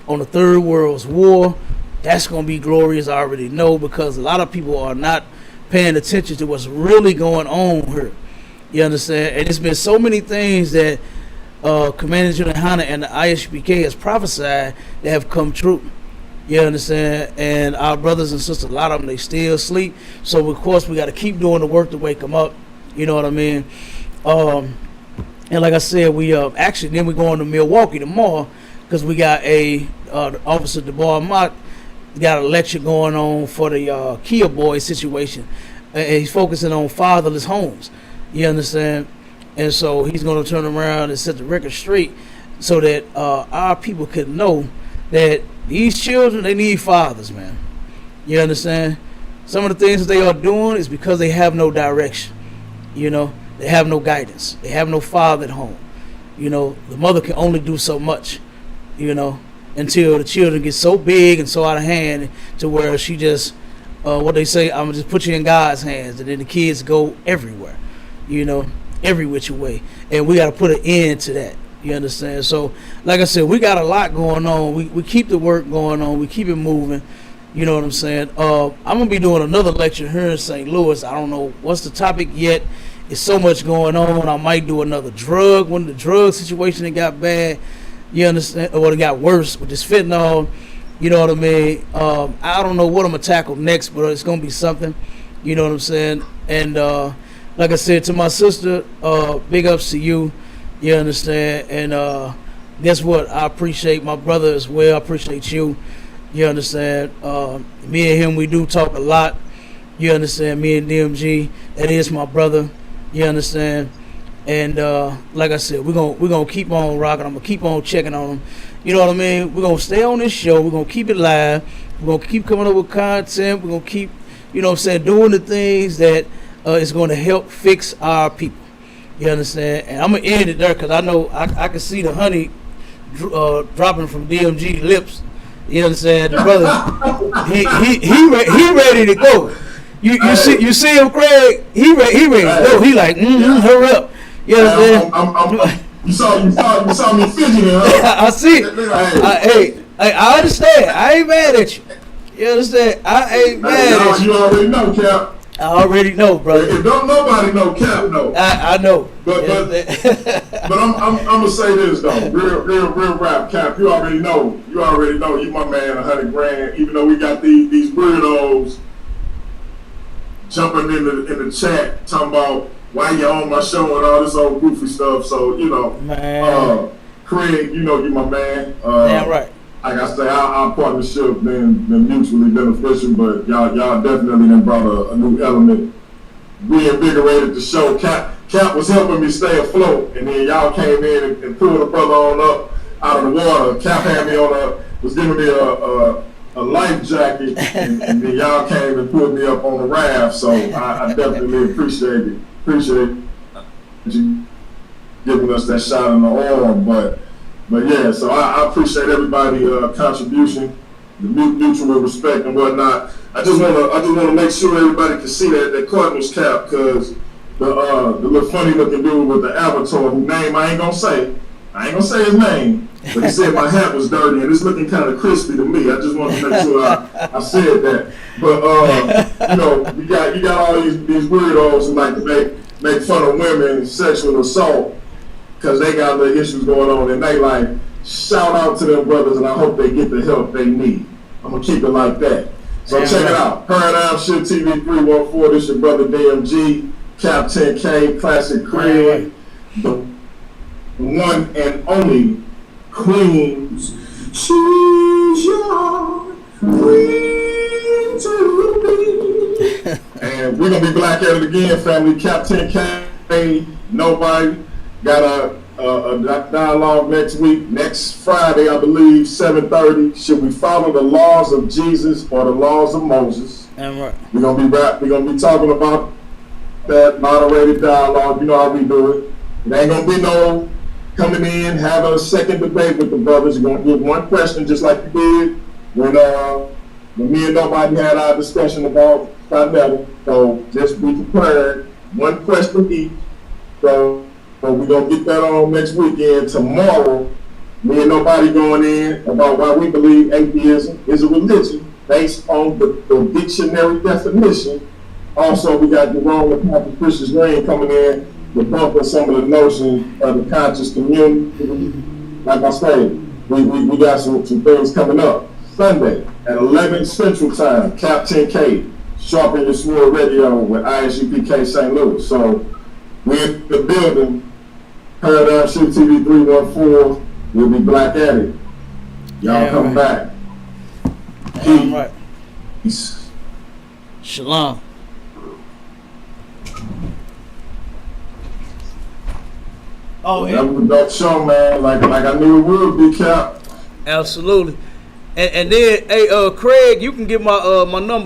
on the Third World's War. That's going to be glorious, I already know, because a lot of people are not paying attention to what's really going on here. You understand? And it's been so many things that Commander Junior Hunter and the ISBK has prophesied that have come true. You understand? And our brothers and sisters, a lot of them, they still sleep. So, of course, we got to keep doing the work to wake them up. You know what I mean? And like I said, we actually, then we're going to Milwaukee tomorrow, because we got Officer DeBar Mott got a lecture going on for the Kia Boy situation. And he's focusing on fatherless homes. You understand? And so he's going to turn around and set the record straight so that our people can know that these children, they need fathers, man. You understand? Some of the things that they are doing is because they have no direction. You know, they have no guidance. They have no father at home. You know, the mother can only do so much. You know, until the children get so big and so out of hand to where she just, what they say, I'm gonna just put you in God's hands, and then the kids go everywhere, you know, every which way. And we got to put an end to that. You understand? So, like I said, we got a lot going on. We keep the work going on. We keep it moving. You know what I'm saying? I'm going to be doing another lecture here in St. Louis. I don't know what's the topic yet. It's so much going on. I might do another drug, when the drug situation that got bad. You understand? Or it got worse with this fentanyl. You know what I mean? I don't know what I'm going to tackle next, but it's going to be something. You know what I'm saying? And like I said to my sister, big ups to you. You understand? And guess what? I appreciate my brother as well. I appreciate you. You understand? Me and him, we do talk a lot. You understand? Me and DMG, that is my brother. You understand? And like I said, we're gonna keep on rocking. I'm gonna keep on checking on them. You know what I mean? We're gonna stay on this show. We're gonna keep it live. We're gonna keep coming up with content. We're gonna keep, you know what I'm saying, doing the things that is gonna help fix our people. You understand? And I'm gonna end it there because I know I can see the honey dropping from DMG lips. You know what I'm saying? The brother, he ready to go. You see him, Craig? He ready to go. He like, hurry up. You know what I'm saying? You saw me fidgeting, huh? I see it. I understand. I ain't mad at you. You understand? I ain't mad at you. You already know, Cap. I already know, brother. If don't nobody know, Cap know. I know. But I'm gonna say this though, real rap, Cap. You already know. You my man, 100 grand. Even though we got these weirdos jumping in the chat talking about why you on my show and all this old goofy stuff. So man. Craig, you my man. Damn right. Like I say, our partnership been mutually beneficial, but y'all definitely done brought a new element, reinvigorated the show. Cap was helping me stay afloat, and then y'all came in and pulled the brother on up out of the water. Cap had me was giving me a life jacket, and then y'all came and pulled me up on the raft. So I definitely appreciate you giving us that shot in the arm, But yeah, so I appreciate everybody's contribution, the mutual respect and whatnot. I just wanna make sure everybody can see that Cardinals cap, because the little funny looking dude with the avatar, whose name I ain't gonna say his name, but he said my hat was dirty and it's looking kind of crispy to me. I just want to make sure I said that. But you got all these weirdos who like to make fun of women and sexual assault, because they got little issues going on in their life. Shout out to them brothers, and I hope they get the help they need. I'm going to keep it like that. So check it out. Paradigm Shift TV 314. This your brother DMG, Cap 10K, Classic Craig, the one and only Queens. She's your queen to be. And we're going to be back at it again, family. Cap 10K, nobody. Got a dialogue next week, next Friday, I believe, 7:30. Should we follow the laws of Jesus or the laws of Moses? Damn right. We're gonna be talking about that moderated dialogue. You know how we do it. It ain't gonna be no coming in, having a second debate with the brothers. You're gonna give one question, just like you did when me and nobody had our discussion about Father. So just be prepared. One question each. So we're going to get that on next weekend. Tomorrow, me and nobody going in about why we believe atheism is a religion based on the dictionary definition. Also, we got Jerome and Pastor Christian Green coming in to bump up some of the notions of the conscious community. Like I said, we got some things coming up. Sunday at 11 Central Time, Cap 10K, Sharpen Your Sword Radio with ISUPK St. Louis. So we're in the building. Paradigm Shift TV 314. We'll be back at it. Y'all come back. Right. Peace. Shalom. Oh, that was a dope show, man. Like I knew it would be, Cap. Absolutely. And then, hey, Craig, you can get my number.